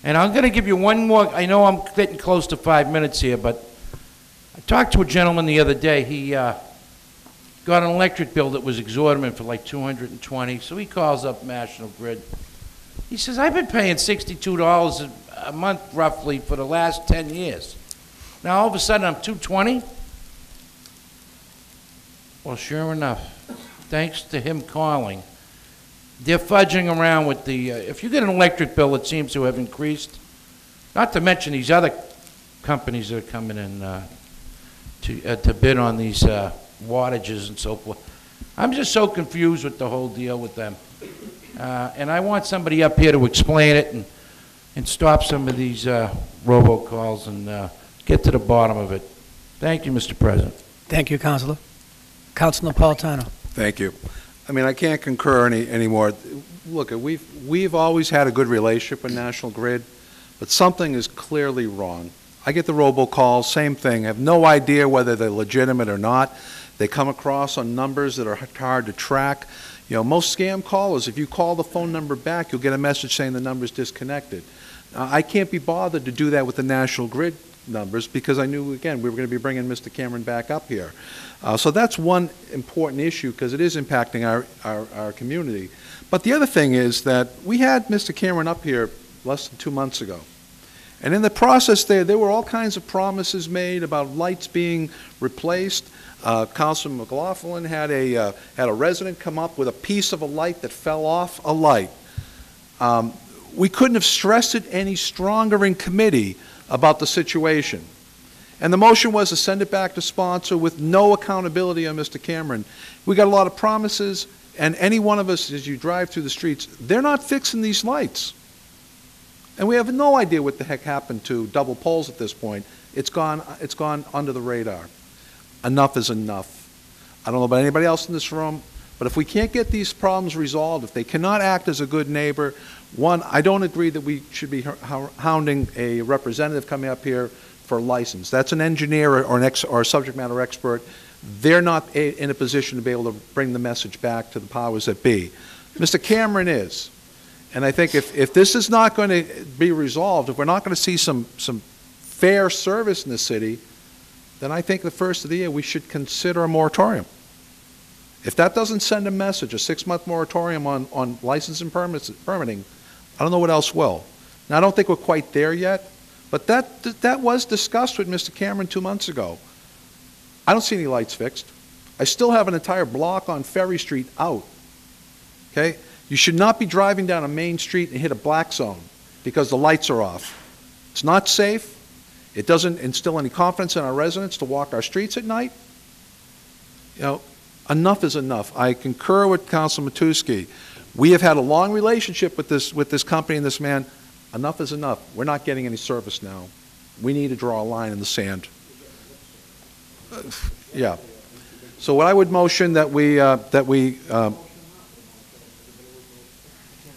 And I'm going to give you one more. I know I'm getting close to 5 minutes here, but I talked to a gentleman the other day. He got an electric bill that was exorbitant for like $220, so he calls up National Grid. He says, I've been paying $62 a month roughly for the last 10 years. Now all of a sudden I'm $220? Well, sure enough, thanks to him calling, they're fudging around with the, if you get an electric bill that seems to have increased, not to mention these other companies that are coming in to bid on these wattages and so forth. I'm just so confused with the whole deal with them. And I want somebody up here to explain it and stop some of these robocalls and get to the bottom of it. Thank you, Mr. President. Thank you, Councilor. Councilor Napolitano. Thank you. I mean, I can't concur anymore. Look, we've always had a good relationship with National Grid, but something is clearly wrong. I get the robocalls, same thing. I have no idea whether they're legitimate or not. They come across on numbers that are hard to track. You know, most scam callers, if you call the phone number back, you'll get a message saying the number's disconnected. I can't be bothered to do that with the National Grid numbers because I knew, again, we were going to be bringing Mr. Cameron back up here. So that's one important issue because it is impacting our community. But the other thing is that we had Mr. Cameron up here less than 2 months ago. And in the process there were all kinds of promises made about lights being replaced. Councilman McLaughlin had a resident come up with a piece of a light that fell off a light. We couldn't have stressed it any stronger in committee about the situation. And the motion was to send it back to sponsor with no accountability on Mr. Cameron. We got a lot of promises, and any one of us, as you drive through the streets, they're not fixing these lights. And we have no idea what the heck happened to double poles at this point. It's gone under the radar. Enough is enough. I don't know about anybody else in this room, but if we can't get these problems resolved, if they cannot act as a good neighbor, one, I don't agree that we should be hounding a representative coming up here for a license. That's an engineer or a subject matter expert. They're not in a position to be able to bring the message back to the powers that be. Mr. Cameron is. And I think if this is not going to be resolved, if we're not going to see some fair service in the city, then I think the first of the year we should consider a moratorium. If that doesn't send a message, a 6-month moratorium on license and permitting, I don't know what else will. Now, I don't think we're quite there yet, but that was discussed with Mr. Cameron 2 months ago. I don't see any lights fixed. I still have an entire block on Ferry Street out, okay? You should not be driving down a main street and hit a black zone because the lights are off. It's not safe. It doesn't instill any confidence in our residents to walk our streets at night. You know, enough is enough. I concur with Councilman Matusky. We have had a long relationship with this company and this man. Enough is enough. We're not getting any service now. We need to draw a line in the sand. Yeah. So what I would motion that we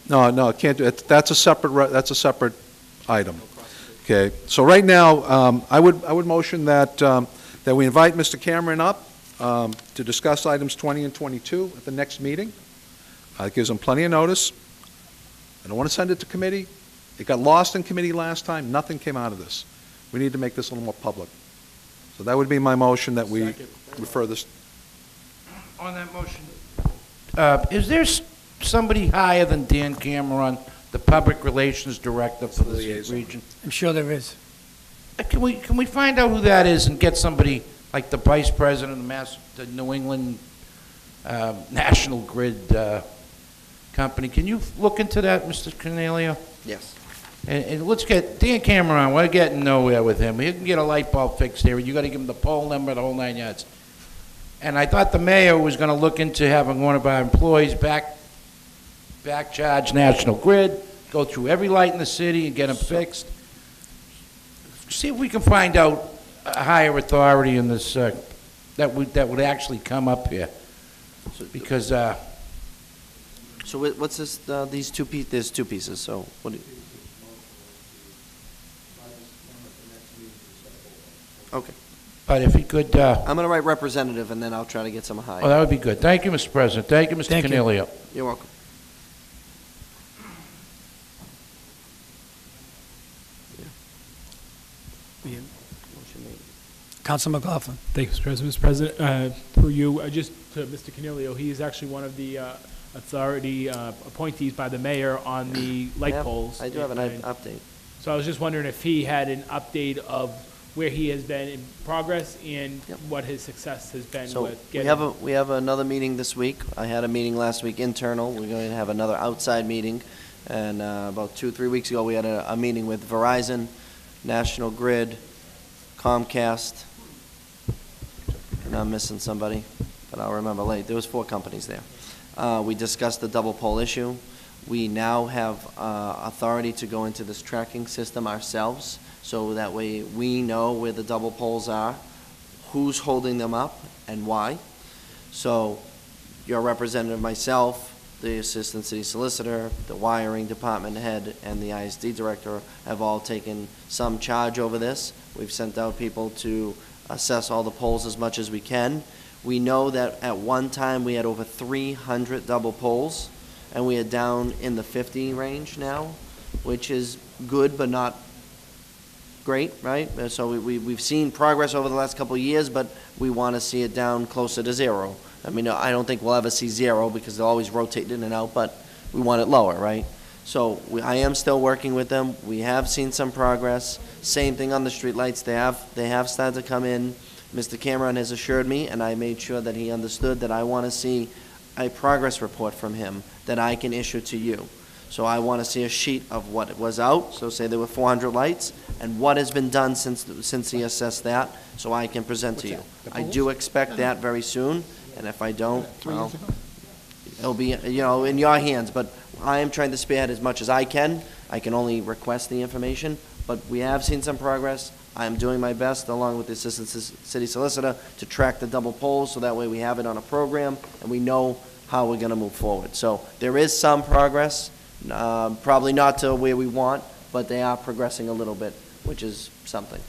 no, can't do it. That's a separate item. Okay. So right now, I would motion that that we invite Mr. Cameron up to discuss items 20 and 22 at the next meeting. It gives him plenty of notice. I don't want to send it to committee. It got lost in committee last time. Nothing came out of this. We need to make this a little more public. So that would be my motion that we refer this. On that motion, is there somebody higher than Dan Cameron, the Public Relations Director for this region? I'm sure there is. Can we find out who that is and get somebody like the Vice President of the New England National Grid Company? Can you look into that, Mr. Cornelio? Yes. And let's get Dan Cameron. We're getting nowhere with him. He can get a light bulb fixed here. You got to give him the pole number, the whole 9 yards. And I thought the mayor was going to look into having one of our employees back charge National Grid, go through every light in the city and get them fixed. See if we can find out a higher authority in this that would actually come up here. Because, So what's this, these there's two pieces, so what do you? Okay. but if he could, I'm gonna write representative, and then I'll try to get some high. oh, that would be good. Thank you, Mr. President. Thank you, Mr. Thank you. Canelio. You're welcome. Council McLaughlin. Thank you, Mr. President. Mr. President, through you, just to Mr. Canelio, he is actually one of the authority appointees by the mayor on the light poles. I do have an update. So I was just wondering if he had an update of where he has been in progress and what his success has been So with we getting. we have another meeting this week. I had a meeting last week internal. We're going to have another outside meeting. And about 2-3 weeks ago, we had a meeting with Verizon, National Grid, Comcast, and I'm missing somebody, but I'll remember later. There was 4 companies there. We discussed the double pole issue. We now have authority to go into this tracking system ourselves, so that way we know where the double poles are, who's holding them up, and why. So your representative, myself, the Assistant City Solicitor, the Wiring Department Head, and the ISD Director have all taken some charge over this. We've sent out people to assess all the poles as much as we can. We know that at one time we had over 300 double poles, and we are down in the 50 range now, which is good but not great, right? So we've seen progress over the last couple of years, but we want to see it down closer to 0. I mean, I don't think we'll ever see 0 because they'll always rotate in and out, but we want it lower, right? So I am still working with them. We have seen some progress. Same thing on the streetlights. They have started to come in. Mr. Cameron has assured me, and I made sure that he understood that I want to see a progress report from him that I can issue to you. So I want to see a sheet of what was out, so say there were 400 lights, and what has been done since he assessed that, so I can present to you. I do expect that very soon, and if I don't, well, it'll be, in your hands, but I am trying to spearhead as much as I can. I can only request the information, but we have seen some progress. I am doing my best, along with the Assistant City Solicitor, to track the double poles, so that way we have it on a program, and we know how we're going to move forward. So there is some progress, probably not to where we want, but they are progressing a little bit, which is something.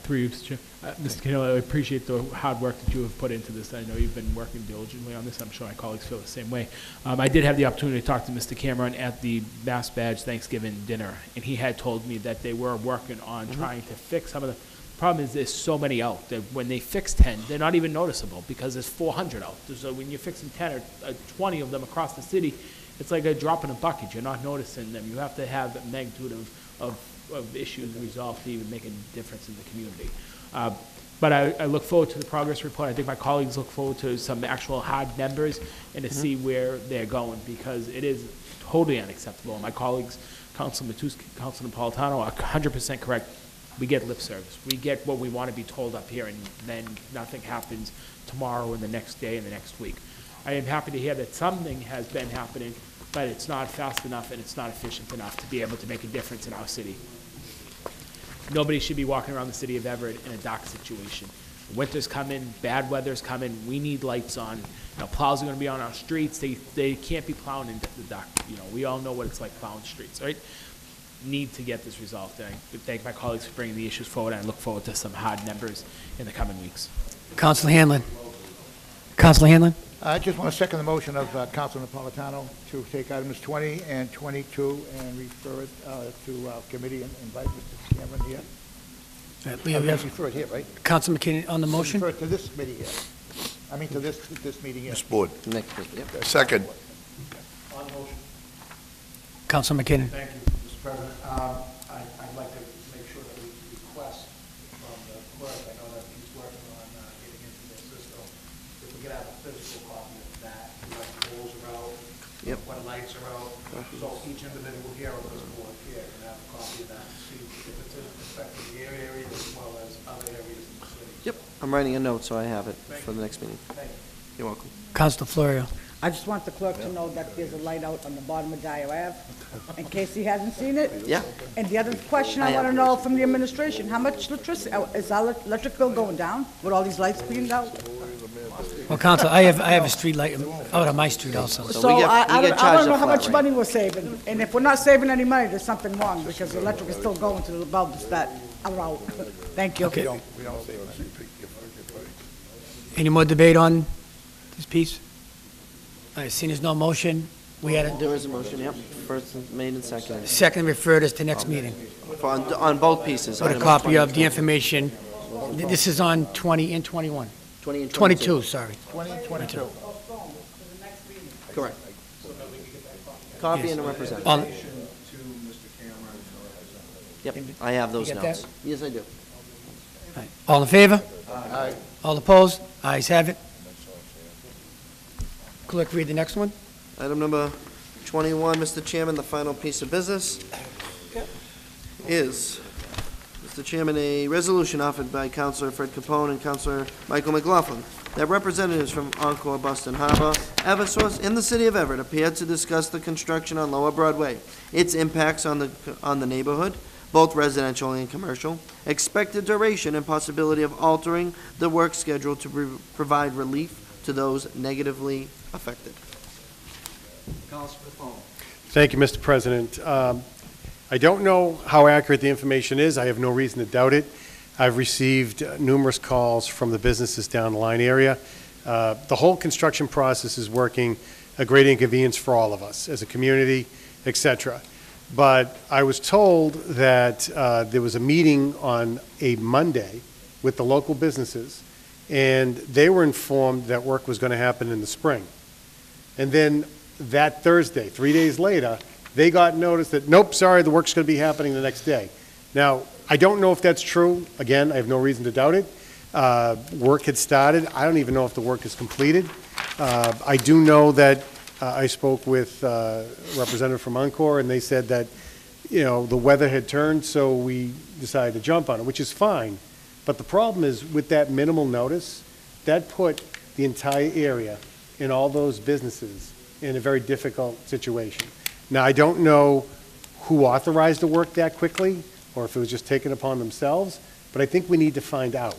Through you, Mr. Chair. Mr. Canello, I appreciate the hard work that you have put into this. I know you've been working diligently on this. I'm sure my colleagues feel the same way. I did have the opportunity to talk to Mr. Cameron at the Mass Badge Thanksgiving dinner, and he had told me that they were working on trying to fix some of the problem. Is there's so many out that when they fix 10, they're not even noticeable because there's 400 out. So when you're fixing 10 or 20 of them across the city, it's like a drop in a bucket. You're not noticing them. You have to have a magnitude of issues resolved to even make a difference in the community. But I look forward to the progress report. I think my colleagues look forward to some actual hard numbers and to see where they're going, because it is totally unacceptable. And my colleagues, Councilor Matusky, Councilor Napolitano, are 100% correct. We get lip service. We get what we want to be told up here, and then nothing happens tomorrow and the next day and the next week. I am happy to hear that something has been happening, but it's not fast enough and it's not efficient enough to be able to make a difference in our city. Nobody should be walking around the city of Everett in a dark situation. Winter's coming, bad weather's coming, we need lights on. Plows are going to be on our streets. They can't be plowing in the dark. We all know what it's like plowing streets, right? Need to get this resolved. And I thank my colleagues for bringing the issues forward, and I look forward to some hard numbers in the coming weeks. Councilor Hanlon. Councilor Hanlon. I just want to second the motion of Councilor Napolitano to take items 20 and 22 and refer it to committee and invite Mr. Cameron here. We have Refer it here, right? Councilor McKinney on the motion. Refer it to this committee here. I mean, to this meeting here. This board. Next week, yep. Second. Councilor McKinnon. Thank you, Mr. President. I'd like to make sure that we request from the clerk, I know that he's working on getting into their system, if we could have a physical copy of that, what poles are out, what lights are out, so each individual here on this board here can have a copy of that, and see if it's affecting their area as well as other areas in the city. Yep, I'm writing a note so I have it for the next meeting. Thank you. You're welcome. Councilor Florio. I just want the clerk to know that there's a light out on the bottom of Dyer Ave, in case he hasn't seen it. Yeah. And the other question I want to know from the administration, how much electricity, is our electric bill going down with all these lights being out? Well, Council, I have a street light out on my street also. So I don't know how much money we're saving, and if we're not saving any money, there's something wrong, because the electric is still going to the bulbs that are out. Thank you. Okay. Any more debate on this piece? All right, seeing there's no motion, we had There is a motion, yep. First made and seconded. second refer this to next meeting. On both pieces. With a items copy 20 of and the 21. information. This is on 20 and 21. 20 and 22, sorry. 20 and 22. Correct. Copy Yes. and a representative. All- Yep, I have those You get notes. that? Yes, I do. All in favor? Aye. All opposed? Ayes have it. Clerk, read the next one. Item number 21, Mr. Chairman, the final piece of business is, Mr. Chairman, a resolution offered by Councilor Fred Capone and Councilor Michael McLaughlin that representatives from Encore Boston Harbor, Eversource, and the City of Everett appear to discuss the construction on Lower Broadway, its impacts on the neighborhood, both residential and commercial, expected duration and possibility of altering the work schedule to provide relief to those negatively affected. Thank you, Mr. President. I don't know how accurate the information is. I have no reason to doubt it. I've received numerous calls from the businesses down the line area. The whole construction process is working a great inconvenience for all of us as a community, et cetera. But I was told that there was a meeting on a Monday with the local businesses, and they were informed that work was going to happen in the spring. And then that Thursday, 3 days later, they got notice that, nope, sorry, the work's going to be happening the next day. Now, I don't know if that's true. Again, I have no reason to doubt it. Work had started. I don't even know if the work is completed. I do know that I spoke with a representative from Encore, and they said that, you know, the weather had turned, so we decided to jump on it, which is fine. But the problem is, with that minimal notice, that put the entire area and all those businesses in a very difficult situation. Now, I don't know who authorized the work that quickly, or if it was just taken upon themselves, but I think we need to find out.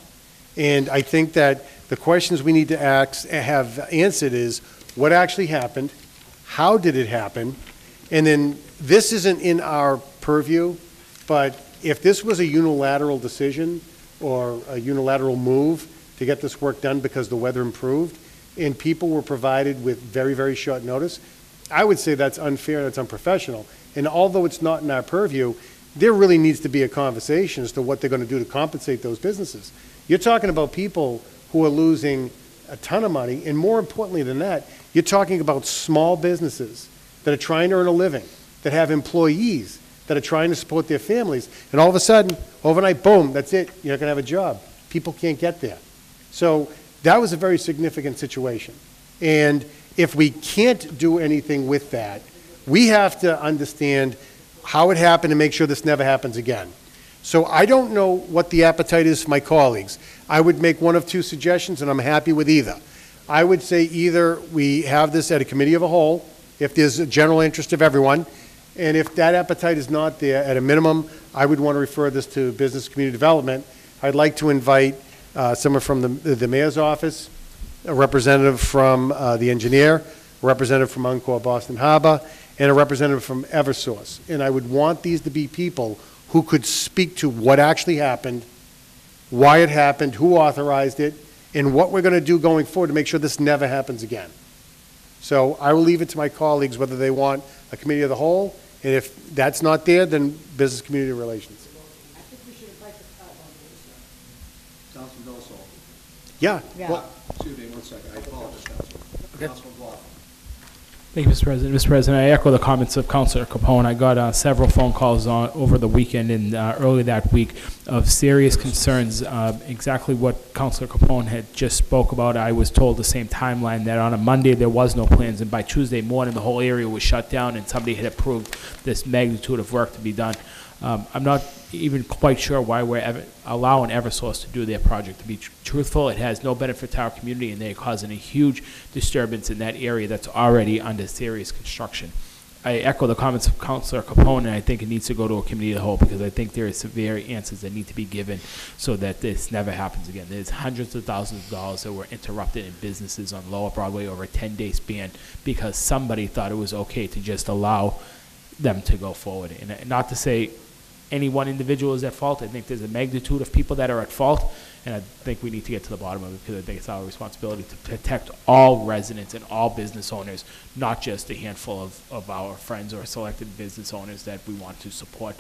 And I think that the questions we need to have answered is, what actually happened? How did it happen? And then, this isn't in our purview, but if this was a unilateral decision or a unilateral move to get this work done because the weather improved and people were provided with very, very short notice, I would say that's unfair, that's unprofessional. And although it's not in our purview, there really needs to be a conversation as to what they're going to do to compensate those businesses. You're talking about people who are losing a ton of money, and more importantly than that, you're talking about small businesses that are trying to earn a living, that have employees that are trying to support their families, and all of a sudden, overnight, boom, that's it, you're not going to have a job. People can't get there. So that was a very significant situation. And if we can't do anything with that, we have to understand how it happened and make sure this never happens again. So I don't know what the appetite is for my colleagues. I would make one of two suggestions, and I'm happy with either. I would say either we have this at a committee of a whole, if there's a general interest of everyone, and if that appetite is not there, at a minimum, I would want to refer this to Business Community Development. I'd like to invite someone from the mayor's office, a representative from the engineer, a representative from Encore Boston Harbor, and a representative from Eversource. And I would want these to be people who could speak to what actually happened, why it happened, who authorized it, and what we're going to do going forward to make sure this never happens again. So I will leave it to my colleagues whether they want a committee of the whole, and if that's not there, then Business Community Relations. I think we should invite the, Councilman Delsol. Yeah. Yeah. Well, Excuse me, one second, I apologize, Councilman. Councilman McLaughlin. Thank you, Mr. President. Mr. President, I echo the comments of Councilor Capone. I got several phone calls over the weekend and early that week of serious concerns. Exactly what Councilor Capone had just spoke about. I was told the same timeline that on a Monday there was no plans, and by Tuesday morning the whole area was shut down and somebody had approved this magnitude of work to be done. I'm not even quite sure why we're allowing Eversource to do their project. To be truthful, it has no benefit to our community, and they're causing a huge disturbance in that area that's already under serious construction. I echo the comments of Councilor Capone, and I think it needs to go to a committee of the whole, because I think there are severe answers that need to be given so that this never happens again. There's hundreds of thousands of dollars that were interrupted in businesses on Lower Broadway over a 10-day span because somebody thought it was okay to just allow them to go forward. And not to say any one individual is at fault. I think there's a magnitude of people that are at fault, and I think we need to get to the bottom of it, because I think it's our responsibility to protect all residents and all business owners, not just a handful of our friends or selected business owners that we want to support.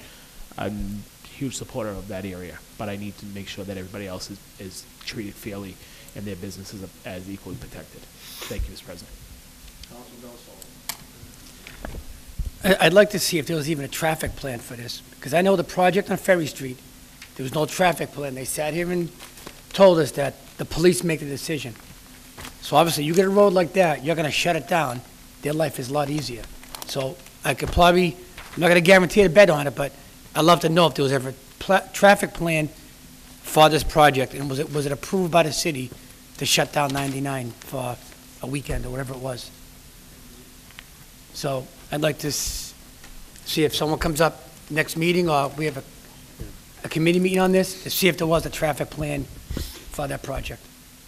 I'm a huge supporter of that area, but I need to make sure that everybody else is treated fairly and their businesses as equally protected. Thank you, Mr. President. I'd like to see if there was even a traffic plan for this, because I know the project on Ferry Street, there was no traffic plan. They sat here and told us that the police make the decision. So obviously, you get a road like that, you're gonna shut it down, their life is a lot easier. So I could probably, I'm not gonna guarantee a bet on it, but I'd love to know if there was ever a traffic plan for this project, and was it approved by the city to shut down 99 for a weekend or whatever it was? So I'd like to see if someone comes up next meeting, or we have a committee meeting on this, to see if there was a traffic plan for that project.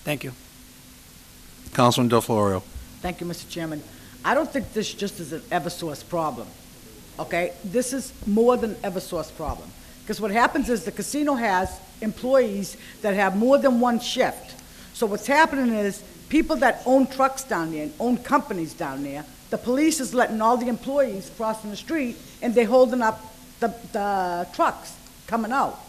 Thank you. Councilman Del Florio. Thank you, Mr. Chairman. I don't think this just is an Eversource problem, okay? This is more than Eversource problem. Because what happens is the casino has employees that have more than one shift. So what's happening is people that own trucks down there and own companies down there, the police is letting all the employees crossing the street, and they're holding up the trucks coming out.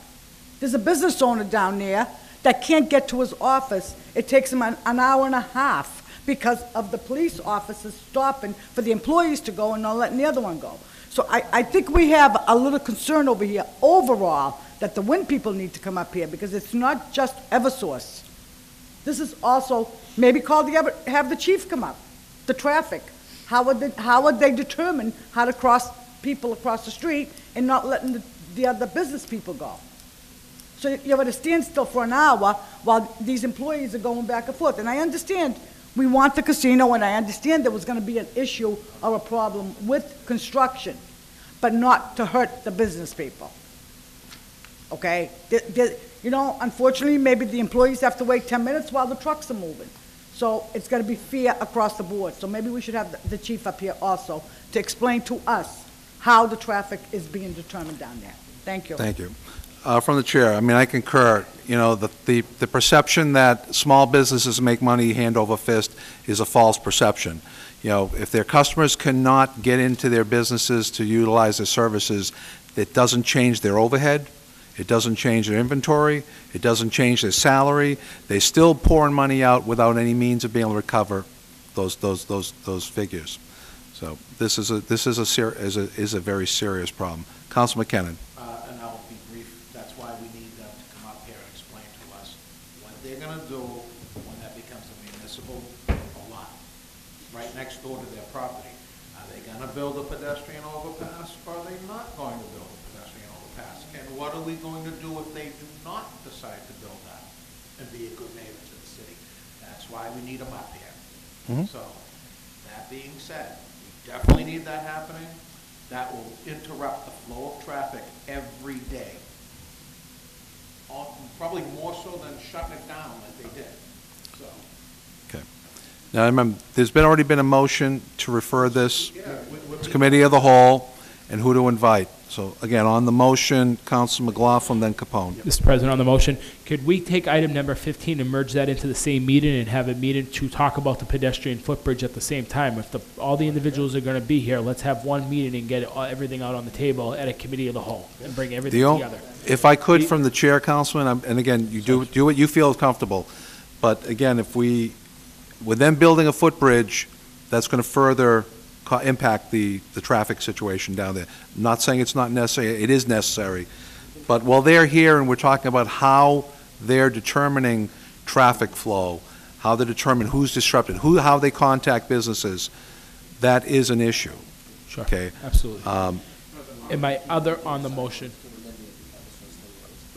There's a business owner down there that can't get to his office. It takes him an hour and a half because of the police officers stopping for the employees to go and not letting the other one go. So I think we have a little concern over here overall that the wind people need to come up here, because it's not just Eversource. This is also, maybe have the chief come up, the traffic. How would they determine how to cross people across the street and not letting the other business people go? So you're at a standstill for an hour while these employees are going back and forth. And I understand we want the casino, and I understand there was going to be an issue or a problem with construction, but not to hurt the business people. Okay? You know, unfortunately, maybe the employees have to wait 10 minutes while the trucks are moving. So it's got to be fair across the board. So maybe we should have the chief up here also to explain to us how the traffic is being determined down there. Thank you. Thank you. From the chair, I mean, I concur. You know, the perception that small businesses make money hand over fist is a false perception. You know, if their customers cannot get into their businesses to utilize their services, it doesn't change their overhead. It doesn't change their inventory. It doesn't change their salary. They still pouring money out without any means of being able to recover those figures. So this is a very serious problem. Councilman McKinnon. And I'll be brief. That's why we need them to come up here and explain to us what they're going to do when that becomes a municipal lot right next door to their property. Are they going to build a pedestrian overpass, or are they not going to build a pedestrian overpass? And what are we going to do if they do not decide to build that and be a good neighbor to the city? That's why we need them up here. Mm-hmm. So, that being said, we definitely need that happening. That will interrupt the flow of traffic every day. Probably more so than shutting it down like they did. So. Okay. Now, remember, there's already been a motion to refer this to Committee of the Whole, and who to invite. So, again, on the motion, Council McLaughlin, then Capone. Mr. President, on the motion, could we take item number 15 and merge that into the same meeting and have a meeting to talk about the pedestrian footbridge at the same time? If all the individuals are going to be here, let's have one meeting and get everything out on the table at a Committee of the Whole and bring everything together. If I could, from the chair, Councilman, and again, you do what you feel is comfortable, but again, with them building a footbridge, that's going to further impact the traffic situation down there. I'm not saying it's not necessary, it is necessary, but while they're here and we're talking about how they're determining traffic flow, how they determine who's disrupted, how they contact businesses, that is an issue. Sure. Okay. Absolutely. And my other on the motion.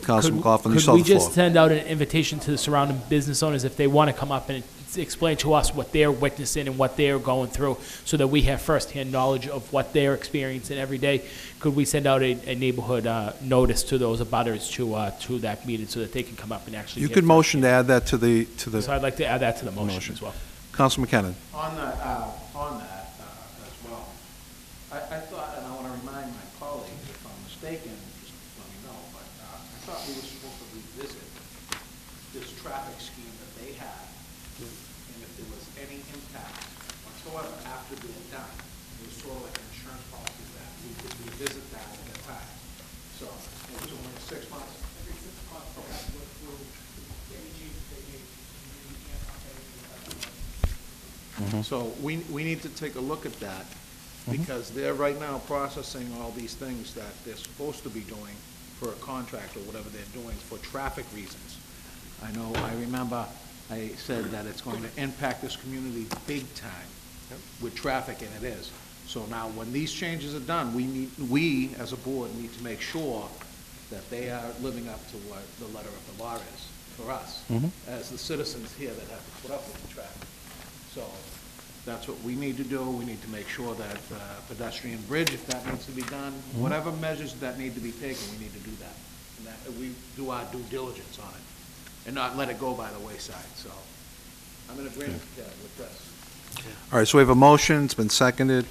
Councilman McLaughlin, you could saw we the floor. just send out an invitation to the surrounding business owners if they want to come up and explain to us what they're witnessing and what they're going through, so that we have firsthand knowledge of what they're experiencing every day. Could we send out a neighborhood notice to those abutters to that meeting, so that they can come up and actually You get could firsthand- motion to add that to the. So I'd like to add that to the motion as well. Councilman McKinnon. On that as well, I thought, and I want to remind my colleagues, if I'm mistaken, just let me know, but I thought we were supposed to revisit this traffic scheme that they had, and if there was any impact whatsoever after being done, it was sort of like an insurance policy that we could revisit that at that time. So, it was only 6 months. Every 6 months, okay. So we need to take a look at that, because they're right now processing all these things that they're supposed to be doing for a contract or whatever they're doing for traffic reasons. I remember I said that it's going to impact this community big time with traffic, and it is. So now, when these changes are done, we as a board need to make sure that they are living up to what the letter of the law is for us, as the citizens here that have to put up with the traffic. So that's what we need to do. We need to make sure that pedestrian bridge, if that needs to be done, whatever measures that need to be taken, we need to do that. And that we do our due diligence on it and not let it go by the wayside. So I'm in agreement with this. All right, so we have a motion, it's been seconded.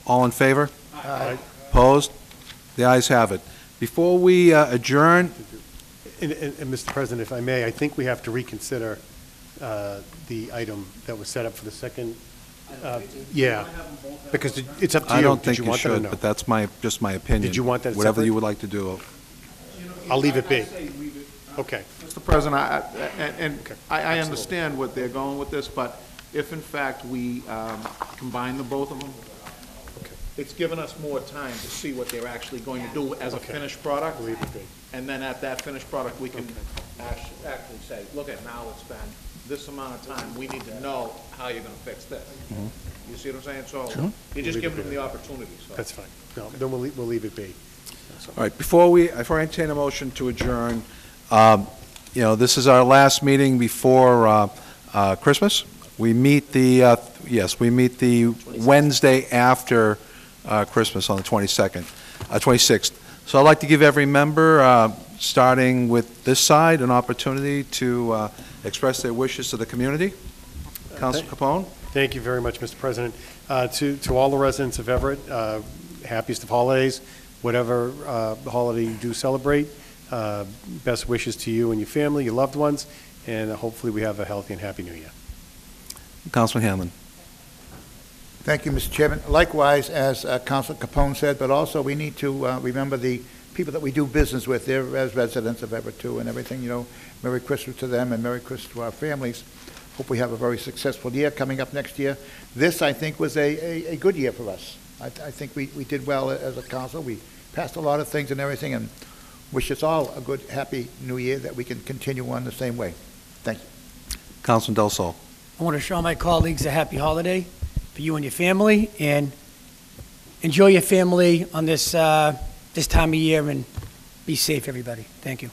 All in favor? Aye. Opposed? The ayes have it. Before we adjourn, And, Mr. President, if I may, I think we have to reconsider the item that was set up for the second. Yeah, because it's up to you. I don't Did think you you want that or should, no? but that's just my opinion. Did you want that Whatever separate? you would like to do. I'll leave it be. Okay. Mr. President, I understand what they're going with this, but if in fact we combine the both of them, it's given us more time to see what they're actually going to do as a finished product. Leave it be. And then at that finished product, we can actually say, look at, now it's been this amount of time, we need to know how you're gonna fix this. You see what I'm saying? So, you're just giving them the opportunity, so. That's fine. No, then we'll leave it be. All right, before I entertain a motion to adjourn, this is our last meeting before Christmas. We meet the Wednesday after Christmas on the 26th. So I'd like to give every member, starting with this side, an opportunity to express their wishes to the community. Councilor Capone? Thank you very much, Mr. President. To all the residents of Everett, happiest of holidays, whatever holiday you do celebrate. Best wishes to you and your family, your loved ones, and hopefully we have a healthy and happy New Year. Councilman Hanlon. Thank you, Mr. Chairman. Likewise, as Councilor Capone said, but also we need to remember the people that we do business with. They're as residents of Everett too, and everything, Merry Christmas to them and Merry Christmas to our families. Hope we have a very successful year coming up next year. This, I think, was a good year for us. I think we did well as a council. We passed a lot of things and everything, and wish us all a good, happy New Year that we can continue on the same way. Thank you. Councilman Del Sol. I want to show my colleagues a happy holiday for you and your family, and enjoy your family on this this time of year, and be safe, everybody. Thank you.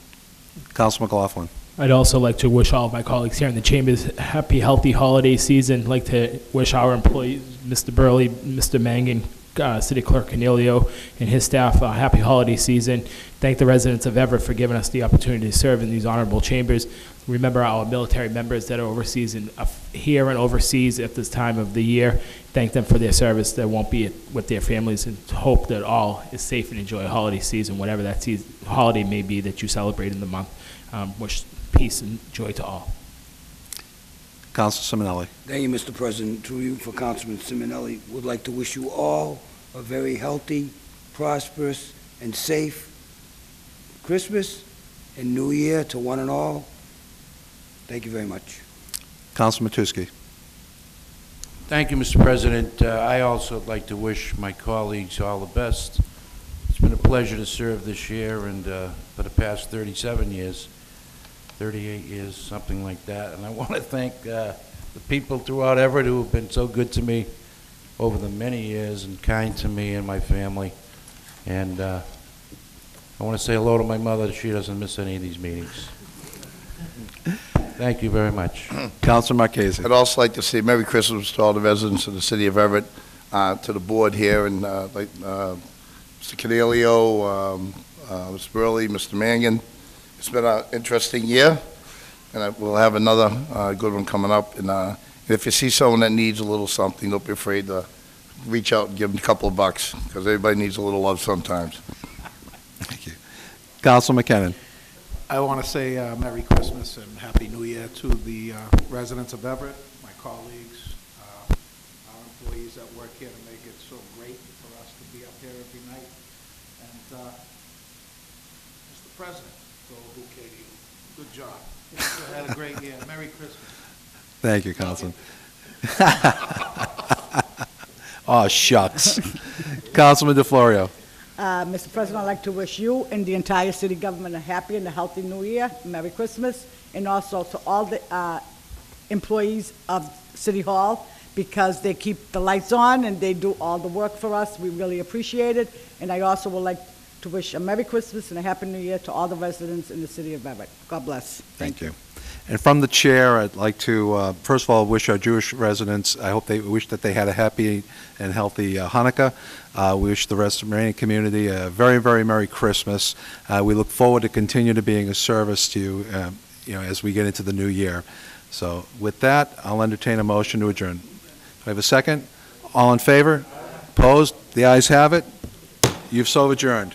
Councilman McLaughlin. I'd also like to wish all of my colleagues here in the chambers happy, healthy holiday season. I'd like to wish our employees, Mr. Burley, Mr. Mangan, City Clerk Cornelio, and his staff a happy holiday season. Thank the residents of Everett for giving us the opportunity to serve in these honorable chambers. Remember our military members that are overseas and here and overseas at this time of the year. Thank them for their service. They won't be with their families, and hope that all is safe and enjoy a holiday season, whatever that holiday may be that you celebrate in the month. Wish peace and joy to all. Councilor Simonelli. Thank you, Mr. President. Through you for Councilman Simonelli, would like to wish you all a very healthy, prosperous, and safe Christmas and New Year to one and all. Thank you very much. Councilman Matusky. Thank you, Mr. President. I also would like to wish my colleagues all the best. It's been a pleasure to serve this year and for the past 38 years, something like that. And I want to thank the people throughout Everett who have been so good to me over the many years and kind to me and my family. And I want to say hello to my mother. She doesn't miss any of these meetings. Thank you very much. Councilor Marchese. I'd also like to say Merry Christmas to all the residents of the city of Everett, to the board here, and like Mr. Canelio, Mr. Burley, Mr. Mangan. It's been an interesting year, and we'll have another good one coming up. And if you see someone that needs a little something, don't be afraid to reach out and give them a couple of bucks, because everybody needs a little love sometimes. Thank you. Councilor McKinnon. I want to say Merry Christmas and Happy New Year to the residents of Everett, my colleagues, our employees that work here to make it so great for us to be up here every night. And Mr. President, go bouquet to you. Good job. You had a great year. Merry Christmas. Thank you, Councilman. Oh, shucks. Councilman DeFlorio. Mr. President, I'd like to wish you and the entire city government a happy and a healthy New Year, Merry Christmas, and also to all the employees of City Hall, because they keep the lights on and they do all the work for us. We really appreciate it. And I also would like to wish a Merry Christmas and a Happy New Year to all the residents in the city of Everett. God bless. Thank you. And from the chair, I'd like to, first of all, wish our Jewish residents, I hope they wish that they had a happy and healthy Hanukkah. We wish the rest of the remaining community a very, very Merry Christmas. We look forward to continue to being a service to you, as we get into the new year. So with that, I'll entertain a motion to adjourn. Do I have a second? All in favor? Opposed? The ayes have it. You've so adjourned.